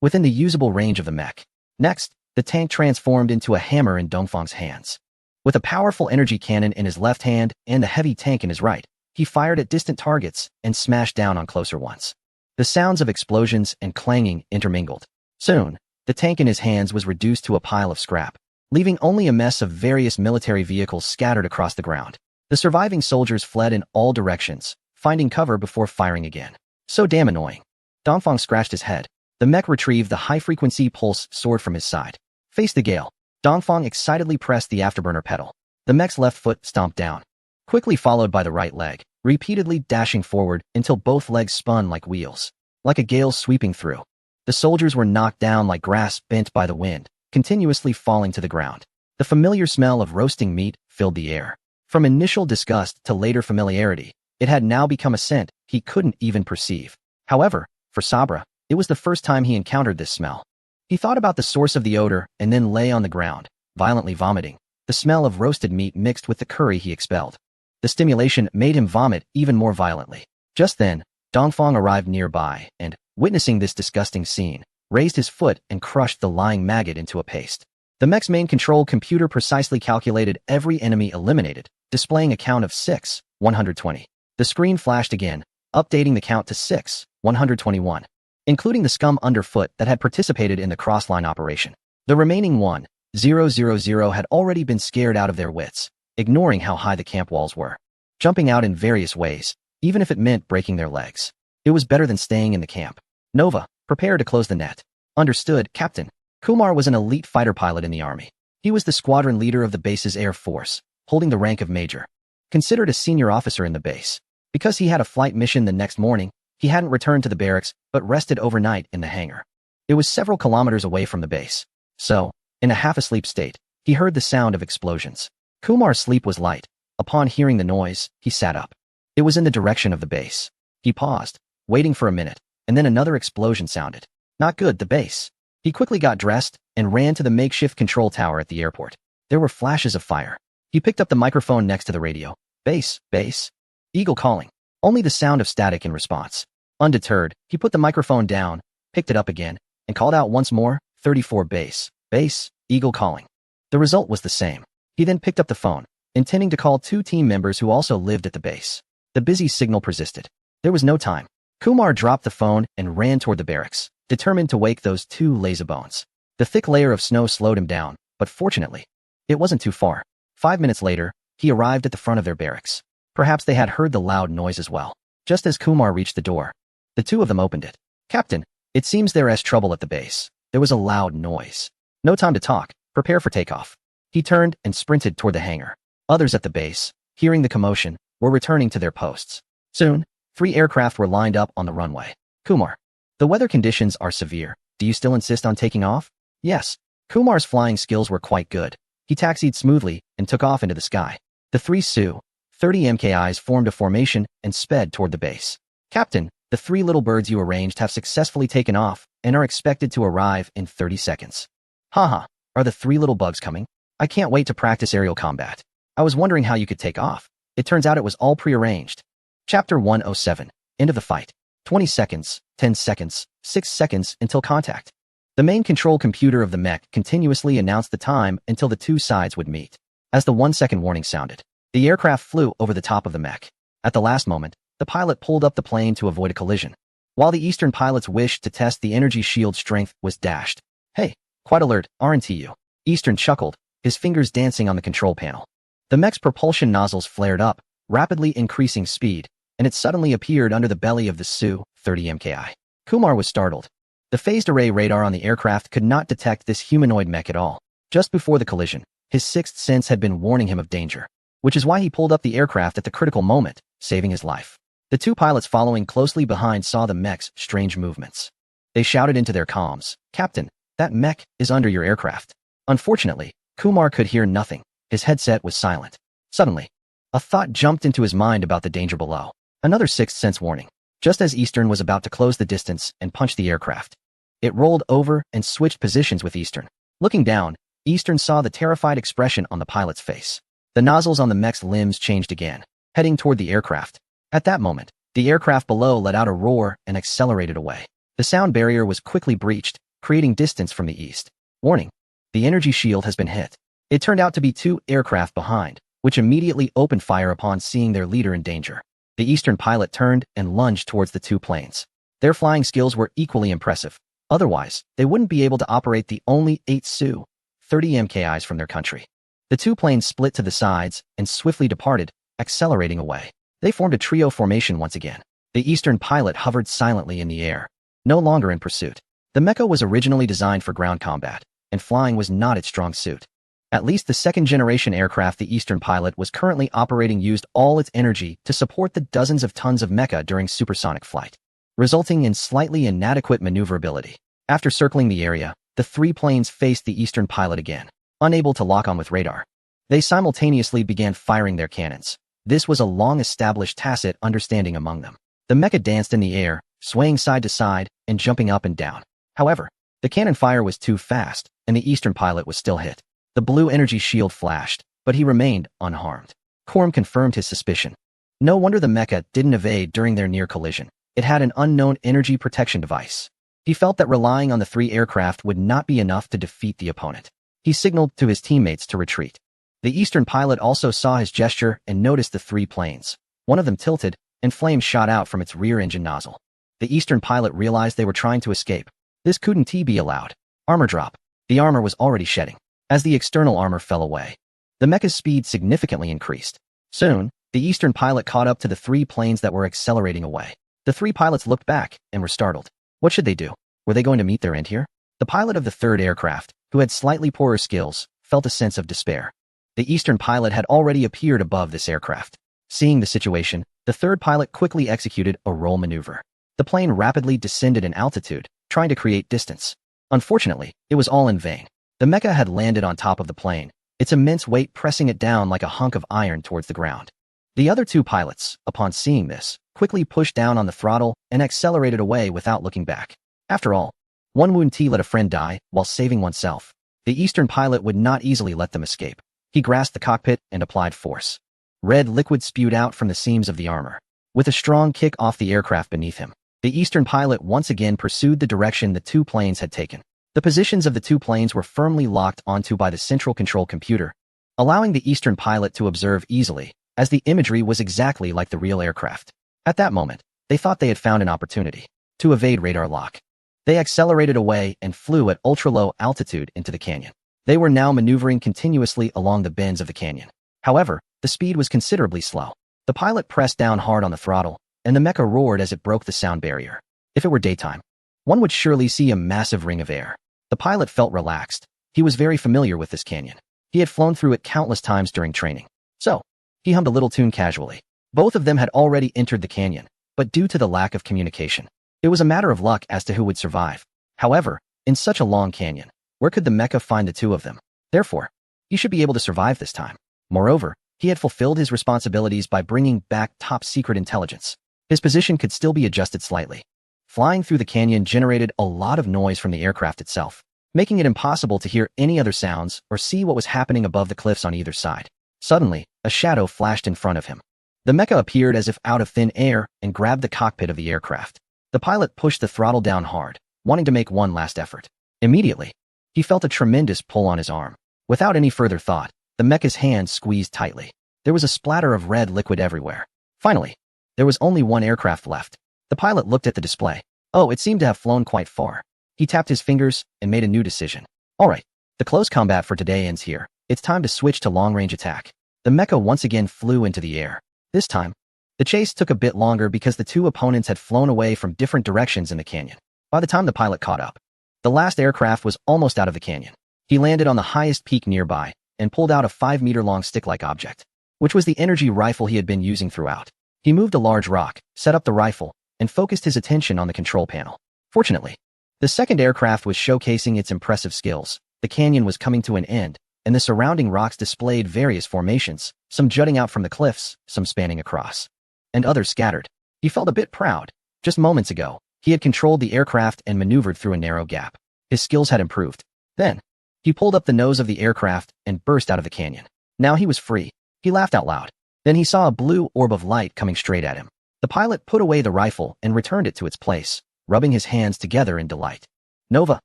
Within the usable range of the mech. Next, the tank transformed into a hammer in Dongfang's hands. With a powerful energy cannon in his left hand and a heavy tank in his right, he fired at distant targets and smashed down on closer ones. The sounds of explosions and clanging intermingled. Soon, the tank in his hands was reduced to a pile of scrap, leaving only a mess of various military vehicles scattered across the ground. The surviving soldiers fled in all directions, finding cover before firing again. So damn annoying. Dongfang scratched his head. The mech retrieved the high-frequency pulse sword from his side. Face the gale. Dongfang excitedly pressed the afterburner pedal. The mech's left foot stomped down, quickly followed by the right leg, repeatedly dashing forward until both legs spun like wheels, like a gale sweeping through. The soldiers were knocked down like grass bent by the wind, continuously falling to the ground. The familiar smell of roasting meat filled the air. From initial disgust to later familiarity, it had now become a scent he couldn't even perceive. However, for Sabra, it was the first time he encountered this smell. He thought about the source of the odor and then lay on the ground, violently vomiting. The smell of roasted meat mixed with the curry he expelled. The stimulation made him vomit even more violently. Just then, Dongfang arrived nearby and, witnessing this disgusting scene, raised his foot and crushed the lying maggot into a paste. The mech's main control computer precisely calculated every enemy eliminated, displaying a count of 6, 120. The screen flashed again, updating the count to 6, 121. Including the scum underfoot that had participated in the crossline operation. The remaining 1, 000 had already been scared out of their wits, ignoring how high the camp walls were, jumping out in various ways, even if it meant breaking their legs. It was better than staying in the camp. Nova, prepare to close the net. Understood, Captain. Kumar was an elite fighter pilot in the army. He was the squadron leader of the base's air force, holding the rank of major. Considered a senior officer in the base. Because he had a flight mission the next morning, he hadn't returned to the barracks, but rested overnight in the hangar. It was several kilometers away from the base. So, in a half-asleep state, he heard the sound of explosions. Kumar's sleep was light. Upon hearing the noise, he sat up. It was in the direction of the base. He paused, waiting for a minute, and then another explosion sounded. Not good, the base. He quickly got dressed and ran to the makeshift control tower at the airport. There were flashes of fire. He picked up the microphone next to the radio. Base, base. Eagle calling. Only the sound of static in response. Undeterred, he put the microphone down, picked it up again, and called out once more, 34 base, base, Eagle calling. The result was the same. He then picked up the phone, intending to call 2 team members who also lived at the base. The busy signal persisted. There was no time. Kumar dropped the phone and ran toward the barracks, determined to wake those 2 lazybones. The thick layer of snow slowed him down, but fortunately, it wasn't too far. 5 minutes later, he arrived at the front of their barracks. Perhaps they had heard the loud noise as well. Just as Kumar reached the door, the two of them opened it. "Captain, it seems there is trouble at the base." There was a loud noise. "No time to talk. Prepare for takeoff." He turned and sprinted toward the hangar. Others at the base, hearing the commotion, were returning to their posts. Soon, 3 aircraft were lined up on the runway. "Kumar, the weather conditions are severe. Do you still insist on taking off?" Yes. Kumar's flying skills were quite good. He taxied smoothly and took off into the sky. The 3 Su-30 MKIs formed a formation and sped toward the base. "Captain, the 3 little birds you arranged have successfully taken off and are expected to arrive in 30 seconds. Haha, are the 3 little bugs coming? I can't wait to practice aerial combat. I was wondering how you could take off. It turns out it was all prearranged." Chapter 107. End of the fight. 20 seconds, 10 seconds, 6 seconds until contact. The main control computer of the mech continuously announced the time until the 2 sides would meet. As the 1-second warning sounded, the aircraft flew over the top of the mech. At the last moment, the pilot pulled up the plane to avoid a collision. While the Eastern pilot's wish to test the energy shield strength was dashed. "Hey, quite alert, aren't you?" Eastern chuckled, his fingers dancing on the control panel. The mech's propulsion nozzles flared up, rapidly increasing speed, and it suddenly appeared under the belly of the Su-30 MKI. Kumar was startled. The phased array radar on the aircraft could not detect this humanoid mech at all. Just before the collision, his 6th sense had been warning him of danger, which is why he pulled up the aircraft at the critical moment, saving his life. The 2 pilots following closely behind saw the mech's strange movements. They shouted into their comms, "Captain, that mech is under your aircraft." Unfortunately, Kumar could hear nothing. His headset was silent. Suddenly, a thought jumped into his mind about the danger below. Another 6th sense warning. Just as Eastern was about to close the distance and punch the aircraft, it rolled over and switched positions with Eastern. Looking down, Eastern saw the terrified expression on the pilot's face. The nozzles on the mech's limbs changed again, heading toward the aircraft. At that moment, the aircraft below let out a roar and accelerated away. The sound barrier was quickly breached, creating distance from the east. Warning: the energy shield has been hit. It turned out to be 2 aircraft behind, which immediately opened fire upon seeing their leader in danger. The Eastern pilot turned and lunged towards the 2 planes. Their flying skills were equally impressive. Otherwise, they wouldn't be able to operate the only 8 Su-30 MKIs from their country. The 2 planes split to the sides and swiftly departed, accelerating away. They formed a trio formation once again. The Eastern pilot hovered silently in the air, no longer in pursuit. The mecha was originally designed for ground combat, and flying was not its strong suit. At least the 2nd-generation aircraft the Eastern pilot was currently operating used all its energy to support the dozens of tons of mecha during supersonic flight, resulting in slightly inadequate maneuverability. After circling the area, the 3 planes faced the Eastern pilot again, unable to lock on with radar. They simultaneously began firing their cannons. This was a long-established tacit understanding among them. The mecha danced in the air, swaying side to side and jumping up and down. However, the cannon fire was too fast, and the Eastern pilot was still hit. The blue energy shield flashed, but he remained unharmed. Korm confirmed his suspicion. No wonder the mecha didn't evade during their near collision. It had an unknown energy protection device. He felt that relying on the 3 aircraft would not be enough to defeat the opponent. He signaled to his teammates to retreat. The Eastern pilot also saw his gesture and noticed the 3 planes. One of them tilted, and flames shot out from its rear engine nozzle. The Eastern pilot realized they were trying to escape. This couldn't be allowed. Armor drop. The armor was already shedding. As the external armor fell away, the mecha's speed significantly increased. Soon, the Eastern pilot caught up to the 3 planes that were accelerating away. The 3 pilots looked back and were startled. What should they do? Were they going to meet their end here? The pilot of the 3rd aircraft, who had slightly poorer skills, felt a sense of despair. The Eastern pilot had already appeared above this aircraft. Seeing the situation, the 3rd pilot quickly executed a roll maneuver. The plane rapidly descended in altitude, trying to create distance. Unfortunately, it was all in vain. The mecha had landed on top of the plane, its immense weight pressing it down like a hunk of iron towards the ground. The other 2 pilots, upon seeing this, quickly pushed down on the throttle and accelerated away without looking back. After all, one wound let a friend die while saving oneself. The Eastern pilot would not easily let them escape. He grasped the cockpit and applied force. Red liquid spewed out from the seams of the armor. With a strong kick off the aircraft beneath him, the Eastern pilot once again pursued the direction the 2 planes had taken. The positions of the 2 planes were firmly locked onto by the central control computer, allowing the Eastern pilot to observe easily, as the imagery was exactly like the real aircraft. At that moment, they thought they had found an opportunity to evade radar lock. They accelerated away and flew at ultra-low altitude into the canyon. They were now maneuvering continuously along the bends of the canyon. However, the speed was considerably slow. The pilot pressed down hard on the throttle, and the mecha roared as it broke the sound barrier. If it were daytime, one would surely see a massive ring of air. The pilot felt relaxed. He was very familiar with this canyon. He had flown through it countless times during training. So, he hummed a little tune casually. Both of them had already entered the canyon, but due to the lack of communication, it was a matter of luck as to who would survive. However, in such a long canyon, where could the mecha find the two of them? Therefore, he should be able to survive this time. Moreover, he had fulfilled his responsibilities by bringing back top-secret intelligence. His position could still be adjusted slightly. Flying through the canyon generated a lot of noise from the aircraft itself, making it impossible to hear any other sounds or see what was happening above the cliffs on either side. Suddenly, a shadow flashed in front of him. The mecha appeared as if out of thin air and grabbed the cockpit of the aircraft. The pilot pushed the throttle down hard, wanting to make one last effort. Immediately, he felt a tremendous pull on his arm. Without any further thought, the mecha's hand squeezed tightly. There was a splatter of red liquid everywhere. Finally, there was only one aircraft left. The pilot looked at the display. Oh, it seemed to have flown quite far. He tapped his fingers and made a new decision. All right, the close combat for today ends here. It's time to switch to long-range attack. The mecha once again flew into the air. This time, the chase took a bit longer because the two opponents had flown away from different directions in the canyon. By the time the pilot caught up, the last aircraft was almost out of the canyon. He landed on the highest peak nearby and pulled out a 5-meter-long stick-like object, which was the energy rifle he had been using throughout. He moved a large rock, set up the rifle, and focused his attention on the control panel. Fortunately, the second aircraft was showcasing its impressive skills. The canyon was coming to an end, and the surrounding rocks displayed various formations, some jutting out from the cliffs, some spanning across, and others scattered. He felt a bit proud. Just moments ago, he had controlled the aircraft and maneuvered through a narrow gap. His skills had improved. Then, he pulled up the nose of the aircraft and burst out of the canyon. Now he was free. He laughed out loud. Then he saw a blue orb of light coming straight at him. The pilot put away the rifle and returned it to its place, rubbing his hands together in delight. Nova,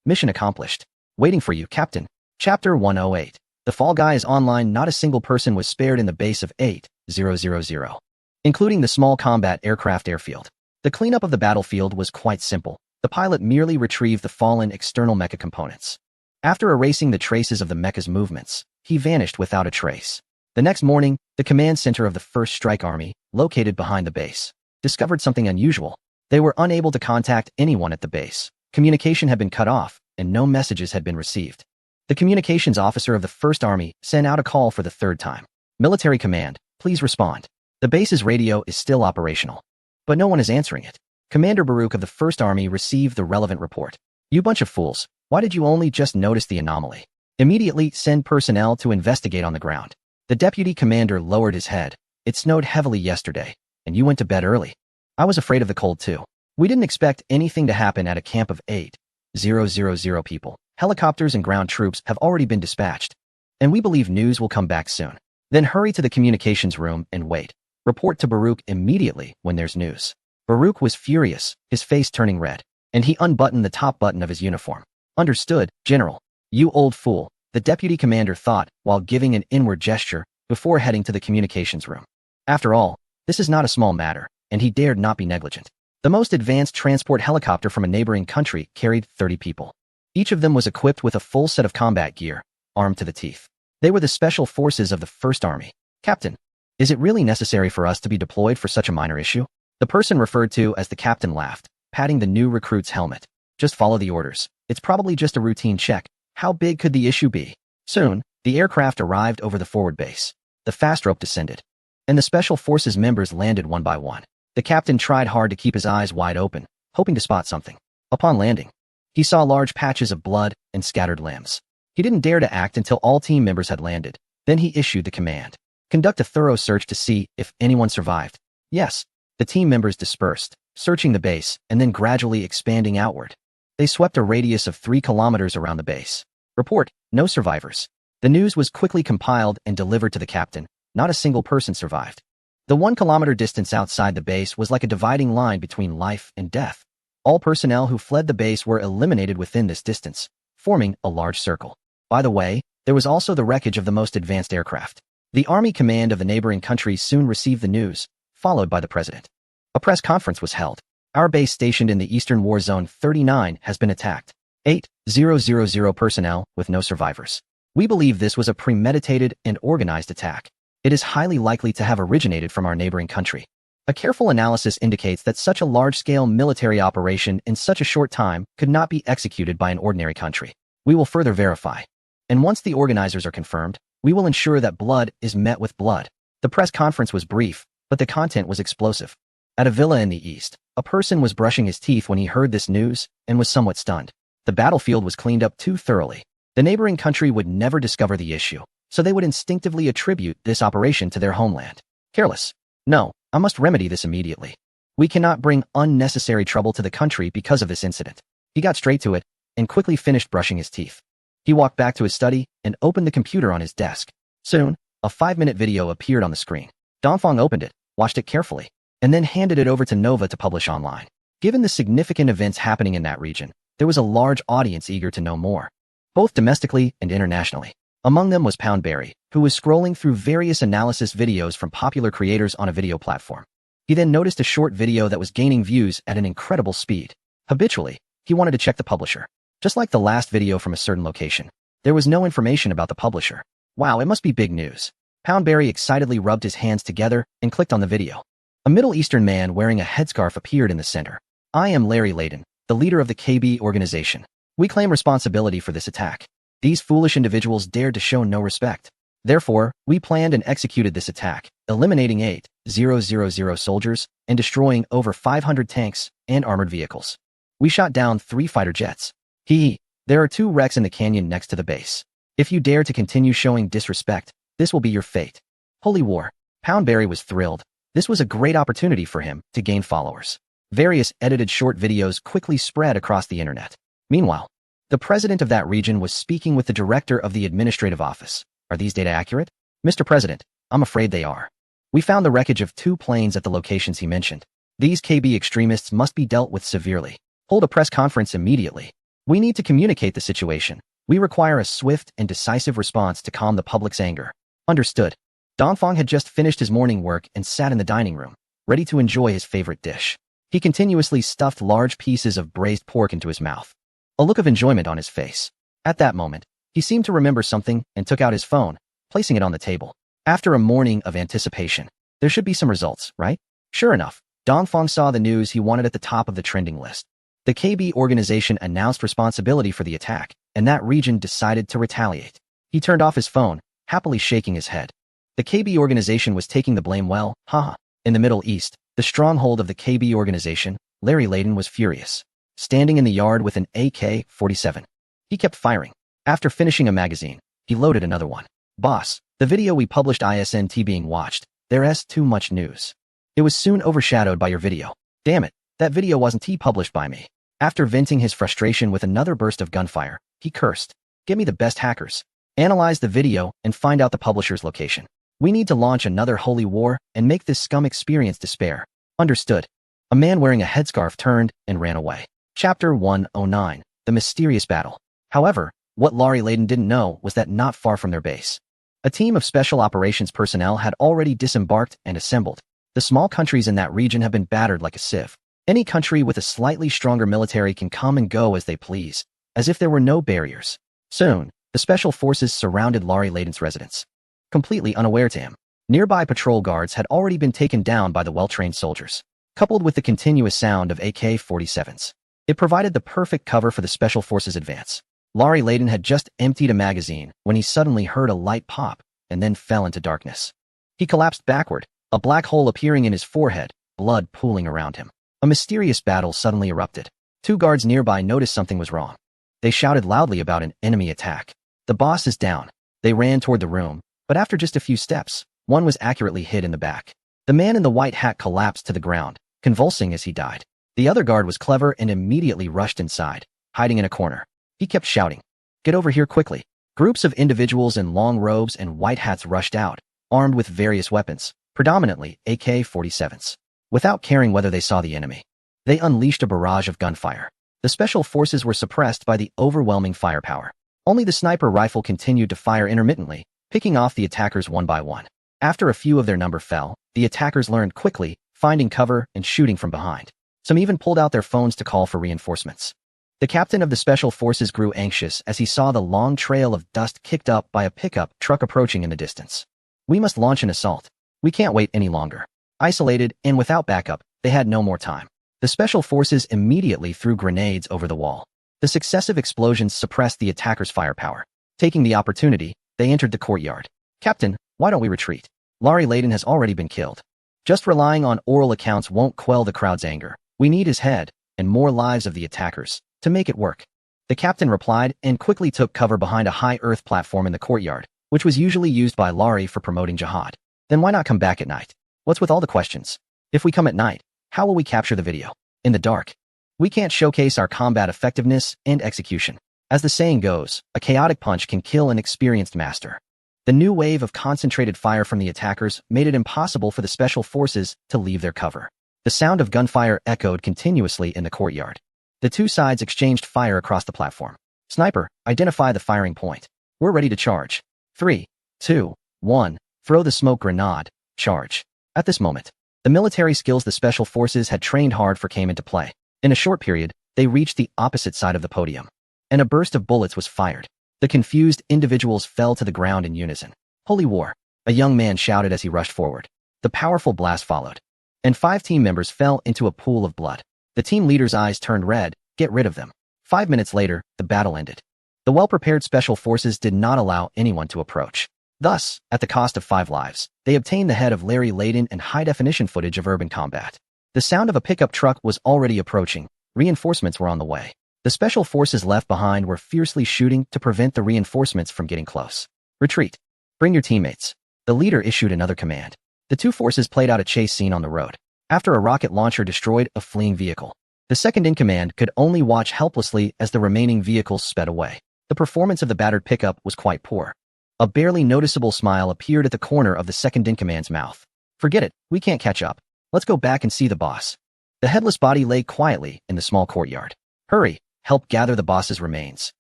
mission accomplished. Waiting for you, Captain. Chapter 108. The Fall Guy is online. Not a single person was spared in the base of 8000, including the small combat aircraft airfield. The cleanup of the battlefield was quite simple. The pilot merely retrieved the fallen external mecha components. After erasing the traces of the mecha's movements, he vanished without a trace. The next morning, the command center of the 1st Strike Army, located behind the base, discovered something unusual. They were unable to contact anyone at the base. Communication had been cut off, and no messages had been received. The communications officer of the 1st Army sent out a call for the 3rd time. Military command, please respond. The base's radio is still operational, but no one is answering it. Commander Baruch of the 1st Army received the relevant report. You bunch of fools, why did you only just notice the anomaly? Immediately send personnel to investigate on the ground. The deputy commander lowered his head. It snowed heavily yesterday, and you went to bed early. I was afraid of the cold too. We didn't expect anything to happen at a camp of 8000 people. Helicopters and ground troops have already been dispatched, and we believe news will come back soon. Then hurry to the communications room and wait. Report to Baruch immediately when there's news. Baruch was furious, his face turning red, and he unbuttoned the top button of his uniform. Understood, General. You old fool, the deputy commander thought while giving an inward gesture before heading to the communications room. After all, this is not a small matter, and he dared not be negligent. The most advanced transport helicopter from a neighboring country carried 30 people. Each of them was equipped with a full set of combat gear, armed to the teeth. They were the special forces of the 1st Army. Captain, is it really necessary for us to be deployed for such a minor issue? The person referred to as the captain laughed, patting the new recruit's helmet. Just follow the orders. It's probably just a routine check. How big could the issue be? Soon, the aircraft arrived over the forward base. The fast rope descended, and the Special Forces members landed one by one. The captain tried hard to keep his eyes wide open, hoping to spot something. Upon landing, he saw large patches of blood and scattered limbs. He didn't dare to act until all team members had landed. Then he issued the command. Conduct a thorough search to see if anyone survived. Yes, the team members dispersed, searching the base and then gradually expanding outward. They swept a radius of 3 kilometers around the base. Report, no survivors. The news was quickly compiled and delivered to the captain. Not a single person survived. The 1-kilometer distance outside the base was like a dividing line between life and death. All personnel who fled the base were eliminated within this distance, forming a large circle. By the way, there was also the wreckage of the most advanced aircraft. The army command of the neighboring countries soon received the news, followed by the president. A press conference was held. Our base stationed in the Eastern War Zone 39 has been attacked. 8000 personnel with no survivors. We believe this was a premeditated and organized attack. It is highly likely to have originated from our neighboring country. A careful analysis indicates that such a large-scale military operation in such a short time could not be executed by an ordinary country. We will further verify. And once the organizers are confirmed, we will ensure that blood is met with blood. The press conference was brief, but the content was explosive. At a villa in the east, a person was brushing his teeth when he heard this news and was somewhat stunned. The battlefield was cleaned up too thoroughly. The neighboring country would never discover the issue, so they would instinctively attribute this operation to their homeland. Careless. No, I must remedy this immediately. We cannot bring unnecessary trouble to the country because of this incident. He got straight to it and quickly finished brushing his teeth. He walked back to his study and opened the computer on his desk. Soon, a 5-minute video appeared on the screen. Dongfang opened it, watched it carefully, and then handed it over to Nova to publish online. Given the significant events happening in that region, there was a large audience eager to know more, both domestically and internationally. Among them was Poundberry, who was scrolling through various analysis videos from popular creators on a video platform. He then noticed a short video that was gaining views at an incredible speed. Habitually, he wanted to check the publisher. Just like the last video from a certain location, there was no information about the publisher. Wow, it must be big news. Poundberry excitedly rubbed his hands together and clicked on the video. A Middle Eastern man wearing a headscarf appeared in the center. I am Larry Layden, the leader of the KB organization. We claim responsibility for this attack. These foolish individuals dared to show no respect. Therefore, we planned and executed this attack, eliminating 8,000 soldiers and destroying over 500 tanks and armored vehicles. We shot down 3 fighter jets. There are 2 wrecks in the canyon next to the base. If you dare to continue showing disrespect, this will be your fate. Holy war. Poundberry was thrilled. This was a great opportunity for him to gain followers. Various edited short videos quickly spread across the internet. Meanwhile, the president of that region was speaking with the director of the administrative office. Are these data accurate? Mr. President, I'm afraid they are. We found the wreckage of 2 planes at the locations he mentioned. These KB extremists must be dealt with severely. Hold a press conference immediately. We need to communicate the situation. We require a swift and decisive response to calm the public's anger. Understood. Dongfang had just finished his morning work and sat in the dining room, ready to enjoy his favorite dish. He continuously stuffed large pieces of braised pork into his mouth, a look of enjoyment on his face. At that moment, he seemed to remember something and took out his phone, placing it on the table. After a morning of anticipation, there should be some results, right? Sure enough, Dongfang saw the news he wanted at the top of the trending list. The KB organization announced responsibility for the attack, and that region decided to retaliate. He turned off his phone, happily shaking his head. The KB organization was taking the blame well, haha. In the Middle East, the stronghold of the KB organization, Larry Layden was furious. Standing in the yard with an AK-47. He kept firing. After finishing a magazine, he loaded another one. Boss, the video we published isn't being watched. There's too much news. It was soon overshadowed by your video. Damn it, that video wasn't published by me. After venting his frustration with another burst of gunfire, he cursed. Get me the best hackers. Analyze the video and find out the publisher's location. We need to launch another holy war and make this scum experience despair. Understood. A man wearing a headscarf turned and ran away. Chapter 109. The Mysterious Battle. However, what Larry Layden didn't know was that not far from their base, a team of special operations personnel had already disembarked and assembled. The small countries in that region have been battered like a sieve. Any country with a slightly stronger military can come and go as they please, as if there were no barriers. Soon, the special forces surrounded Larry Layden's residence, completely unaware to him. Nearby patrol guards had already been taken down by the well-trained soldiers, coupled with the continuous sound of AK-47s. It provided the perfect cover for the special forces advance. Larry Layden had just emptied a magazine when he suddenly heard a light pop and then fell into darkness. He collapsed backward, a black hole appearing in his forehead, blood pooling around him. A mysterious battle suddenly erupted. 2 guards nearby noticed something was wrong. They shouted loudly about an enemy attack. The boss is down. They ran toward the room, but after just a few steps, one was accurately hit in the back. The man in the white hat collapsed to the ground, convulsing as he died. The other guard was clever and immediately rushed inside, hiding in a corner. He kept shouting, "Get over here quickly." Groups of individuals in long robes and white hats rushed out, armed with various weapons, predominantly AK-47s. Without caring whether they saw the enemy, they unleashed a barrage of gunfire. The special forces were suppressed by the overwhelming firepower. Only the sniper rifle continued to fire intermittently, picking off the attackers one by one. After a few of their number fell, the attackers learned quickly, finding cover and shooting from behind. Some even pulled out their phones to call for reinforcements. The captain of the special forces grew anxious as he saw the long trail of dust kicked up by a pickup truck approaching in the distance. We must launch an assault. We can't wait any longer. Isolated and without backup, they had no more time. The special forces immediately threw grenades over the wall. The successive explosions suppressed the attackers' firepower. Taking the opportunity, they entered the courtyard. Captain, why don't we retreat? Larry Layden has already been killed. Just relying on oral accounts won't quell the crowd's anger. We need his head, and more lives of the attackers, to make it work. The captain replied and quickly took cover behind a high earth platform in the courtyard, which was usually used by Laurie for promoting jihad. Then why not come back at night? What's with all the questions? If we come at night, how will we capture the video? In the dark. We can't showcase our combat effectiveness and execution. As the saying goes, a chaotic punch can kill an experienced master. The new wave of concentrated fire from the attackers made it impossible for the special forces to leave their cover. The sound of gunfire echoed continuously in the courtyard. The two sides exchanged fire across the platform. Sniper, identify the firing point. We're ready to charge. 3, 2, 1, throw the smoke grenade, charge. At this moment, the military skills the special forces had trained hard for came into play. In a short period, they reached the opposite side of the podium, and a burst of bullets was fired. The confused individuals fell to the ground in unison. Holy war, a young man shouted as he rushed forward. The powerful blast followed, and 5 team members fell into a pool of blood. The team leader's eyes turned red. Get rid of them. 5 minutes later, the battle ended. The well-prepared special forces did not allow anyone to approach. Thus, at the cost of 5 lives, they obtained the head of Larry Layden and high-definition footage of urban combat. The sound of a pickup truck was already approaching. Reinforcements were on the way. The special forces left behind were fiercely shooting to prevent the reinforcements from getting close. Retreat. Bring your teammates. The leader issued another command. The two forces played out a chase scene on the road. After a rocket launcher destroyed a fleeing vehicle, the second-in-command could only watch helplessly as the remaining vehicles sped away. The performance of the battered pickup was quite poor. A barely noticeable smile appeared at the corner of the second-in-command's mouth. Forget it, we can't catch up. Let's go back and see the boss. The headless body lay quietly in the small courtyard. Hurry, help gather the boss's remains.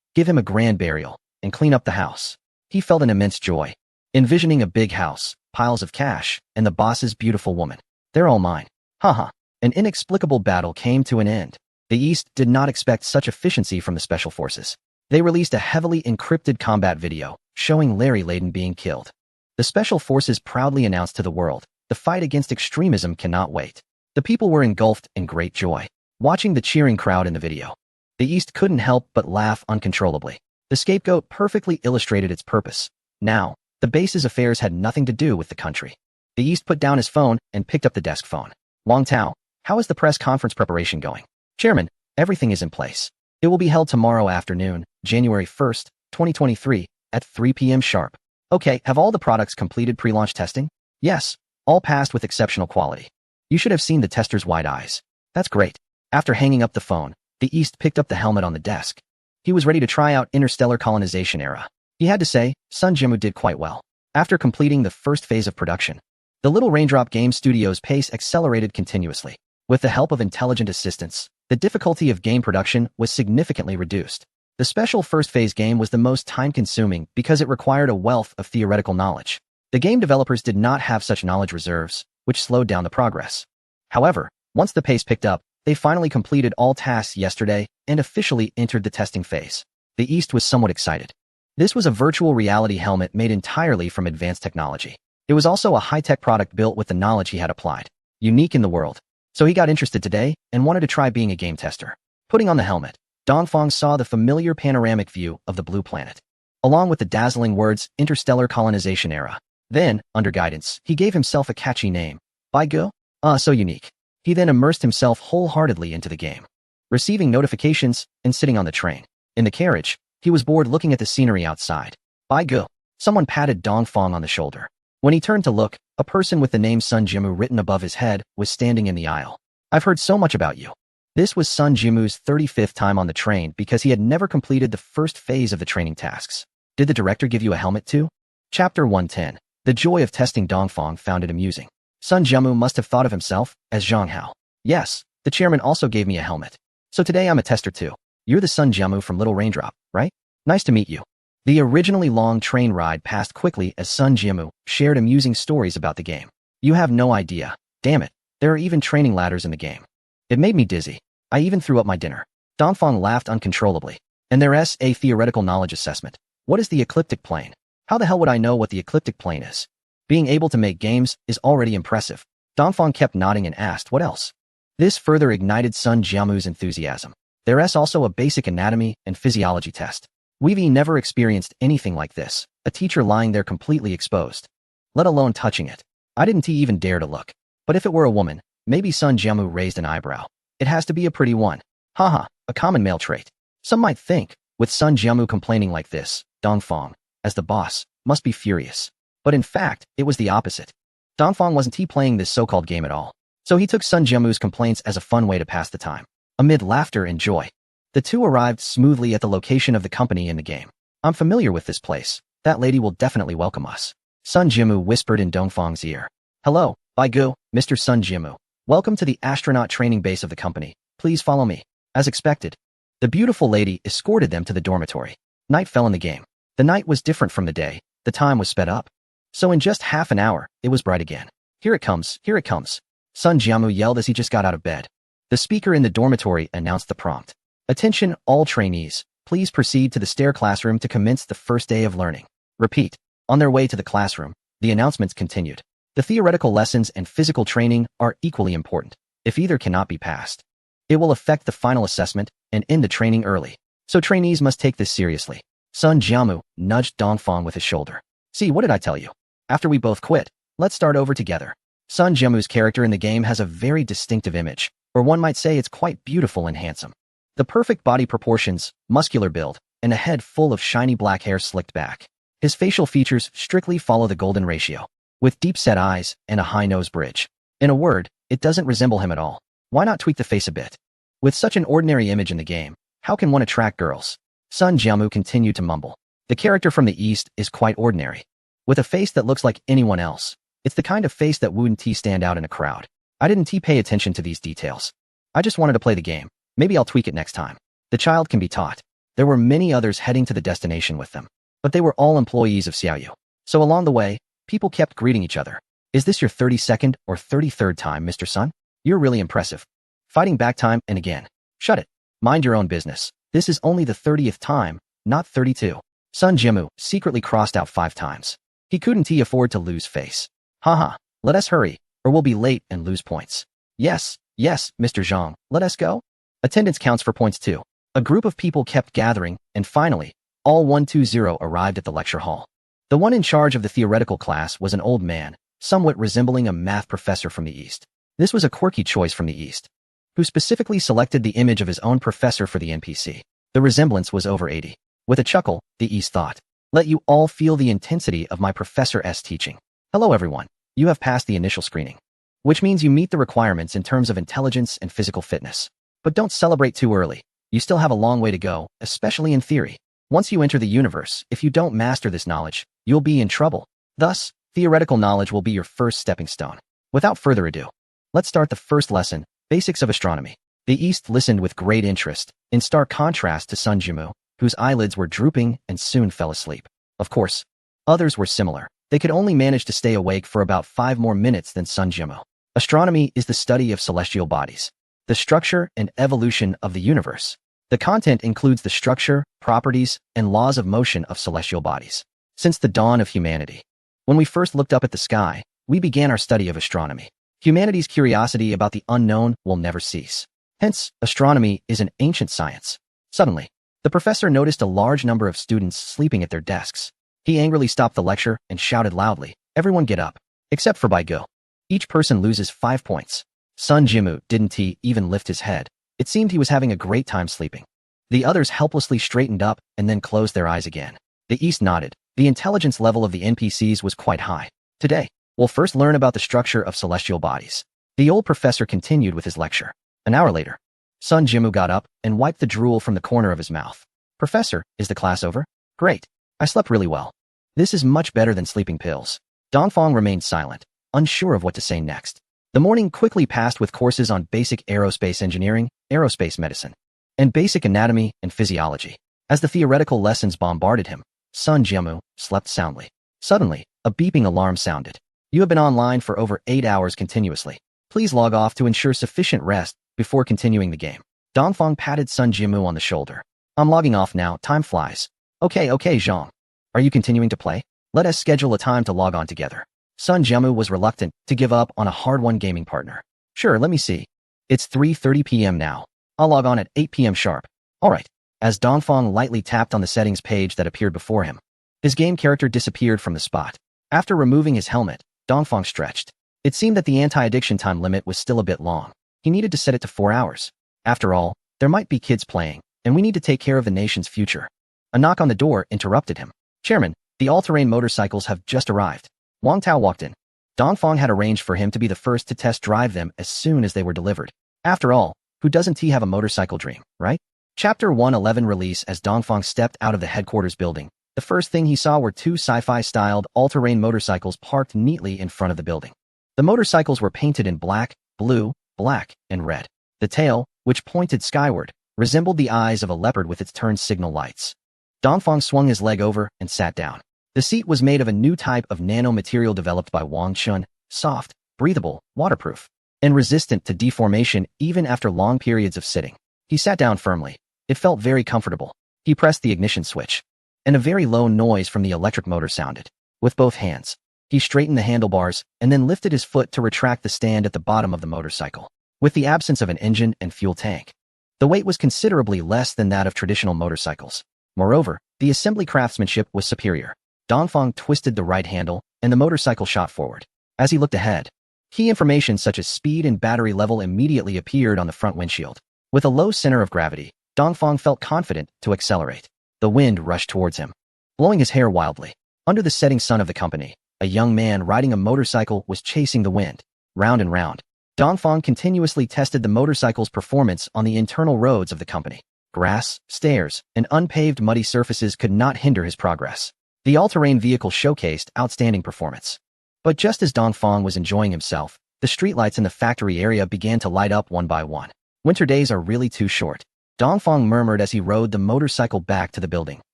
Give him a grand burial, and clean up the house. He felt an immense joy, envisioning a big house, piles of cash, and the boss's beautiful woman. They're all mine. Haha. An inexplicable battle came to an end. The East did not expect such efficiency from the special forces. They released a heavily encrypted combat video, showing Larry Layden being killed. The special forces proudly announced to the world, the fight against extremism cannot wait. The people were engulfed in great joy, watching the cheering crowd in the video. The East couldn't help but laugh uncontrollably. The scapegoat perfectly illustrated its purpose. Now, the base's affairs had nothing to do with the country. The East put down his phone and picked up the desk phone. Wang Tao, how is the press conference preparation going? Chairman, everything is in place. It will be held tomorrow afternoon, January 1st, 2023, at 3 p.m. sharp. Okay, have all the products completed pre-launch testing? Yes, all passed with exceptional quality. You should have seen the testers' wide eyes. That's great. After hanging up the phone, the East picked up the helmet on the desk. He was ready to try out Interstellar Colonization Era. He had to say, Sun Jimu did quite well. After completing the first phase of production, the Little Raindrop Game Studio's pace accelerated continuously. With the help of intelligent assistants, the difficulty of game production was significantly reduced. The special first phase game was the most time-consuming because it required a wealth of theoretical knowledge. The game developers did not have such knowledge reserves, which slowed down the progress. However, once the pace picked up, they finally completed all tasks yesterday and officially entered the testing phase. The East was somewhat excited. This was a virtual reality helmet made entirely from advanced technology. It was also a high-tech product built with the knowledge he had applied, unique in the world. So he got interested today and wanted to try being a game tester. Putting on the helmet, Dongfang saw the familiar panoramic view of the blue planet, along with the dazzling words Interstellar Colonization Era. Then, under guidance, he gave himself a catchy name, Baigu. So unique. He then immersed himself wholeheartedly into the game, receiving notifications and sitting on the train. In the carriage, he was bored looking at the scenery outside. Baigu. Someone patted Dongfang on the shoulder. When he turned to look, a person with the name Sun Jimu written above his head was standing in the aisle. I've heard so much about you. This was Sun Jimu's 35th time on the train because he had never completed the first phase of the training tasks. Did the director give you a helmet too? Chapter 110. The joy of testing. Dongfang found it amusing. Sun Jimu must have thought of himself as Zhang Hao. Yes, the chairman also gave me a helmet. So today I'm a tester too. You're the Sun Jimu from Little Raindrop, right? Nice to meet you. The originally long train ride passed quickly as Sun Jimu shared amusing stories about the game. You have no idea. Damn it, there are even training ladders in the game. It made me dizzy. I even threw up my dinner. Dongfang laughed uncontrollably. And there's a theoretical knowledge assessment. What is the ecliptic plane? How the hell would I know what the ecliptic plane is? Being able to make games is already impressive. Dongfang kept nodding and asked, what else? This further ignited Sun Jiamu's enthusiasm. There's also a basic anatomy and physiology test. We've never experienced anything like this, a teacher lying there completely exposed, let alone touching it. I didn't even dare to look. But if it were a woman, maybe Sun Jiamu raised an eyebrow. It has to be a pretty one. Haha, a common male trait. Some might think, with Sun Jiamu complaining like this, Dongfang, as the boss, must be furious. But in fact, it was the opposite. Dongfang wasn't playing this so-called game at all. So he took Sun Jiamu's complaints as a fun way to pass the time. Amid laughter and joy, the two arrived smoothly at the location of the company in the game. I'm familiar with this place. That lady will definitely welcome us. Sun Jiamu whispered in Dongfang's ear. Hello, Baigu, Mr. Sun Jiamu. Welcome to the astronaut training base of the company. Please follow me. As expected, the beautiful lady escorted them to the dormitory. Night fell in the game. The night was different from the day. The time was sped up. So in just half an hour, it was bright again. Here it comes, here it comes. Sun Jiamu yelled as he just got out of bed. The speaker in the dormitory announced the prompt. Attention, all trainees. Please proceed to the stair classroom to commence the first day of learning. Repeat. On their way to the classroom, the announcements continued. The theoretical lessons and physical training are equally important. If either cannot be passed, it will affect the final assessment and end the training early. So trainees must take this seriously. Sun Jiamu nudged Dongfang with his shoulder. See, what did I tell you? After we both quit, let's start over together. Sun Jiamu's character in the game has a very distinctive image, or one might say it's quite beautiful and handsome. The perfect body proportions, muscular build, and a head full of shiny black hair slicked back. His facial features strictly follow the golden ratio, with deep-set eyes and a high nose bridge. In a word, it doesn't resemble him at all. Why not tweak the face a bit? With such an ordinary image in the game, how can one attract girls? Sun Jiamu continued to mumble. The character from the East is quite ordinary, with a face that looks like anyone else. It's the kind of face that wouldn't stand out in a crowd. I didn't pay attention to these details. I just wanted to play the game. Maybe I'll tweak it next time. The child can be taught. There were many others heading to the destination with them, but they were all employees of Xiaoyu. So along the way, people kept greeting each other. Is this your 32nd or 33rd time, Mr. Sun? You're really impressive. Fighting back time and again. Shut it. Mind your own business. This is only the 30th time, not 32. Sun Jiamu secretly crossed out 5 times. He couldn't afford to lose face. Haha, let us hurry, or we'll be late and lose points. Yes, Mr. Zhang, let us go. Attendance counts for points too. A group of people kept gathering, and finally, all 120 arrived at the lecture hall. The one in charge of the theoretical class was an old man, somewhat resembling a math professor from the East. This was a quirky choice from the East, who specifically selected the image of his own professor for the NPC. The resemblance was over 80. With a chuckle, the East thought, let you all feel the intensity of my professor's teaching. Hello everyone. You have passed the initial screening, which means you meet the requirements in terms of intelligence and physical fitness. But don't celebrate too early. You still have a long way to go, especially in theory. Once you enter the universe, if you don't master this knowledge, you'll be in trouble. Thus, theoretical knowledge will be your first stepping stone. Without further ado, let's start the first lesson, Basics of Astronomy. The East listened with great interest, in stark contrast to Sun Jiamu, whose eyelids were drooping and soon fell asleep. Of course, others were similar. They could only manage to stay awake for about 5 more minutes than Sun Jiamu. Astronomy is the study of celestial bodies, the structure and evolution of the universe. The content includes the structure, properties, and laws of motion of celestial bodies. Since the dawn of humanity, when we first looked up at the sky, we began our study of astronomy. Humanity's curiosity about the unknown will never cease. Hence, astronomy is an ancient science. Suddenly, the professor noticed a large number of students sleeping at their desks. He angrily stopped the lecture and shouted loudly, everyone get up, except for Baigu. Each person loses 5 points. Sun Jiamu didn't even lift his head. It seemed he was having a great time sleeping. The others helplessly straightened up and then closed their eyes again. The East nodded. The intelligence level of the NPCs was quite high. Today, we'll first learn about the structure of celestial bodies. The old professor continued with his lecture. An hour later, Sun Jiamu got up and wiped the drool from the corner of his mouth. Professor, is the class over? Great. I slept really well. This is much better than sleeping pills. Dongfang remained silent, unsure of what to say next. The morning quickly passed with courses on basic aerospace engineering, aerospace medicine, and basic anatomy and physiology. As the theoretical lessons bombarded him, Sun Jiamu slept soundly. Suddenly, a beeping alarm sounded. You have been online for over 8 hours continuously. Please log off to ensure sufficient rest before continuing the game. Dongfang patted Sun Jiamu on the shoulder. I'm logging off now, time flies. Okay, Zhang. Are you continuing to play? Let us schedule a time to log on together. Sun Jiamu was reluctant to give up on a hard-won gaming partner. Sure, let me see. It's 3:30 p.m. now. I'll log on at 8 p.m. sharp. Alright. As Dongfang lightly tapped on the settings page that appeared before him, his game character disappeared from the spot. After removing his helmet, Dongfang stretched. It seemed that the anti-addiction time limit was still a bit long. He needed to set it to 4 hours. After all, there might be kids playing, and we need to take care of the nation's future. A knock on the door interrupted him. Chairman, the all-terrain motorcycles have just arrived. Wang Tao walked in. Dongfang had arranged for him to be the first to test drive them as soon as they were delivered. After all, who doesn't he have a motorcycle dream, right? Chapter 111 release. As Dongfang stepped out of the headquarters building, the first thing he saw were two sci-fi-styled all-terrain motorcycles parked neatly in front of the building. The motorcycles were painted in black, blue, black, and red. The tail, which pointed skyward, resembled the eyes of a leopard with its turn signal lights. Dongfang swung his leg over and sat down. The seat was made of a new type of nanomaterial developed by Wang Chun, soft, breathable, waterproof, and resistant to deformation even after long periods of sitting. He sat down firmly. It felt very comfortable. He pressed the ignition switch, and a very low noise from the electric motor sounded. With both hands, he straightened the handlebars and then lifted his foot to retract the stand at the bottom of the motorcycle. With the absence of an engine and fuel tank, the weight was considerably less than that of traditional motorcycles. Moreover, the assembly craftsmanship was superior. Dongfang twisted the right handle, and the motorcycle shot forward. As he looked ahead, key information such as speed and battery level immediately appeared on the front windshield. With a low center of gravity, Dongfang felt confident to accelerate. The wind rushed towards him, blowing his hair wildly. Under the setting sun of the company, a young man riding a motorcycle was chasing the wind, round and round. Dongfang continuously tested the motorcycle's performance on the internal roads of the company. Grass, stairs, and unpaved muddy surfaces could not hinder his progress. The all-terrain vehicle showcased outstanding performance. But just as Dongfang was enjoying himself, the streetlights in the factory area began to light up one by one. Winter days are really too short, Dongfang murmured as he rode the motorcycle back to the building,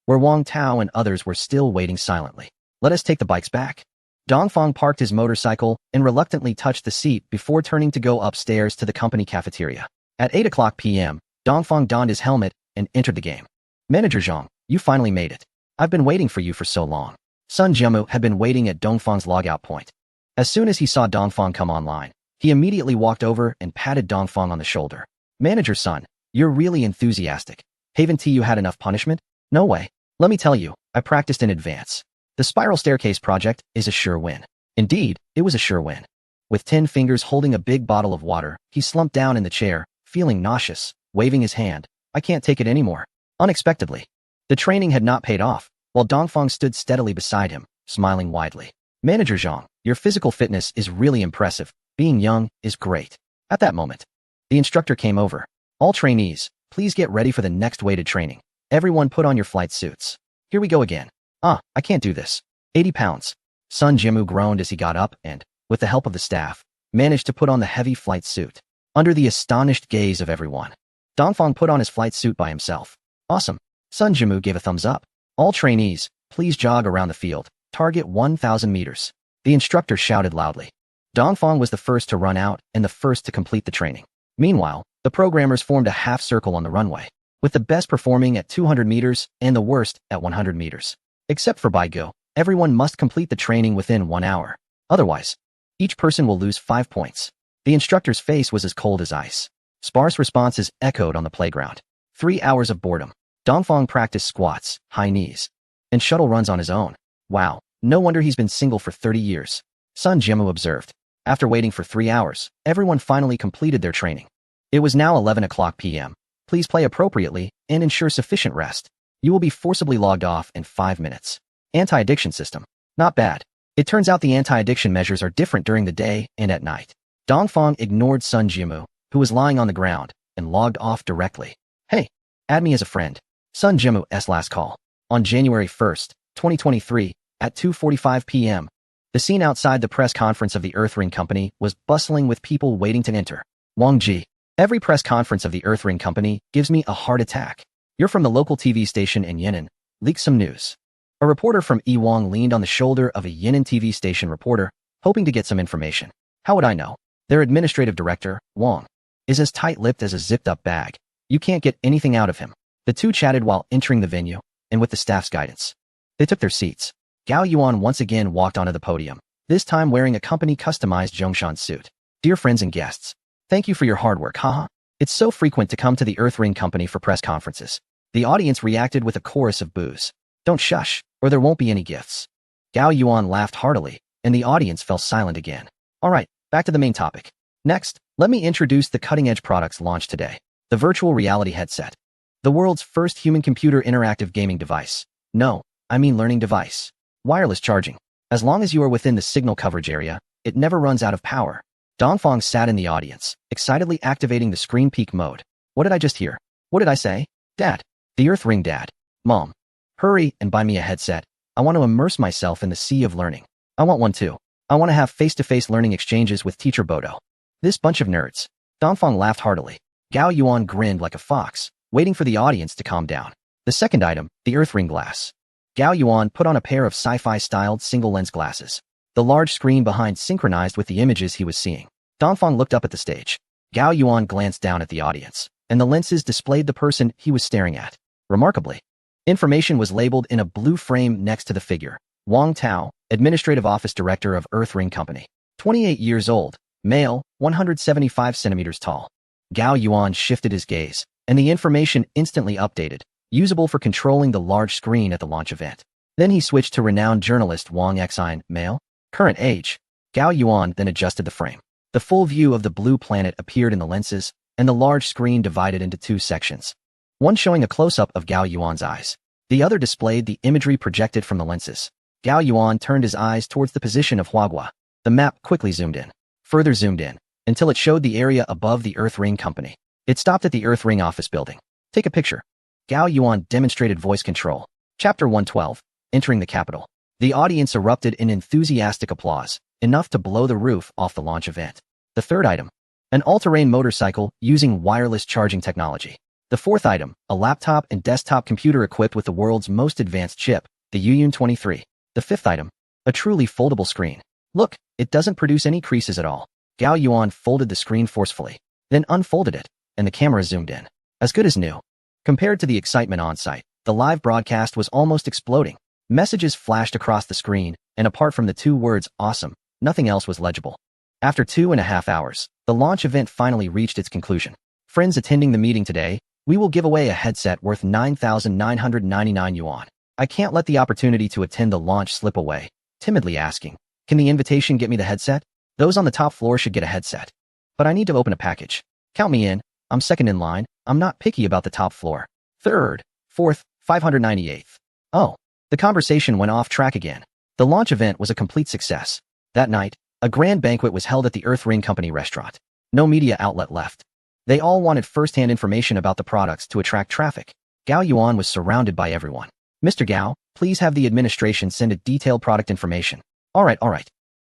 where Wang Tao and others were still waiting silently. Let us take the bikes back. Dongfang parked his motorcycle and reluctantly touched the seat before turning to go upstairs to the company cafeteria. At 8 o'clock p.m., Dongfang donned his helmet and entered the game. Manager Zhang, you finally made it. I've been waiting for you for so long. Sun Jiamu had been waiting at Dongfang's logout point. As soon as he saw Dongfang come online, he immediately walked over and patted Dongfang on the shoulder. Manager Sun, you're really enthusiastic. Haven't you had enough punishment? No way. Let me tell you, I practiced in advance. The spiral staircase project is a sure win. Indeed, it was a sure win. With 10 fingers holding a big bottle of water, he slumped down in the chair, feeling nauseous, waving his hand. I can't take it anymore. Unexpectedly, the training had not paid off, while Dongfang stood steadily beside him, smiling widely. Manager Zhang, your physical fitness is really impressive. Being young is great. At that moment, the instructor came over. All trainees, please get ready for the next weighted training. Everyone put on your flight suits. Here we go again. I can't do this. 80 pounds. Sun Jiamu groaned as he got up and, with the help of the staff, managed to put on the heavy flight suit. Under the astonished gaze of everyone, Dongfang put on his flight suit by himself. Awesome. Sun Jiamu gave a thumbs up. All trainees, please jog around the field. Target 1,000 meters. The instructor shouted loudly. Dongfang was the first to run out and the first to complete the training. Meanwhile, the programmers formed a half circle on the runway, with the best performing at 200 meters and the worst at 100 meters. Except for Baigo, everyone must complete the training within 1 hour. Otherwise, each person will lose 5 points. The instructor's face was as cold as ice. Sparse responses echoed on the playground. 3 hours of boredom. Dongfang practiced squats, high knees, and shuttle runs on his own. Wow, no wonder he's been single for 30 years. Sun Jiamu observed. After waiting for 3 hours, everyone finally completed their training. It was now 11 o'clock p.m. Please play appropriately and ensure sufficient rest. You will be forcibly logged off in 5 minutes. Anti-addiction system. Not bad. It turns out the anti-addiction measures are different during the day and at night. Dongfang ignored Sun Jiamu, who was lying on the ground, and logged off directly. Hey, add me as a friend. Sun Jiamu's last call. On January 1st, 2023, at 2:45 p.m., the scene outside the press conference of the Earthring Company was bustling with people waiting to enter. Wang Ji. Every press conference of the Earthring Company gives me a heart attack. You're from the local TV station in Yan'an. Leak some news. A reporter from Yiwang leaned on the shoulder of a Yan'an TV station reporter, hoping to get some information. How would I know? Their administrative director, Wang, is as tight-lipped as a zipped-up bag. You can't get anything out of him. The two chatted while entering the venue, and with the staff's guidance, they took their seats. Gao Yuan once again walked onto the podium, this time wearing a company-customized Zhongshan suit. Dear friends and guests, thank you for your hard work, haha. It's so frequent to come to the Earthring Company for press conferences. The audience reacted with a chorus of boos. Don't shush, or there won't be any gifts. Gao Yuan laughed heartily, and the audience fell silent again. Alright, back to the main topic. Next, let me introduce the cutting-edge products launched today. The virtual reality headset. The world's first human-computer interactive gaming device. No, I mean learning device. Wireless charging. As long as you are within the signal coverage area, it never runs out of power. Dongfang sat in the audience, excitedly activating the screen peek mode. What did I just hear? What did I say? Dad. The Earthring Dad. Mom. Hurry and buy me a headset. I want to immerse myself in the sea of learning. I want one too. I want to have face-to-face learning exchanges with teacher Bodo. This bunch of nerds. Dongfang laughed heartily. Gao Yuan grinned like a fox, waiting for the audience to calm down. The second item, the Earthring glass. Gao Yuan put on a pair of sci-fi-styled single-lens glasses. The large screen behind synchronized with the images he was seeing. Dongfang looked up at the stage. Gao Yuan glanced down at the audience, and the lenses displayed the person he was staring at. Remarkably, information was labeled in a blue frame next to the figure. Wang Tao, Administrative Office Director of Earthring Company. 28 years old, male, 175 centimeters tall. Gao Yuan shifted his gaze, and the information instantly updated, usable for controlling the large screen at the launch event. Then he switched to renowned journalist Wang Xine, male, current age. Gao Yuan then adjusted the frame. The full view of the blue planet appeared in the lenses, and the large screen divided into two sections. One showing a close-up of Gao Yuan's eyes. The other displayed the imagery projected from the lenses. Gao Yuan turned his eyes towards the position of Huagua. The map quickly zoomed in, further zoomed in, until it showed the area above the Earthring Company. It stopped at the Earthring office building. Take a picture. Gao Yuan demonstrated voice control. Chapter 112, Entering the Capital. The audience erupted in enthusiastic applause, enough to blow the roof off the launch event. The third item, an all-terrain motorcycle using wireless charging technology. The fourth item, a laptop and desktop computer equipped with the world's most advanced chip, the Yuyun 23. The fifth item, a truly foldable screen. Look, it doesn't produce any creases at all. Gao Yuan folded the screen forcefully, then unfolded it, and the camera zoomed in. As good as new. Compared to the excitement on site, the live broadcast was almost exploding. Messages flashed across the screen, and apart from the two words, awesome, nothing else was legible. After 2.5 hours, the launch event finally reached its conclusion. Friends attending the meeting today, we will give away a headset worth 9,999 yuan. I can't let the opportunity to attend the launch slip away, timidly asking, can the invitation get me the headset? Those on the top floor should get a headset. But I need to open a package. Count me in, I'm second in line, I'm not picky about the top floor. Third, fourth, 598th. Oh, the conversation went off track again. The launch event was a complete success. That night, a grand banquet was held at the Earthring Company restaurant. No media outlet left. They all wanted first-hand information about the products to attract traffic. Gao Yuan was surrounded by everyone. Mr. Gao, please have the administration send a detailed product information. All right.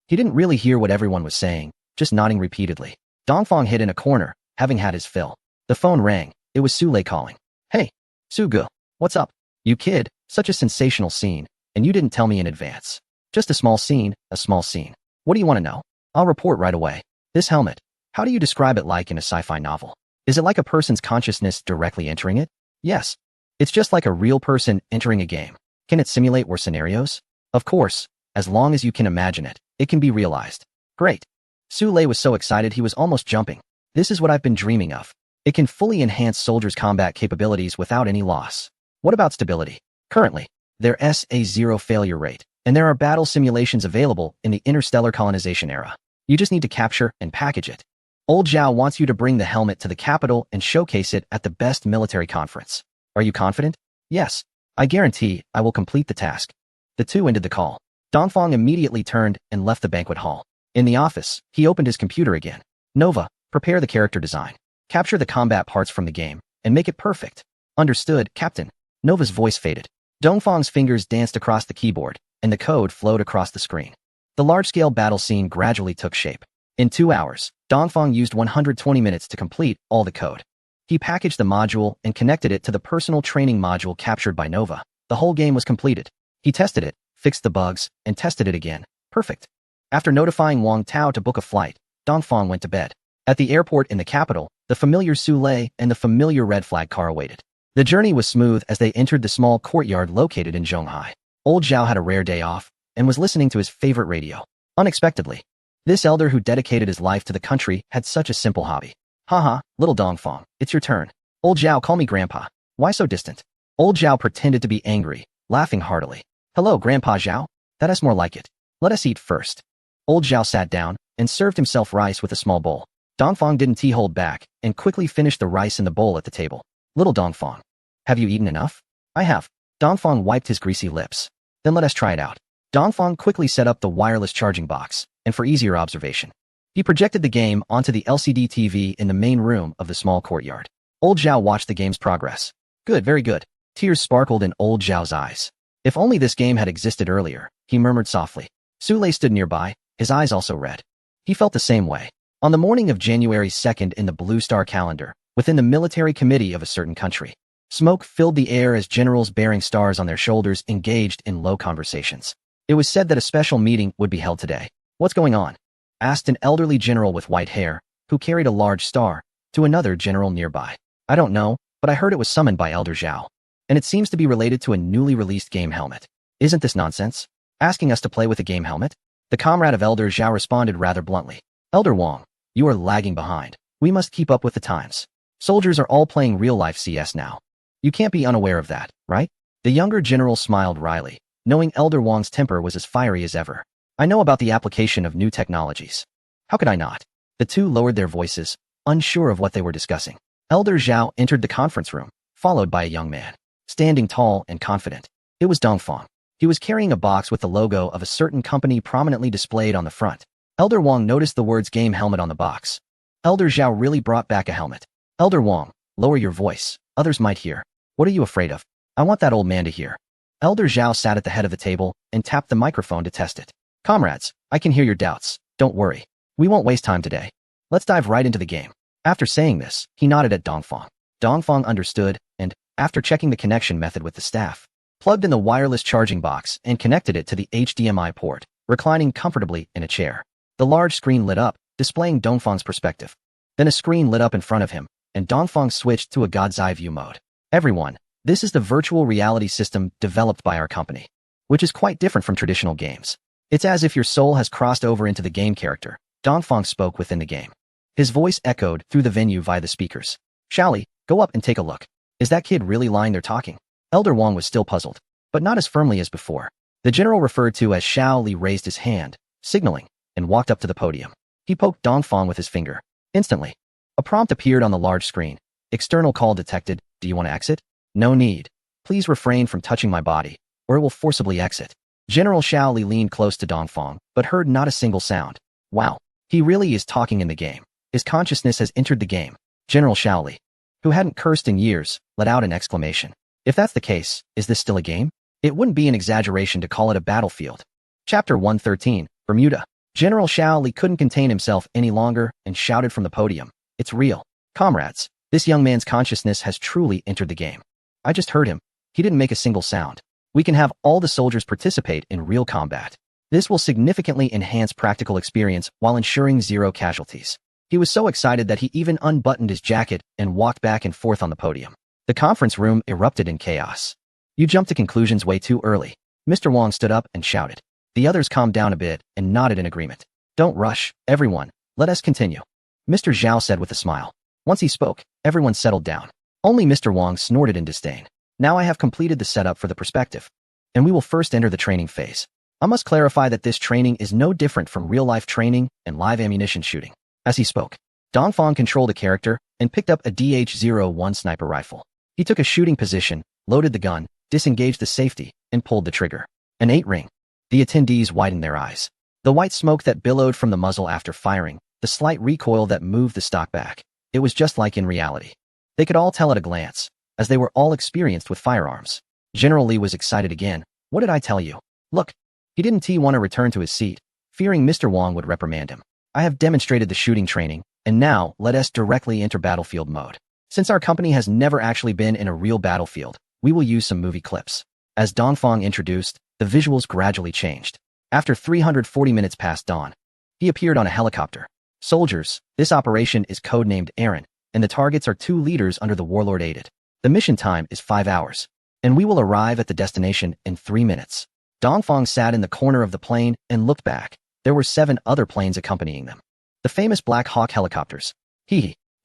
He didn't really hear what everyone was saying, just nodding repeatedly. Dongfang hid in a corner, having had his fill. The phone rang. It was Su Lei calling. Hey, Su Ge, what's up? You kid, such a sensational scene, and you didn't tell me in advance. Just a small scene, a small scene. What do you want to know? I'll report right away. This helmet, how do you describe it like in a sci-fi novel? Is it like a person's consciousness directly entering it? Yes. It's just like a real person entering a game. Can it simulate war scenarios? Of course, as long as you can imagine it, it can be realized. Great. Su Lei was so excited he was almost jumping. This is what I've been dreaming of. It can fully enhance soldiers' combat capabilities without any loss. What about stability? Currently, there's a zero failure rate, and there are battle simulations available in the interstellar colonization era. You just need to capture and package it. Old Zhao wants you to bring the helmet to the capital and showcase it at the best military conference. Are you confident? Yes. I guarantee I will complete the task. The two ended the call. Dongfang immediately turned and left the banquet hall. In the office, he opened his computer again. Nova, prepare the character design. Capture the combat parts from the game, and make it perfect. Understood, Captain. Nova's voice faded. Dongfang's fingers danced across the keyboard, and the code flowed across the screen. The large-scale battle scene gradually took shape. In 2 hours, Dongfang used 120 minutes to complete all the code. He packaged the module and connected it to the personal training module captured by Nova. The whole game was completed. He tested it, fixed the bugs, and tested it again. Perfect. After notifying Wang Tao to book a flight, Dongfang went to bed. At the airport in the capital, the familiar Su Lei and the familiar red flag car awaited. The journey was smooth as they entered the small courtyard located in Zhonghai. Old Zhao had a rare day off and was listening to his favorite radio. Unexpectedly, this elder who dedicated his life to the country had such a simple hobby. Haha, little Dongfang, it's your turn. Old Zhao, call me Grandpa. Why so distant? Old Zhao pretended to be angry, laughing heartily. Hello, Grandpa Zhao. That is more like it. Let us eat first. Old Zhao sat down and served himself rice with a small bowl. Dongfang didn't hold back and quickly finished the rice in the bowl at the table. Little Dongfang, have you eaten enough? I have. Dongfang wiped his greasy lips. Then let us try it out. Dongfang quickly set up the wireless charging box, and for easier observation, he projected the game onto the LCD TV in the main room of the small courtyard. Old Zhao watched the game's progress. Good, very good. Tears sparkled in Old Zhao's eyes. If only this game had existed earlier, he murmured softly. Sule stood nearby, his eyes also red. He felt the same way. On the morning of January 2nd in the Blue Star calendar, within the military committee of a certain country, smoke filled the air as generals bearing stars on their shoulders engaged in low conversations. It was said that a special meeting would be held today. What's going on? Asked an elderly general with white hair, who carried a large star, to another general nearby. I don't know, but I heard it was summoned by Elder Zhao. And it seems to be related to a newly released game helmet. Isn't this nonsense? Asking us to play with a game helmet? The comrade of Elder Zhao responded rather bluntly. Elder Wang, you are lagging behind. We must keep up with the times. Soldiers are all playing real-life CS now. You can't be unaware of that, right? The younger general smiled wryly, knowing Elder Wang's temper was as fiery as ever. I know about the application of new technologies. How could I not? The two lowered their voices, unsure of what they were discussing. Elder Zhao entered the conference room, followed by a young man, standing tall and confident. It was Dongfang. He was carrying a box with the logo of a certain company prominently displayed on the front. Elder Wang noticed the words game helmet on the box. Elder Zhao really brought back a helmet. Elder Wang, lower your voice. Others might hear. What are you afraid of? I want that old man to hear. Elder Zhao sat at the head of the table and tapped the microphone to test it. Comrades, I can hear your doubts. Don't worry. We won't waste time today. Let's dive right into the game. After saying this, he nodded at Dongfang. Dongfang understood, and, after checking the connection method with the staff, plugged in the wireless charging box and connected it to the HDMI port, reclining comfortably in a chair. The large screen lit up, displaying Dongfang's perspective. Then a screen lit up in front of him, and Dongfang switched to a God's Eye view mode. Everyone, this is the virtual reality system developed by our company, which is quite different from traditional games. It's as if your soul has crossed over into the game character. Dongfang spoke within the game. His voice echoed through the venue via the speakers. Shaoli, go up and take a look. Is that kid really lying there talking? Elder Wang was still puzzled, but not as firmly as before. The general referred to as Shaoli raised his hand, signaling, and walked up to the podium. He poked Dongfang with his finger. Instantly, a prompt appeared on the large screen. External call detected. Do you want to exit? No need. Please refrain from touching my body, or it will forcibly exit. General Shaoli leaned close to Dongfang, but heard not a single sound. Wow, he really is talking in the game. His consciousness has entered the game. General Shaoli, who hadn't cursed in years, let out an exclamation. If that's the case, is this still a game? It wouldn't be an exaggeration to call it a battlefield. Chapter 113, Bermuda. General Shaoli couldn't contain himself any longer and shouted from the podium. It's real. Comrades, this young man's consciousness has truly entered the game. I just heard him. He didn't make a single sound. We can have all the soldiers participate in real combat. This will significantly enhance practical experience while ensuring zero casualties. He was so excited that he even unbuttoned his jacket and walked back and forth on the podium. The conference room erupted in chaos. You jumped to conclusions way too early. Mr. Wang stood up and shouted. The others calmed down a bit and nodded in agreement. Don't rush, everyone. Let us continue. Mr. Zhao said with a smile. Once he spoke, everyone settled down. Only Mr. Wang snorted in disdain. Now I have completed the setup for the perspective, and we will first enter the training phase. I must clarify that this training is no different from real-life training and live ammunition shooting. As he spoke, Dongfang controlled a character and picked up a DH-01 sniper rifle. He took a shooting position, loaded the gun, disengaged the safety, and pulled the trigger. An 8-ring. The attendees widened their eyes. The white smoke that billowed from the muzzle after firing, the slight recoil that moved the stock back. It was just like in reality. They could all tell at a glance, as they were all experienced with firearms. General Li was excited again. What did I tell you? Look, he didn't want to return to his seat, fearing Mr. Wang would reprimand him. I have demonstrated the shooting training, and now let us directly enter battlefield mode. Since our company has never actually been in a real battlefield, we will use some movie clips. As Dongfang introduced, the visuals gradually changed. After 340 minutes past dawn, he appeared on a helicopter. Soldiers, this operation is codenamed Aaron, and the targets are 2 leaders under the warlord aided. The mission time is 5 hours, and we will arrive at the destination in 3 minutes. Dongfang sat in the corner of the plane and looked back, there were 7 other planes accompanying them. The famous Black Hawk helicopters.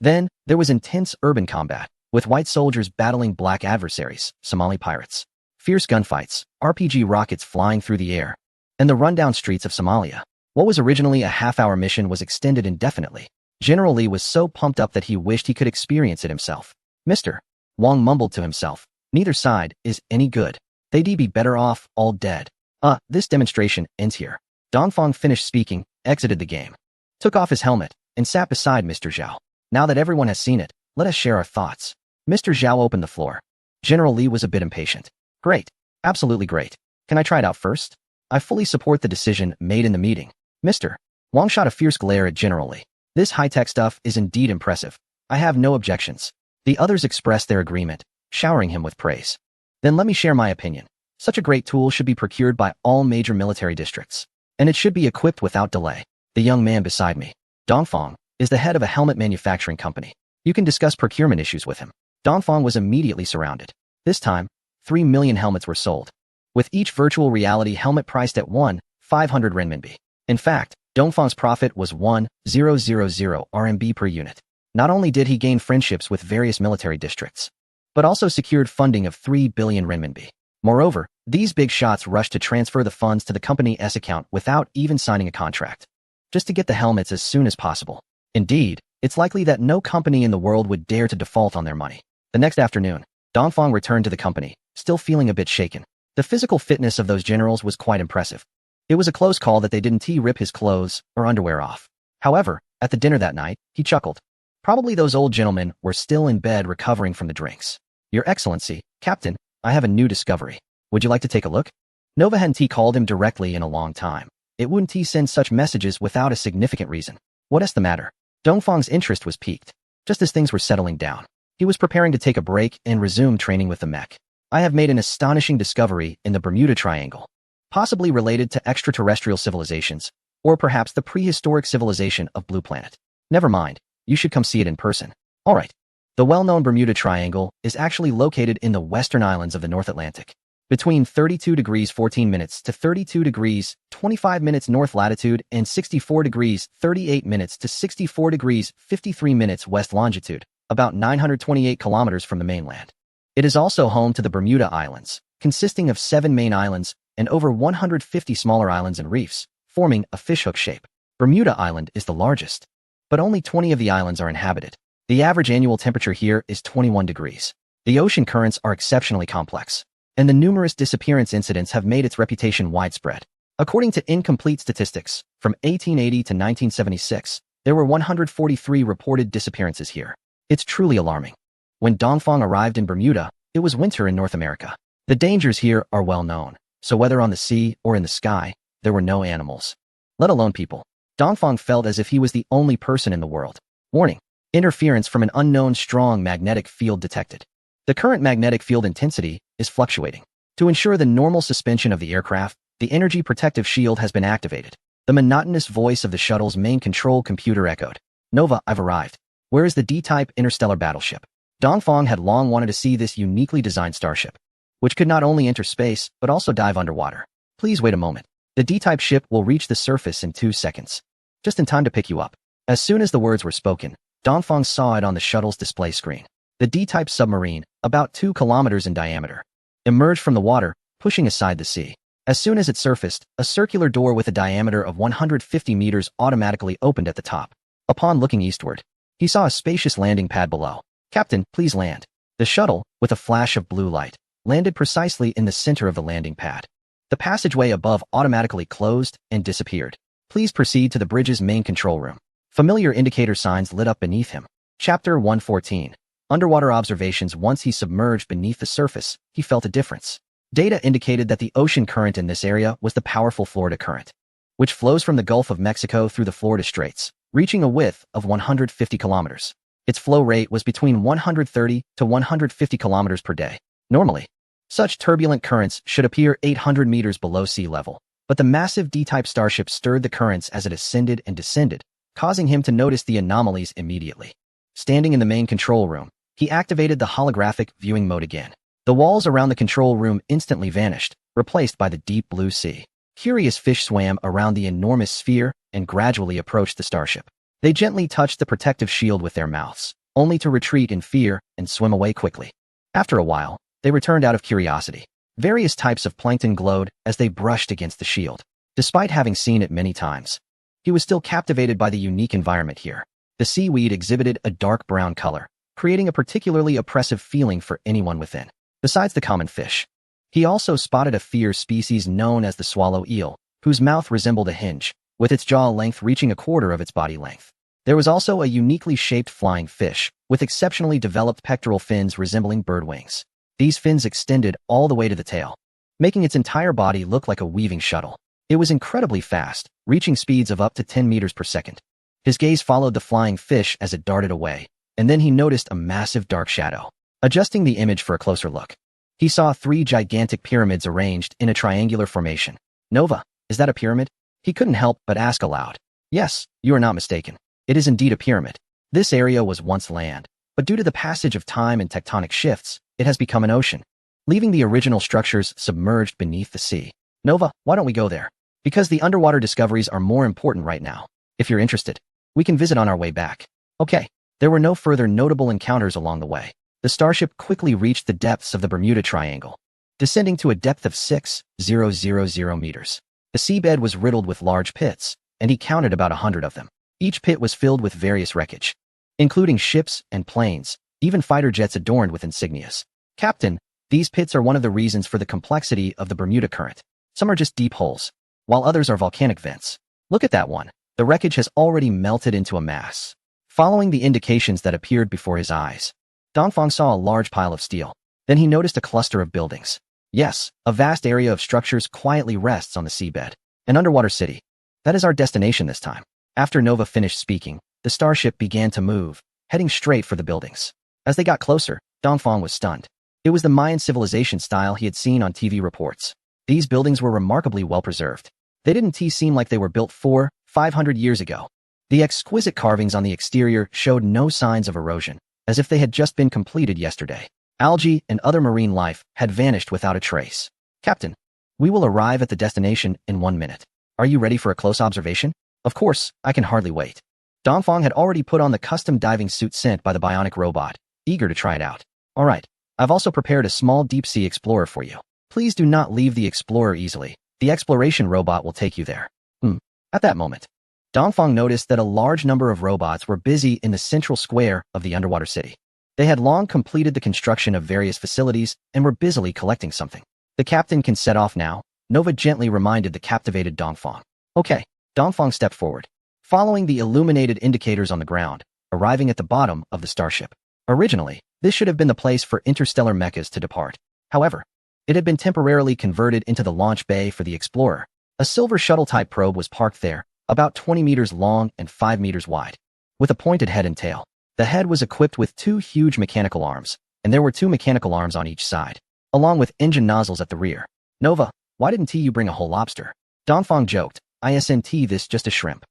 Then, there was intense urban combat, with white soldiers battling black adversaries, Somali pirates. Fierce gunfights, RPG rockets flying through the air, and the rundown streets of Somalia. What was originally a half-hour mission was extended indefinitely. General Lee was so pumped up that he wished he could experience it himself. Mr. Wang mumbled to himself, neither side is any good. They'd be better off all dead. This demonstration ends here. Dongfang finished speaking, exited the game, took off his helmet, and sat beside Mr. Zhao. Now that everyone has seen it, let us share our thoughts. Mr. Zhao opened the floor. General Lee was a bit impatient. Great. Absolutely great. Can I try it out first? I fully support the decision made in the meeting. Mr. Wang shot a fierce glare at General Lee. This high-tech stuff is indeed impressive. I have no objections. The others expressed their agreement, showering him with praise. Then let me share my opinion. Such a great tool should be procured by all major military districts, and it should be equipped without delay. The young man beside me, Dongfang, is the head of a helmet manufacturing company. You can discuss procurement issues with him. Dongfang was immediately surrounded. This time, 3 million helmets were sold, with each virtual reality helmet priced at 1,500 renminbi. In fact, Dongfang's profit was 1,000 RMB per unit. Not only did he gain friendships with various military districts, but also secured funding of 3 billion renminbi. Moreover, these big shots rushed to transfer the funds to the company's account without even signing a contract, just to get the helmets as soon as possible. Indeed, it's likely that no company in the world would dare to default on their money. The next afternoon, Dongfang returned to the company, still feeling a bit shaken. The physical fitness of those generals was quite impressive. It was a close call that they didn't rip his clothes or underwear off. However, at the dinner that night, he chuckled. Probably those old gentlemen were still in bed recovering from the drinks. Your Excellency, Captain, I have a new discovery. Would you like to take a look? Nova hadn't called him directly in a long time. It wouldn't send such messages without a significant reason. What's the matter? Dongfang's interest was piqued. Just as things were settling down, he was preparing to take a break and resume training with the mech. I have made an astonishing discovery in the Bermuda Triangle, possibly related to extraterrestrial civilizations, or perhaps the prehistoric civilization of Blue Planet. Never mind, you should come see it in person. Alright. The well-known Bermuda Triangle is actually located in the western islands of the North Atlantic, between 32 degrees 14 minutes to 32 degrees 25 minutes north latitude and 64 degrees 38 minutes to 64 degrees 53 minutes west longitude, about 928 kilometers from the mainland. It is also home to the Bermuda Islands, consisting of 7 main islands and over 150 smaller islands and reefs, forming a fishhook shape. Bermuda Island is the largest, but only 20 of the islands are inhabited. The average annual temperature here is 21 degrees. The ocean currents are exceptionally complex, and the numerous disappearance incidents have made its reputation widespread. According to incomplete statistics, from 1880 to 1976, there were 143 reported disappearances here. It's truly alarming. When Dongfang arrived in Bermuda, it was winter in North America. The dangers here are well known, so whether on the sea or in the sky, there were no animals, let alone people. Dongfang felt as if he was the only person in the world. Warning. Interference from an unknown strong magnetic field detected. The current magnetic field intensity is fluctuating. To ensure the normal suspension of the aircraft, the energy protective shield has been activated. The monotonous voice of the shuttle's main control computer echoed. Nova, I've arrived. Where is the D-type interstellar battleship? Dongfang had long wanted to see this uniquely designed starship, which could not only enter space, but also dive underwater. Please wait a moment. The D-type ship will reach the surface in 2 seconds. Just in time to pick you up. As soon as the words were spoken, Dongfang saw it on the shuttle's display screen. The D-type submarine, about 2 kilometers in diameter, emerged from the water, pushing aside the sea. As soon as it surfaced, a circular door with a diameter of 150 meters automatically opened at the top. Upon looking eastward, he saw a spacious landing pad below. Captain, please land. The shuttle, with a flash of blue light, landed precisely in the center of the landing pad. The passageway above automatically closed and disappeared. Please proceed to the bridge's main control room. Familiar indicator signs lit up beneath him. Chapter 114. Underwater observations. Once he submerged beneath the surface, he felt a difference. Data indicated that the ocean current in this area was the powerful Florida Current, which flows from the Gulf of Mexico through the Florida Straits, reaching a width of 150 kilometers. Its flow rate was between 130 to 150 kilometers per day. Normally, such turbulent currents should appear 800 meters below sea level, but the massive D-type starship stirred the currents as it ascended and descended, causing him to notice the anomalies immediately. Standing in the main control room, he activated the holographic viewing mode again. The walls around the control room instantly vanished, replaced by the deep blue sea. Curious fish swam around the enormous sphere and gradually approached the starship. They gently touched the protective shield with their mouths, only to retreat in fear and swim away quickly. After a while, they returned out of curiosity. Various types of plankton glowed as they brushed against the shield. Despite having seen it many times, he was still captivated by the unique environment here. The seaweed exhibited a dark brown color, creating a particularly oppressive feeling for anyone within. Besides the common fish, he also spotted a fierce species known as the swallow eel, whose mouth resembled a hinge, with its jaw length reaching a quarter of its body length. There was also a uniquely shaped flying fish, with exceptionally developed pectoral fins resembling bird wings. These fins extended all the way to the tail, making its entire body look like a weaving shuttle. It was incredibly fast, reaching speeds of up to 10 meters per second. His gaze followed the flying fish as it darted away, and then he noticed a massive dark shadow. Adjusting the image for a closer look, he saw 3 gigantic pyramids arranged in a triangular formation. Nova, is that a pyramid? He couldn't help but ask aloud. Yes, you are not mistaken. It is indeed a pyramid. This area was once land, but due to the passage of time and tectonic shifts, it has become an ocean, leaving the original structures submerged beneath the sea. Nova, why don't we go there? Because the underwater discoveries are more important right now. If you're interested, we can visit on our way back. Okay. There were no further notable encounters along the way. The starship quickly reached the depths of the Bermuda Triangle, descending to a depth of 6,000 meters. The seabed was riddled with large pits, and he counted about 100 of them. Each pit was filled with various wreckage, including ships and planes, even fighter jets adorned with insignias. Captain, these pits are one of the reasons for the complexity of the Bermuda Current. Some are just deep holes, while others are volcanic vents. Look at that one. The wreckage has already melted into a mass. Following the indications that appeared before his eyes, Dongfang saw a large pile of steel. Then he noticed a cluster of buildings. Yes, a vast area of structures quietly rests on the seabed. An underwater city. That is our destination this time. After Nova finished speaking, the starship began to move, heading straight for the buildings. As they got closer, Dongfang was stunned. It was the Mayan civilization style he had seen on TV reports. These buildings were remarkably well preserved. They didn't seem like they were built 400-500 years ago. The exquisite carvings on the exterior showed no signs of erosion, as if they had just been completed yesterday. Algae and other marine life had vanished without a trace. Captain, we will arrive at the destination in 1 minute. Are you ready for a close observation? Of course, I can hardly wait. Dongfang had already put on the custom diving suit sent by the bionic robot, eager to try it out. All right, I've also prepared a small deep-sea explorer for you. Please do not leave the explorer easily. The exploration robot will take you there. At that moment, Dongfang noticed that a large number of robots were busy in the central square of the underwater city. They had long completed the construction of various facilities and were busily collecting something. The captain can set off now, Nova gently reminded the captivated Dongfang. Okay, Dongfang stepped forward, following the illuminated indicators on the ground, arriving at the bottom of the starship. Originally, this should have been the place for interstellar mechas to depart. However, it had been temporarily converted into the launch bay for the Explorer. A silver shuttle-type probe was parked there, about 20 meters long and 5 meters wide, with a pointed head and tail. The head was equipped with 2 huge mechanical arms, and there were 2 mechanical arms on each side, along with engine nozzles at the rear. Nova, why didn't you bring a whole lobster? Dongfang joked, isn't this just a shrimp?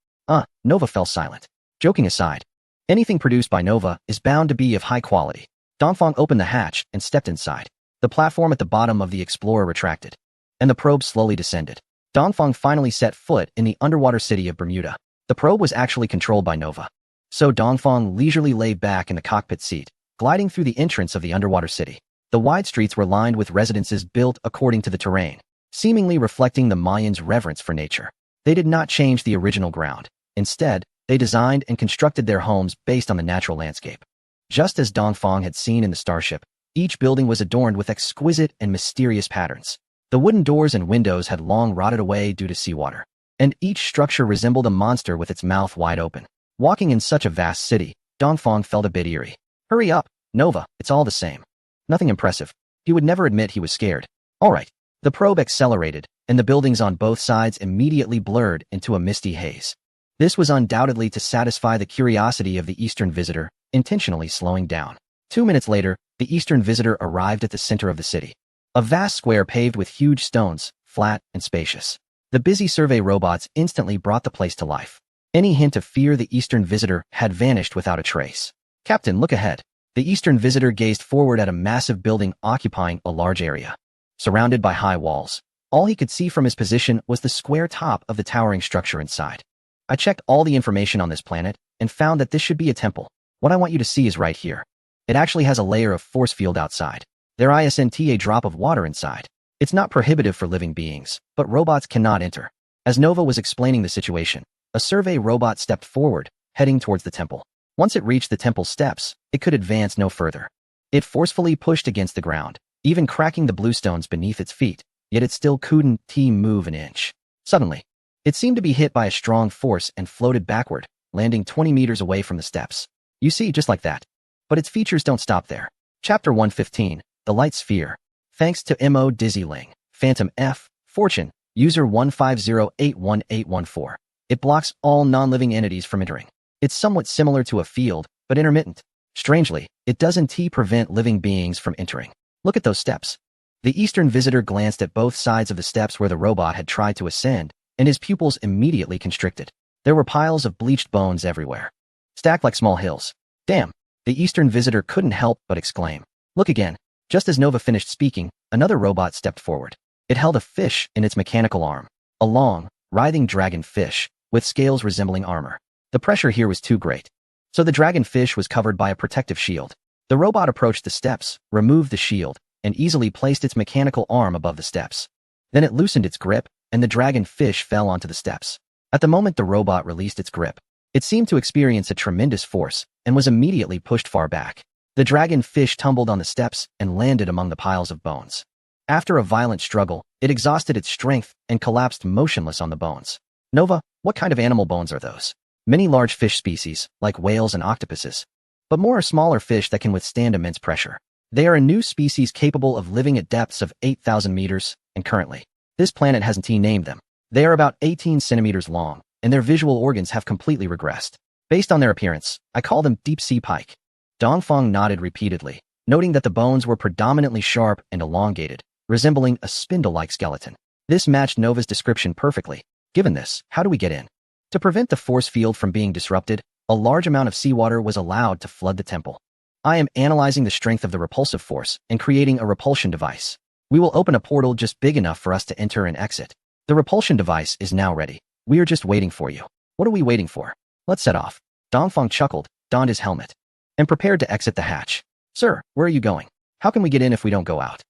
Nova fell silent. Joking aside, anything produced by Nova is bound to be of high quality. Dongfang opened the hatch and stepped inside. The platform at the bottom of the Explorer retracted, and the probe slowly descended. Dongfang finally set foot in the underwater city of Bermuda. The probe was actually controlled by Nova, so Dongfang leisurely lay back in the cockpit seat, gliding through the entrance of the underwater city. The wide streets were lined with residences built according to the terrain, seemingly reflecting the Mayans' reverence for nature. They did not change the original ground. Instead, they designed and constructed their homes based on the natural landscape. Just as Dongfang had seen in the starship, each building was adorned with exquisite and mysterious patterns. The wooden doors and windows had long rotted away due to seawater, and each structure resembled a monster with its mouth wide open. Walking in such a vast city, Dongfang felt a bit eerie. Hurry up, Nova, it's all the same. Nothing impressive. He would never admit he was scared. All right. The probe accelerated, and the buildings on both sides immediately blurred into a misty haze. This was undoubtedly to satisfy the curiosity of the Eastern visitor, intentionally slowing down. 2 minutes later, the Eastern visitor arrived at the center of the city. A vast square paved with huge stones, flat and spacious. The busy survey robots instantly brought the place to life. Any hint of fear the Eastern visitor had vanished without a trace. Captain, look ahead. The Eastern visitor gazed forward at a massive building occupying a large area. Surrounded by high walls, All he could see from his position was the square top of the towering structure inside. I checked all the information on this planet and found that this should be a temple. What I want you to see is right here. It actually has a layer of force field outside. There isn't a drop of water inside. It's not prohibitive for living beings, but robots cannot enter. As Nova was explaining the situation, a survey robot stepped forward, heading towards the temple. Once it reached the temple steps, it could advance no further. It forcefully pushed against the ground, even cracking the bluestones beneath its feet, yet it still couldn't move an inch. Suddenly, it seemed to be hit by a strong force and floated backward, landing 20 meters away from the steps. You see, just like that. But its features don't stop there. Chapter 115, The Light Sphere. Thanks to Mo Dizzyling, Phantom F, Fortune, user 150818814. It blocks all non-living entities from entering. It's somewhat similar to a field, but intermittent. Strangely, it doesn't prevent living beings from entering. Look at those steps. The Eastern visitor glanced at both sides of the steps where the robot had tried to ascend, and his pupils immediately constricted. There were piles of bleached bones everywhere, stacked like small hills. Damn, the Eastern visitor couldn't help but exclaim. Look again. Just as Nova finished speaking, another robot stepped forward. It held a fish in its mechanical arm, a long, writhing dragon fish, with scales resembling armor. The pressure here was too great, so the dragon fish was covered by a protective shield. The robot approached the steps, removed the shield, and easily placed its mechanical arm above the steps. Then it loosened its grip, and the dragon fish fell onto the steps. At the moment the robot released its grip, it seemed to experience a tremendous force and was immediately pushed far back. The dragon fish tumbled on the steps and landed among the piles of bones. After a violent struggle, it exhausted its strength and collapsed motionless on the bones. Nova, what kind of animal bones are those? Many large fish species, like whales and octopuses, but more are smaller fish that can withstand immense pressure. They are a new species capable of living at depths of 8,000 meters, and currently, this planet hasn't named them. They are about 18 centimeters long, and their visual organs have completely regressed. Based on their appearance, I call them deep-sea pike. Dongfeng nodded repeatedly, noting that the bones were predominantly sharp and elongated, resembling a spindle-like skeleton. This matched Nova's description perfectly. Given this, how do we get in? To prevent the force field from being disrupted, a large amount of seawater was allowed to flood the temple. I am analyzing the strength of the repulsive force and creating a repulsion device. We will open a portal just big enough for us to enter and exit. The repulsion device is now ready. We are just waiting for you. What are we waiting for? Let's set off. Dongfeng chuckled, donned his helmet, and prepared to exit the hatch. Sir, where are you going? How can we get in if we don't go out?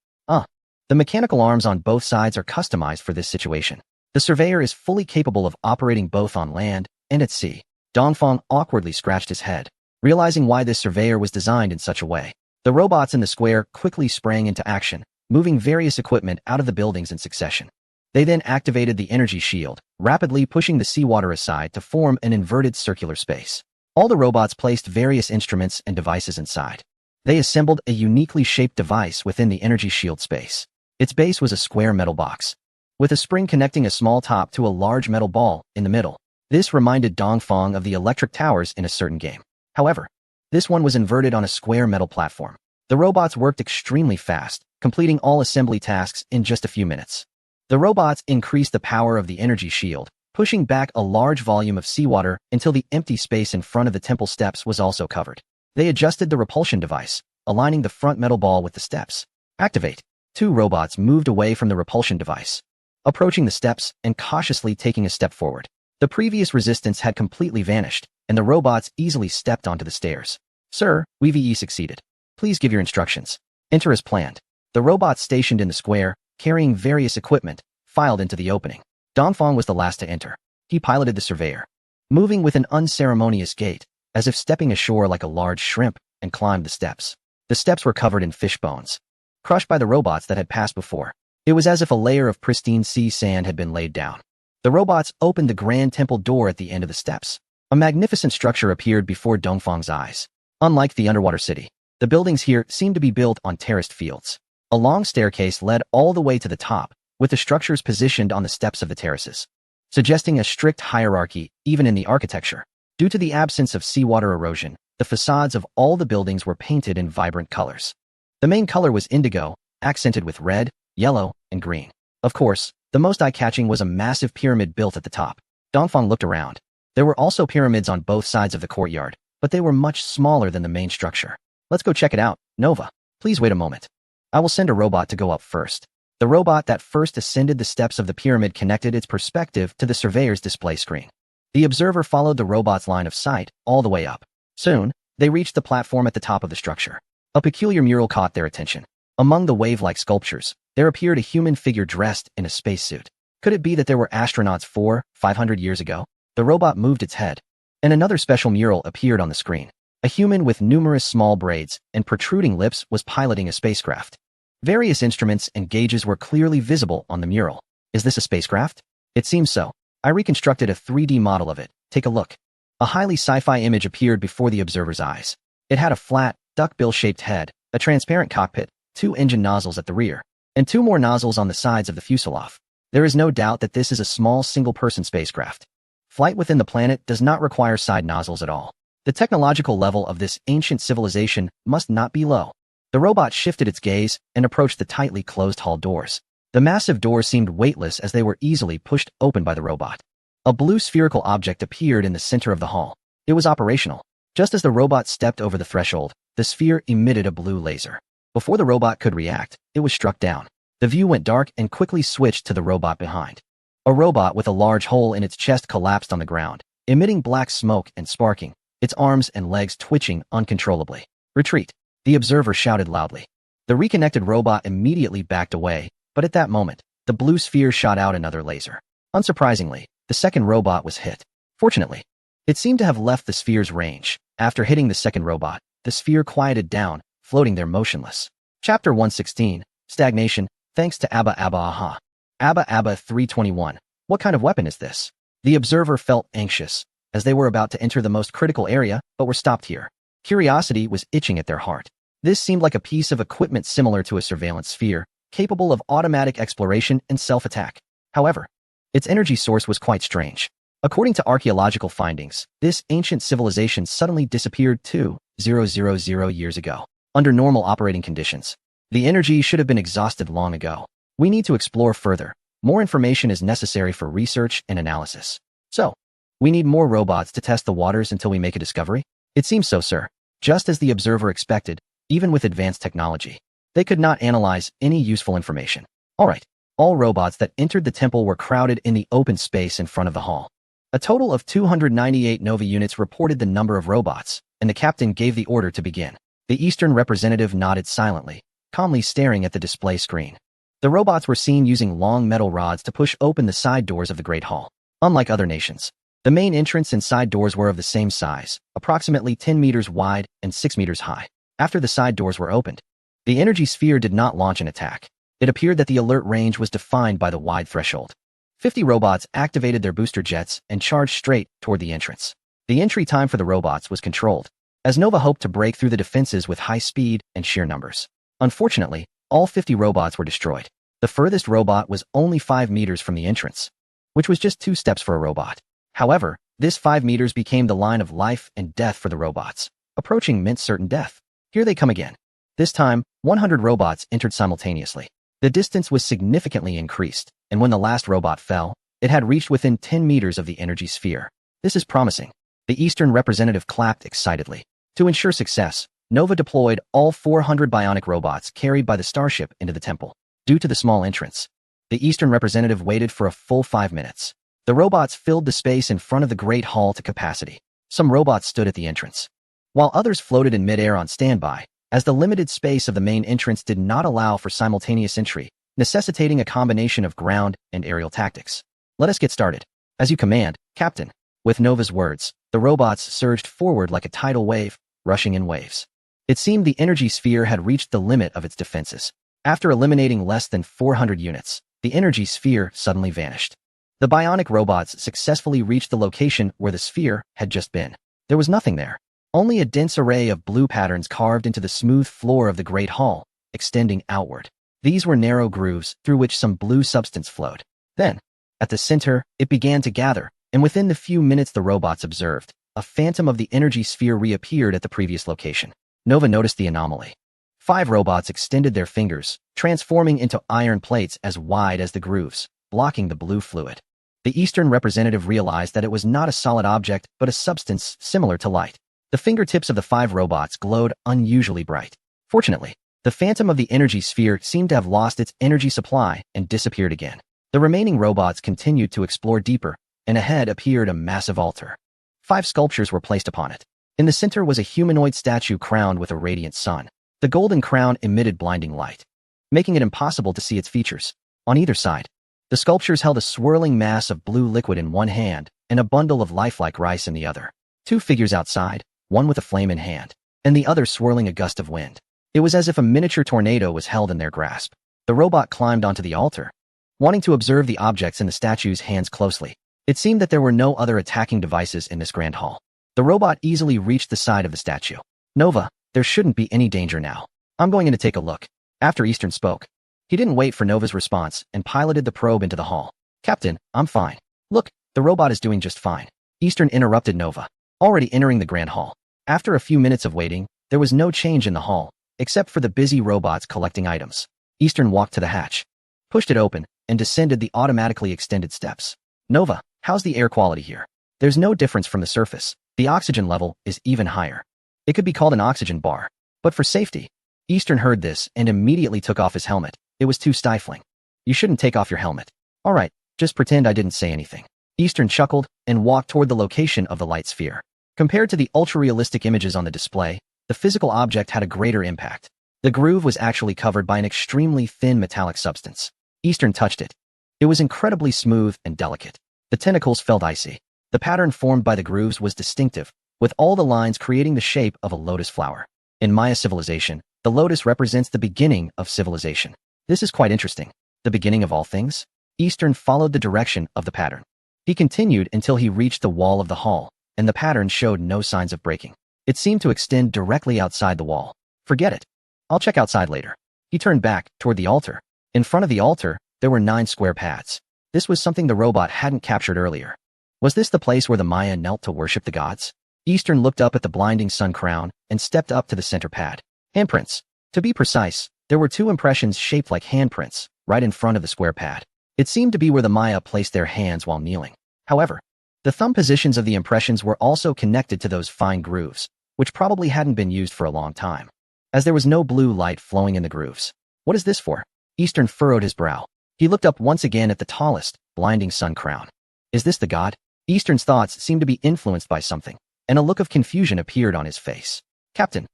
The mechanical arms on both sides are customized for this situation. The surveyor is fully capable of operating both on land and at sea. Dongfeng awkwardly scratched his head, realizing why this surveyor was designed in such a way. The robots in the square quickly sprang into action, moving various equipment out of the buildings in succession. They then activated the energy shield, rapidly pushing the seawater aside to form an inverted circular space. All the robots placed various instruments and devices inside. They assembled a uniquely shaped device within the energy shield space. Its base was a square metal box, with a spring connecting a small top to a large metal ball in the middle. This reminded Dongfeng of the electric towers in a certain game. However, this one was inverted on a square metal platform. The robots worked extremely fast, completing all assembly tasks in just a few minutes. The robots increased the power of the energy shield, pushing back a large volume of seawater until the empty space in front of the temple steps was also covered. They adjusted the repulsion device, aligning the front metal ball with the steps. Activate. 2 robots moved away from the repulsion device, approaching the steps and cautiously taking a step forward. The previous resistance had completely vanished, and the robots easily stepped onto the stairs. Sir, we've succeeded. Please give your instructions. Enter as planned. The robots stationed in the square, carrying various equipment, filed into the opening. Dongfeng was the last to enter. He piloted the surveyor, moving with an unceremonious gait, as if stepping ashore like a large shrimp, and climbed the steps. The steps were covered in fish bones, crushed by the robots that had passed before. It was as if a layer of pristine sea sand had been laid down. The robots opened the grand temple door at the end of the steps. A magnificent structure appeared before Dongfeng's eyes. Unlike the underwater city, the buildings here seemed to be built on terraced fields. A long staircase led all the way to the top, with the structures positioned on the steps of the terraces, suggesting a strict hierarchy even in the architecture. Due to the absence of seawater erosion, the facades of all the buildings were painted in vibrant colors. The main color was indigo, accented with red, yellow, and green. Of course, the most eye-catching was a massive pyramid built at the top. Dongfeng looked around. There were also pyramids on both sides of the courtyard, but they were much smaller than the main structure. Let's go check it out, Nova. Please wait a moment. I will send a robot to go up first. The robot that first ascended the steps of the pyramid connected its perspective to the surveyor's display screen. The observer followed the robot's line of sight all the way up. Soon, they reached the platform at the top of the structure. A peculiar mural caught their attention. Among the wave-like sculptures, there appeared a human figure dressed in a spacesuit. Could it be that there were astronauts 500 years ago? The robot moved its head, and another special mural appeared on the screen. A human with numerous small braids and protruding lips was piloting a spacecraft. Various instruments and gauges were clearly visible on the mural. Is this a spacecraft? It seems so. I reconstructed a 3D model of it. Take a look. A highly sci-fi image appeared before the observer's eyes. It had a flat, duckbill-shaped head, a transparent cockpit, 2 engine nozzles at the rear, and 2 more nozzles on the sides of the fuselage. There is no doubt that this is a small single-person spacecraft. Flight within the planet does not require side nozzles at all. The technological level of this ancient civilization must not be low. The robot shifted its gaze and approached the tightly closed hall doors. The massive doors seemed weightless as they were easily pushed open by the robot. A blue spherical object appeared in the center of the hall. It was operational. Just as the robot stepped over the threshold, the sphere emitted a blue laser. Before the robot could react, it was struck down. The view went dark and quickly switched to the robot behind. A robot with a large hole in its chest collapsed on the ground, emitting black smoke and sparking, its arms and legs twitching uncontrollably. Retreat! The observer shouted loudly. The reconnected robot immediately backed away, but at that moment, the blue sphere shot out another laser. Unsurprisingly, the second robot was hit. Fortunately, it seemed to have left the sphere's range. After hitting the second robot, the sphere quieted down, floating there motionless. Chapter 116, Stagnation, thanks to Abba Abba Aha. Abba Abba 321. What kind of weapon is this? The observer felt anxious, as they were about to enter the most critical area, but were stopped here. Curiosity was itching at their heart. This seemed like a piece of equipment similar to a surveillance sphere, capable of automatic exploration and self-attack. However, its energy source was quite strange. According to archaeological findings, this ancient civilization suddenly disappeared 2,000 years ago. Under normal operating conditions, the energy should have been exhausted long ago. We need to explore further. More information is necessary for research and analysis. So, we need more robots to test the waters until we make a discovery? It seems so, sir. Just as the observer expected, even with advanced technology, they could not analyze any useful information. All right. All robots that entered the temple were crowded in the open space in front of the hall. A total of 298 Nova units reported the number of robots, and the captain gave the order to begin. The Eastern representative nodded silently, calmly staring at the display screen. The robots were seen using long metal rods to push open the side doors of the Great Hall. Unlike other nations, the main entrance and side doors were of the same size, approximately 10 meters wide and 6 meters high. After the side doors were opened, the energy sphere did not launch an attack. It appeared that the alert range was defined by the wide threshold. 50 robots activated their booster jets and charged straight toward the entrance. The entry time for the robots was controlled, as Nova hoped to break through the defenses with high speed and sheer numbers. Unfortunately, all 50 robots were destroyed. The furthest robot was only 5 meters from the entrance, which was just 2 steps for a robot. However, this 5 meters became the line of life and death for the robots. Approaching meant certain death. Here they come again. This time, 100 robots entered simultaneously. The distance was significantly increased, and when the last robot fell, it had reached within 10 meters of the energy sphere. This is promising. The Eastern representative clapped excitedly. To ensure success, Nova deployed all 400 bionic robots carried by the starship into the temple. Due to the small entrance, the Eastern representative waited for a full 5 minutes. The robots filled the space in front of the Great Hall to capacity. Some robots stood at the entrance, while others floated in midair on standby, as the limited space of the main entrance did not allow for simultaneous entry, necessitating a combination of ground and aerial tactics. Let us get started. As you command, Captain. With Nova's words, the robots surged forward like a tidal wave, rushing in waves. It seemed the energy sphere had reached the limit of its defenses. After eliminating less than 400 units, the energy sphere suddenly vanished. The bionic robots successfully reached the location where the sphere had just been. There was nothing there. Only a dense array of blue patterns carved into the smooth floor of the Great Hall, extending outward. These were narrow grooves through which some blue substance flowed. Then, at the center, it began to gather, and within the few minutes the robots observed, a phantom of the energy sphere reappeared at the previous location. Nova noticed the anomaly. 5 robots extended their fingers, transforming into iron plates as wide as the grooves, blocking the blue fluid. The Eastern representative realized that it was not a solid object, but a substance similar to light. The fingertips of the 5 robots glowed unusually bright. Fortunately, The phantom of the energy sphere seemed to have lost its energy supply and disappeared again. The remaining robots continued to explore deeper, and ahead appeared a massive altar. 5 sculptures were placed upon it. In the center was a humanoid statue crowned with a radiant sun. The golden crown emitted blinding light, making it impossible to see its features. On either side, the sculptures held a swirling mass of blue liquid in one hand and a bundle of lifelike rice in the other. 2 figures outside, one with a flame in hand, and the other swirling a gust of wind. It was as if a miniature tornado was held in their grasp. The robot climbed onto the altar, wanting to observe the objects in the statue's hands closely. It seemed that there were no other attacking devices in this grand hall. The robot easily reached the side of the statue. Nova, there shouldn't be any danger now. I'm going in to take a look. After Eastern spoke, he didn't wait for Nova's response and piloted the probe into the hall. Captain, I'm fine. Look, the robot is doing just fine. Eastern interrupted Nova, already entering the grand hall. After a few minutes of waiting, there was no change in the hall, except for the busy robots collecting items. Eastern walked to the hatch, pushed it open, and descended the automatically extended steps. Nova, how's the air quality here? There's no difference from the surface. The oxygen level is even higher. It could be called an oxygen bar. But for safety. Eastern heard this and immediately took off his helmet. It was too stifling. You shouldn't take off your helmet. All right, just pretend I didn't say anything. Eastern chuckled and walked toward the location of the light sphere. Compared to the ultra-realistic images on the display, the physical object had a greater impact. The groove was actually covered by an extremely thin metallic substance. Eastern touched it. It was incredibly smooth and delicate. The tentacles felt icy. The pattern formed by the grooves was distinctive, with all the lines creating the shape of a lotus flower. In Maya civilization, the lotus represents the beginning of civilization. This is quite interesting. The beginning of all things? Eastern followed the direction of the pattern. He continued until he reached the wall of the hall, and the pattern showed no signs of breaking. It seemed to extend directly outside the wall. Forget it. I'll check outside later. He turned back toward the altar. In front of the altar, there were 9 square pads. This was something the robot hadn't captured earlier. Was this the place where the Maya knelt to worship the gods? Eastern looked up at the blinding sun crown and stepped up to the center pad. Handprints. To be precise, there were 2 impressions shaped like handprints, right in front of the square pad. It seemed to be where the Maya placed their hands while kneeling. However, the thumb positions of the impressions were also connected to those fine grooves, which probably hadn't been used for a long time, as there was no blue light flowing in the grooves. What is this for? Eastern furrowed his brow. He looked up once again at the tallest, blinding sun crown. Is this the god? Eastern's thoughts seemed to be influenced by something, and a look of confusion appeared on his face. Captain!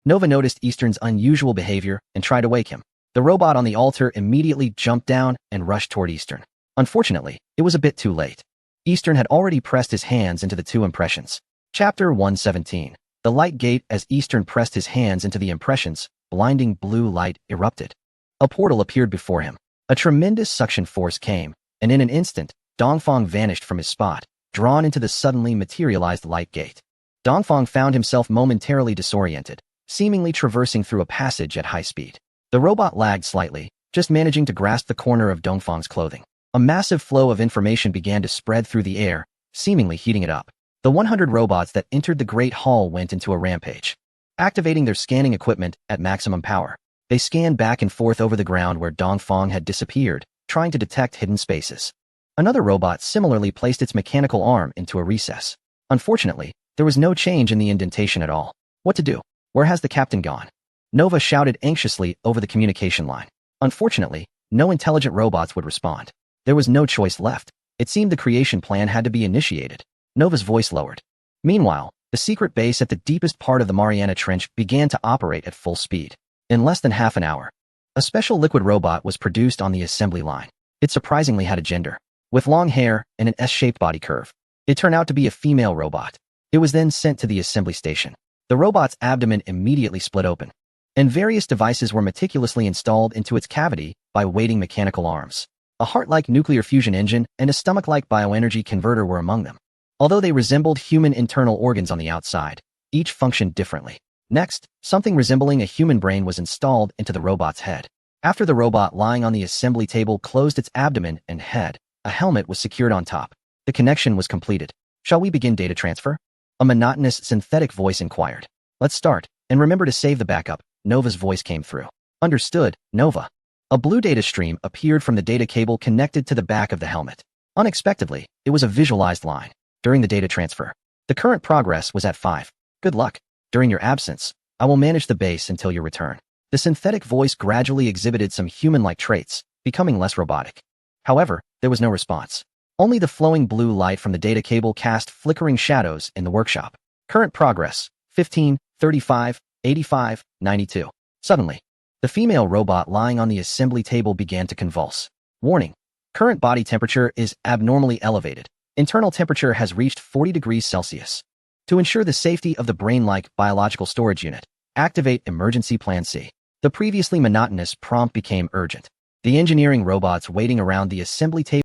Nova noticed Eastern's unusual behavior and tried to wake him. The robot on the altar immediately jumped down and rushed toward Eastern. Unfortunately, it was a bit too late. Eastern had already pressed his hands into the 2 impressions. Chapter 117. The light gate. As Eastern pressed his hands into the impressions, blinding blue light erupted. A portal appeared before him. A tremendous suction force came, and in an instant, Dongfang vanished from his spot, drawn into the suddenly materialized light gate. Dongfang found himself momentarily disoriented, seemingly traversing through a passage at high speed. The robot lagged slightly, just managing to grasp the corner of Dongfang's clothing. A massive flow of information began to spread through the air, seemingly heating it up. The 100 robots that entered the Great Hall went into a rampage. Activating their scanning equipment at maximum power, they scanned back and forth over the ground where Dongfang had disappeared, trying to detect hidden spaces. Another robot similarly placed its mechanical arm into a recess. Unfortunately, there was no change in the indentation at all. What to do? Where has the captain gone? Nova shouted anxiously over the communication line. Unfortunately, no intelligent robots would respond. There was no choice left. It seemed the creation plan had to be initiated. Nova's voice lowered. Meanwhile, the secret base at the deepest part of the Mariana Trench began to operate at full speed. In less than half an hour, a special liquid robot was produced on the assembly line. It surprisingly had a gender, with long hair and an S-shaped body curve. It turned out to be a female robot. It was then sent to the assembly station. The robot's abdomen immediately split open, and various devices were meticulously installed into its cavity by waiting mechanical arms. A heart-like nuclear fusion engine and a stomach-like bioenergy converter were among them. Although they resembled human internal organs on the outside, each functioned differently. Next, something resembling a human brain was installed into the robot's head. After the robot lying on the assembly table closed its abdomen and head, a helmet was secured on top. The connection was completed. Shall we begin data transfer? A monotonous, synthetic voice inquired. Let's start, and remember to save the backup. Nova's voice came through. Understood, Nova. A blue data stream appeared from the data cable connected to the back of the helmet. Unexpectedly, it was a visualized line. During the data transfer, the current progress was at 5. Good luck. During your absence, I will manage the base until your return. The synthetic voice gradually exhibited some human-like traits, becoming less robotic. However, there was no response. Only the flowing blue light from the data cable cast flickering shadows in the workshop. Current progress, 15, 35, 85, 92. Suddenly, the female robot lying on the assembly table began to convulse. Warning: current body temperature is abnormally elevated. Internal temperature has reached 40 degrees Celsius. To ensure the safety of the brain-like biological storage unit, activate Emergency Plan C. The previously monotonous prompt became urgent. The engineering robots waiting around the assembly table